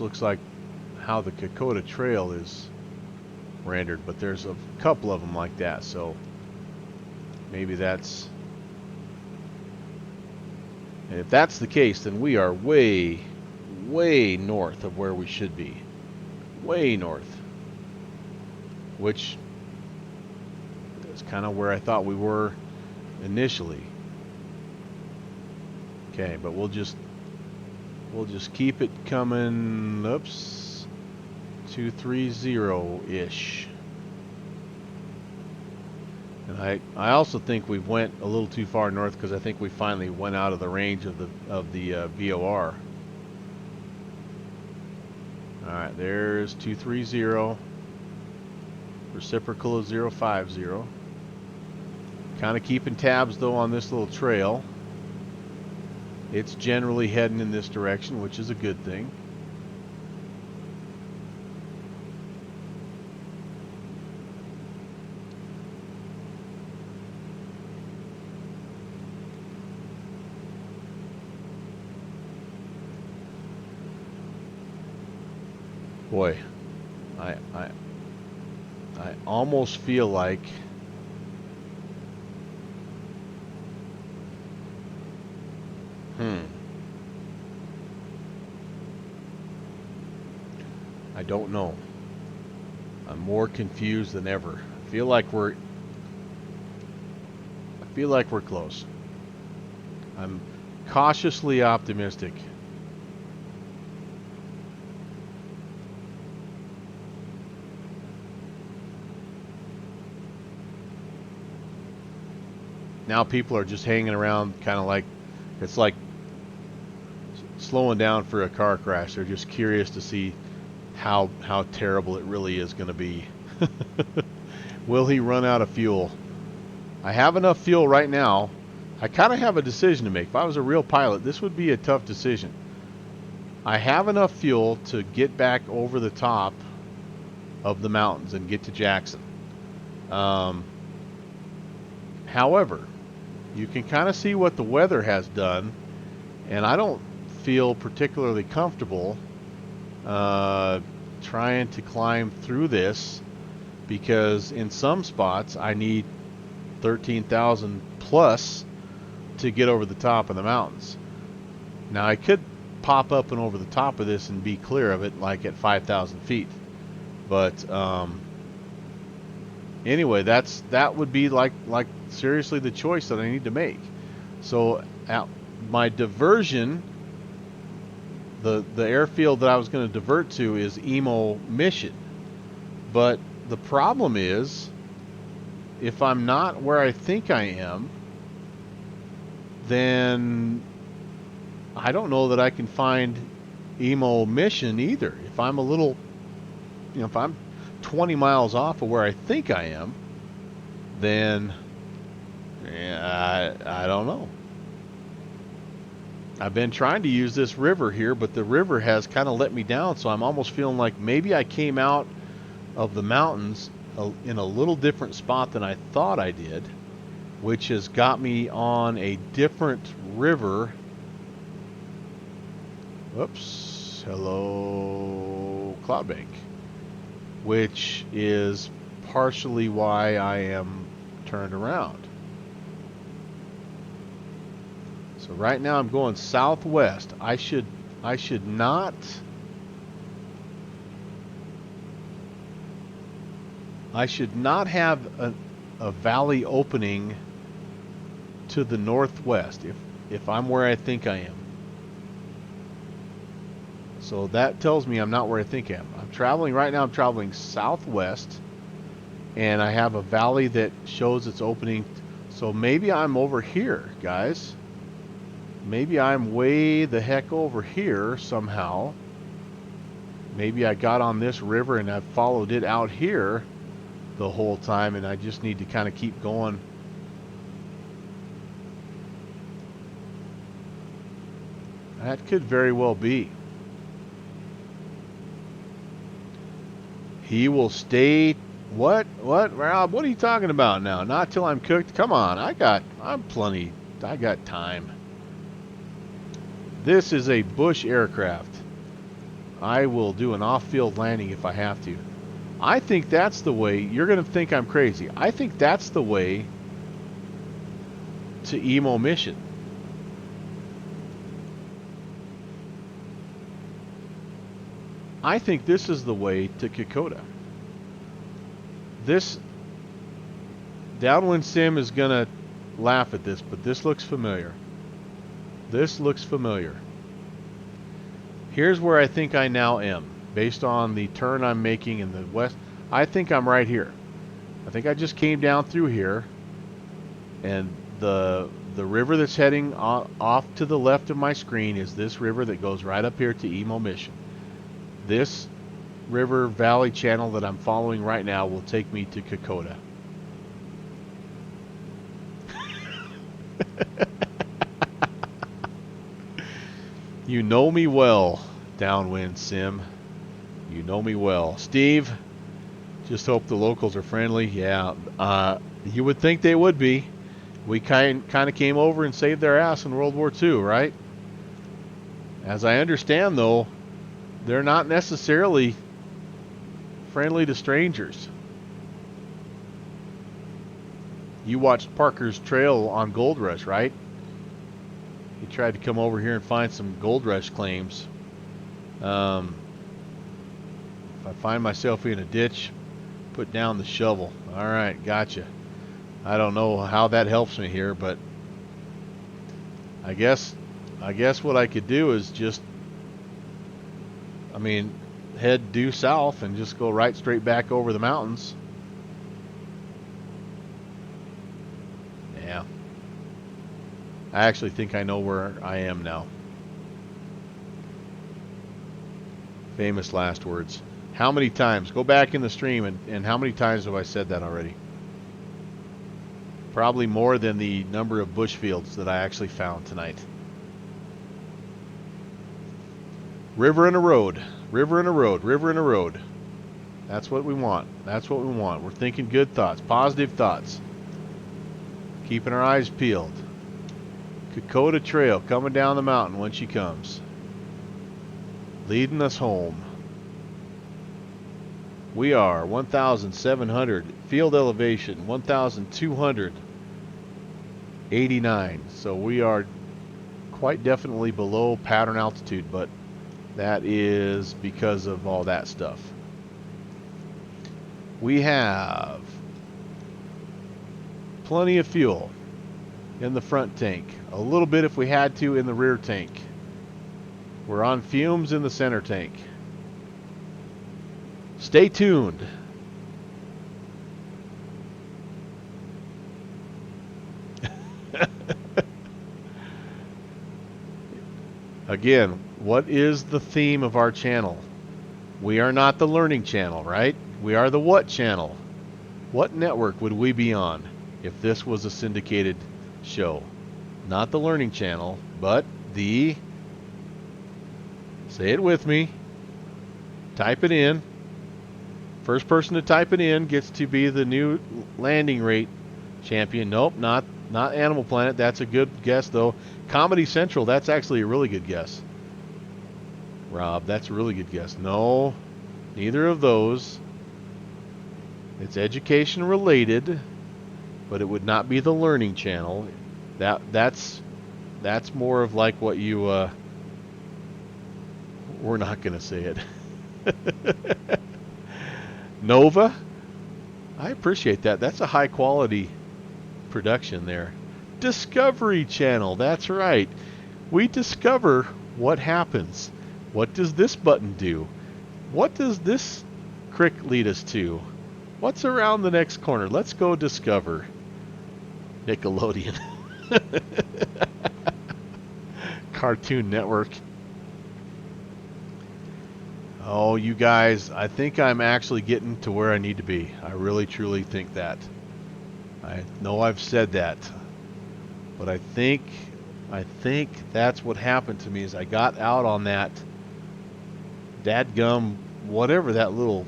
looks like how the Kokoda Trail is rendered, but there's a couple of them like that, so maybe that's... And if that's the case, then we are way, way north of where we should be. Way north. Which is kind of where I thought we were initially. Okay, but we'll just keep it coming. Oops. 230-ish. And I also think we went a little too far north because I think we finally went out of the range of the VOR. All right, there's 230. Reciprocal of 050. Kind of keeping tabs though on this little trail. It's generally heading in this direction, which is a good thing. Boy, I almost feel like I don't know. I'm more confused than ever. I feel like we're close. I'm cautiously optimistic. Now people are just hanging around, kind of like, it's like slowing down for a car crash. They're just curious to see how terrible it really is going to be. Will he run out of fuel? I have enough fuel right now. I kind of have a decision to make. If I was a real pilot, this would be a tough decision. I have enough fuel to get back over the top of the mountains and get to Jackson. However, you can kind of see what the weather has done, and I don't feel particularly comfortable trying to climb through this, because in some spots I need 13,000 plus to get over the top of the mountains. Now I could pop up and over the top of this and be clear of it like at 5,000 feet. But anyway, that would be like seriously the choice that I need to make. So my diversion, the airfield that I was going to divert to is Emo Mission. But the problem is, if I'm not where I think I am, then I don't know that I can find Emo Mission either. If I'm a little, if I'm 20 miles off of where I think I am, then I don't know. I've been trying to use this river here, but the river has kind of let me down, so I'm almost feeling like maybe I came out of the mountains in a little different spot than I thought I did, which has got me on a different river. Whoops. Hello, Cloudbank. Which is partially why I am turned around. So right now I'm going southwest. I should not have a valley opening to the northwest if I'm where I think I am. So that tells me I'm not where I think I am. I'm traveling southwest, and I have a valley that shows it's opening. So maybe I'm over here, guys. Maybe I'm way the heck over here somehow. Maybe I got on this river and I've followed it out here the whole time, and I just need to kind of keep going. That could very well be. He will stay. What, Rob? What are you talking about now? Not till I'm cooked? Come on, I got time. This is a Bush aircraft. I will do an off-field landing if I have to. I think that's the way. You're going to think I'm crazy. I think that's the way to Emo Mission. I think this is the way to Kokoda. This Downwind Sim is going to laugh at this, but this looks familiar. This looks familiar. Here's where I think I now am, based on the turn I'm making in the west. I think I'm right here. I think I just came down through here, and the river that's heading off to the left of my screen is this river that goes right up here to Emo Mission. This river valley channel that I'm following right now will take me to Kokoda. You know me well, Downwind Sim. You know me well. Steve, just hope the locals are friendly. Yeah, you would think they would be. We kind of came over and saved their ass in World War II, right? As I understand, though, they're not necessarily friendly to strangers. You watched Parker's Trail on Gold Rush, right? He tried to come over here and find some Gold Rush claims. If I find myself in a ditch, put down the shovel. All right, gotcha. I don't know how that helps me here, but I guess what I could do is just, head due south and just go right straight back over the mountains. Yeah. I actually think I know where I am now. Famous last words. How many times? Go back in the stream and how many times have I said that already? Probably more than the number of bush fields that I actually found tonight. River and a road. River and a road. River and a road. That's what we want. That's what we want. We're thinking good thoughts. Positive thoughts. Keeping our eyes peeled. Kokoda Trail coming down the mountain when she comes. Leading us home. We are 1,700. Field elevation 1,200. 89. So we are quite definitely below pattern altitude, but that is because of all that stuff. We have plenty of fuel in the front tank. A little bit if we had to in the rear tank. We're on fumes in the center tank. Stay tuned. Again, what is the theme of our channel? We are not the learning channel, right? We are the what channel? What network would we be on if this was a syndicated show? Not the learning channel, but the, say it with me, type it in. First person to type it in gets to be the new landing rate champion. Nope, not Animal Planet. That's a good guess, though. Comedy Central, that's actually a really good guess. Rob, that's a really good guess. No, neither of those. It's education related, but it would not be the learning channel. That's more of like what you we're not going to say it. Nova, I appreciate that. That's a high quality production there. Discovery Channel, that's right. We discover what happens. What does this button do? What does this crick lead us to? What's around the next corner? Let's go discover. Nickelodeon. Cartoon Network. Oh, you guys, I think I'm actually getting to where I need to be. I really, truly think that. I know I've said that, but I think that's what happened to me is I got out on that dadgum, whatever that little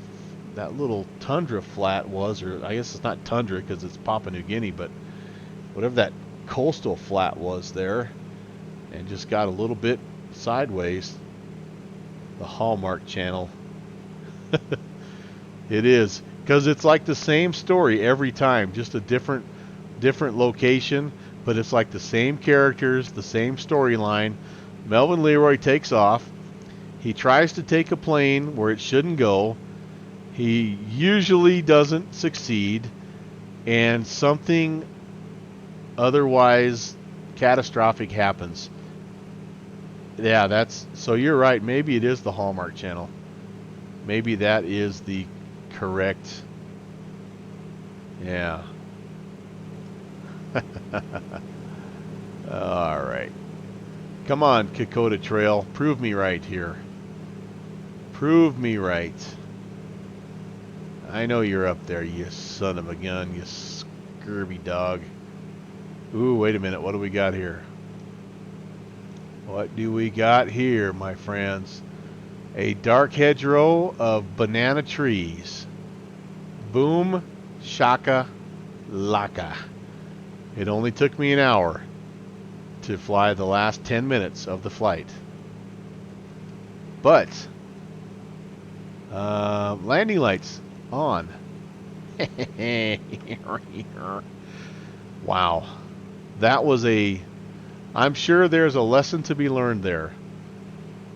tundra flat was, or I guess it's not tundra because it's Papua New Guinea, but whatever that coastal flat was there, and just got a little bit sideways. The Hallmark Channel. It is, because it's like the same story every time, just a different location, but it's like the same characters, the same storyline. Melvin Leroy takes off. He tries to take a plane where it shouldn't go. He usually doesn't succeed, and something otherwise catastrophic happens. Yeah, that's, so you're right. Maybe it is the Hallmark Channel. Maybe that is the correct. Yeah. All right. Come on, Kokoda Trail. Prove me right here. Prove me right. I know you're up there, you son of a gun, you scurvy dog. Ooh, wait a minute. What do we got here? What do we got here, my friends? A dark hedgerow of banana trees. Boom, shaka, laka. It only took me an hour to fly the last 10 minutes of the flight. But, landing lights on. Wow. That was a... I'm sure there's a lesson to be learned there,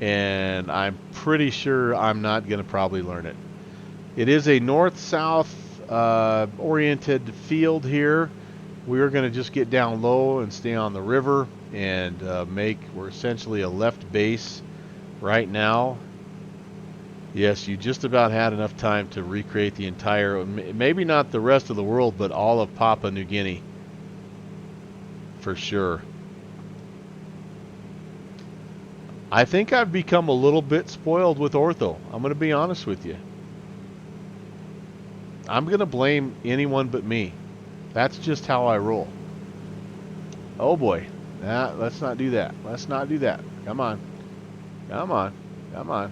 and I'm pretty sure I'm not going to probably learn it. It is a north-south oriented field here. We're going to just get down low and stay on the river and we're essentially a left base right now. Yes, you just about had enough time to recreate the entire, maybe not the rest of the world, but all of Papua New Guinea, for sure. I think I've become a little bit spoiled with ortho. I'm going to be honest with you. I'm going to blame anyone but me. That's just how I roll. Oh boy. Nah, let's not do that. Let's not do that. Come on. Come on. Come on.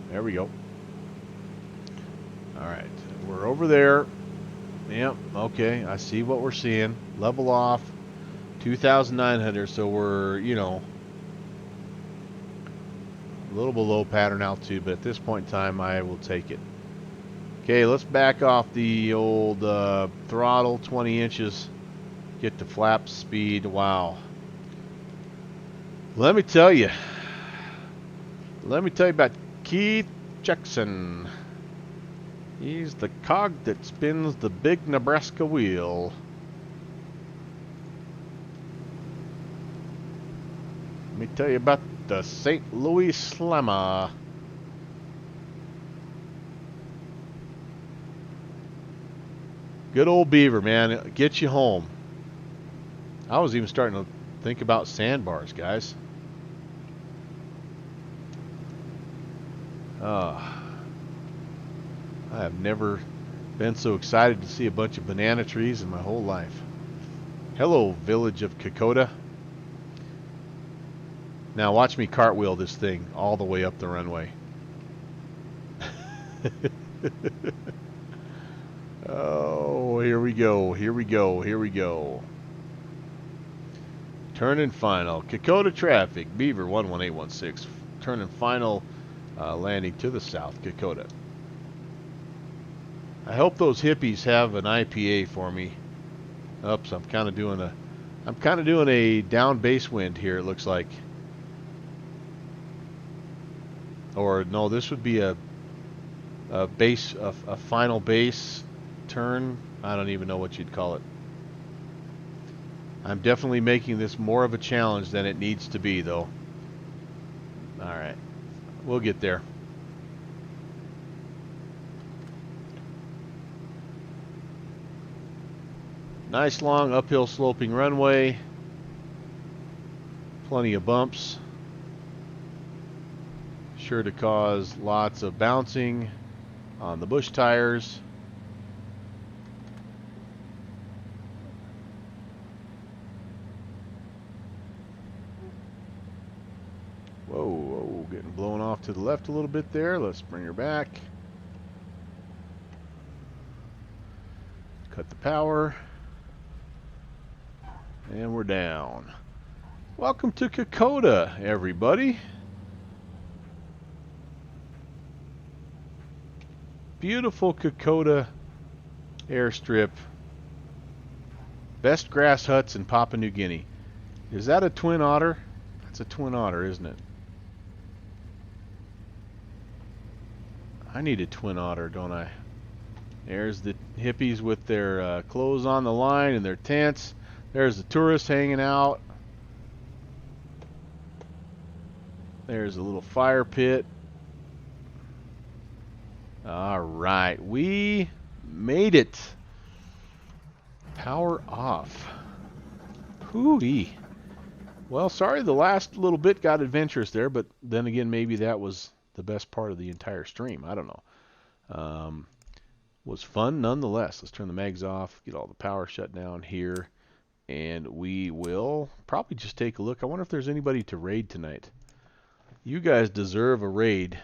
There we go. Alright. We're over there. Yep. Okay. I see what we're seeing. Level off. 2,900. So we're, you know, a little below pattern altitude, but at this point in time I will take it. Okay, let's back off the old throttle 20 inches get to flap speed. Wow. Let me tell you. Let me tell you about Keith Jackson. He's the cog that spins the big Nebraska wheel. Let me tell you about the St. Louis Slammer. Good old Beaver, man. It gets you home. I was even starting to think about sandbars, guys. I have never been so excited to see a bunch of banana trees in my whole life. Hello, village of Kokoda. Now watch me cartwheel this thing all the way up the runway. Oh, here we go, here we go, here we go. Turn and final. Kokoda traffic, Beaver 11816. Turn and final, landing to the south, Kokoda. I hope those hippies have an IPA for me. Oops, I'm kind of doing a down base wind here, it looks like. Or no, this would be a final base turn. I don't even know what you'd call it. I'm definitely making this more of a challenge than it needs to be, though. All right, we'll get there. Nice long uphill sloping runway. Plenty of bumps. Sure to cause lots of bouncing on the bush tires. Whoa, whoa, getting blown off to the left a little bit there. Let's bring her back. Cut the power. And we're down. Welcome to Kokoda, everybody. Beautiful Kokoda airstrip. Best grass huts in Papua New Guinea. Is that a twin otter? That's a twin otter, isn't it? I need a twin otter, don't I? There's the hippies with their clothes on the line and their tents. There's the tourists hanging out. There's a little fire pit. All right, we made it. Power off. Hoo-wee. Well, sorry the last little bit got adventurous there, but then again, maybe that was the best part of the entire stream. I don't know. Was fun nonetheless. Let's turn the mags off, get all the power shut down here, and we will probably just take a look. I wonder if there's anybody to raid tonight. You guys deserve a raid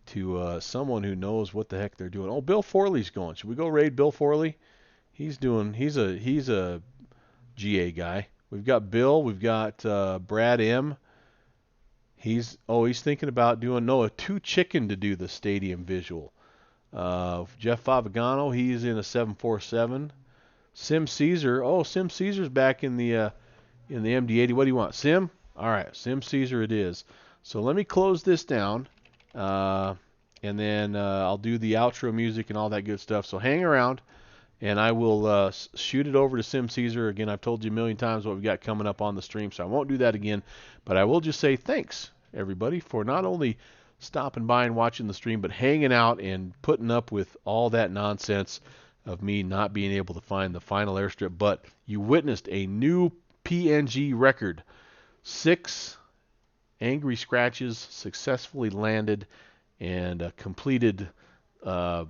to someone who knows what the heck they're doing. Oh, Bill Forley's going. Should we go raid Bill Forley? He's a GA guy. We've got Bill. We've got Brad M. He's thinking about doing a 2 chicken to do the stadium visual. Jeff Favagano, he's in a 747. Sim Caesar. Oh, Sim Caesar's back in the MD-80. What do you want, Sim? All right, Sim Caesar it is. So let me close this down, and then I'll do the outro music and all that good stuff. So hang around, and I will shoot it over to Sim Caesar. Again, I've told you a million times what we've got coming up on the stream, so I won't do that again. But I will just say thanks, everybody, for not only stopping by and watching the stream, but hanging out and putting up with all that nonsense of me not being able to find the final airstrip. But you witnessed a new PNG record. 6 angry scratches successfully landed and a completed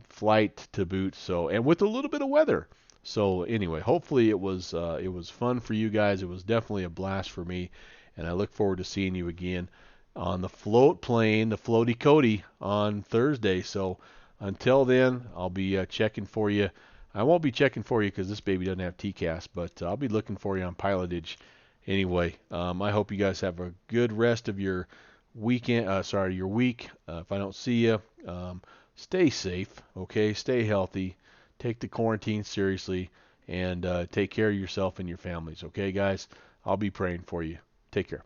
flight to boot. So, and with a little bit of weather. So anyway, hopefully it was fun for you guys. It was definitely a blast for me, and I look forward to seeing you again on the float plane, the floaty Cody, on Thursday. So until then, I'll be checking for you. I won't be checking for you because this baby doesn't have TCAS, but I'll be looking for you on pilotage. Anyway, I hope you guys have a good rest of your weekend. Your week. If I don't see you, stay safe. Okay, stay healthy. Take the quarantine seriously, and take care of yourself and your families. Okay, guys? I'll be praying for you. Take care.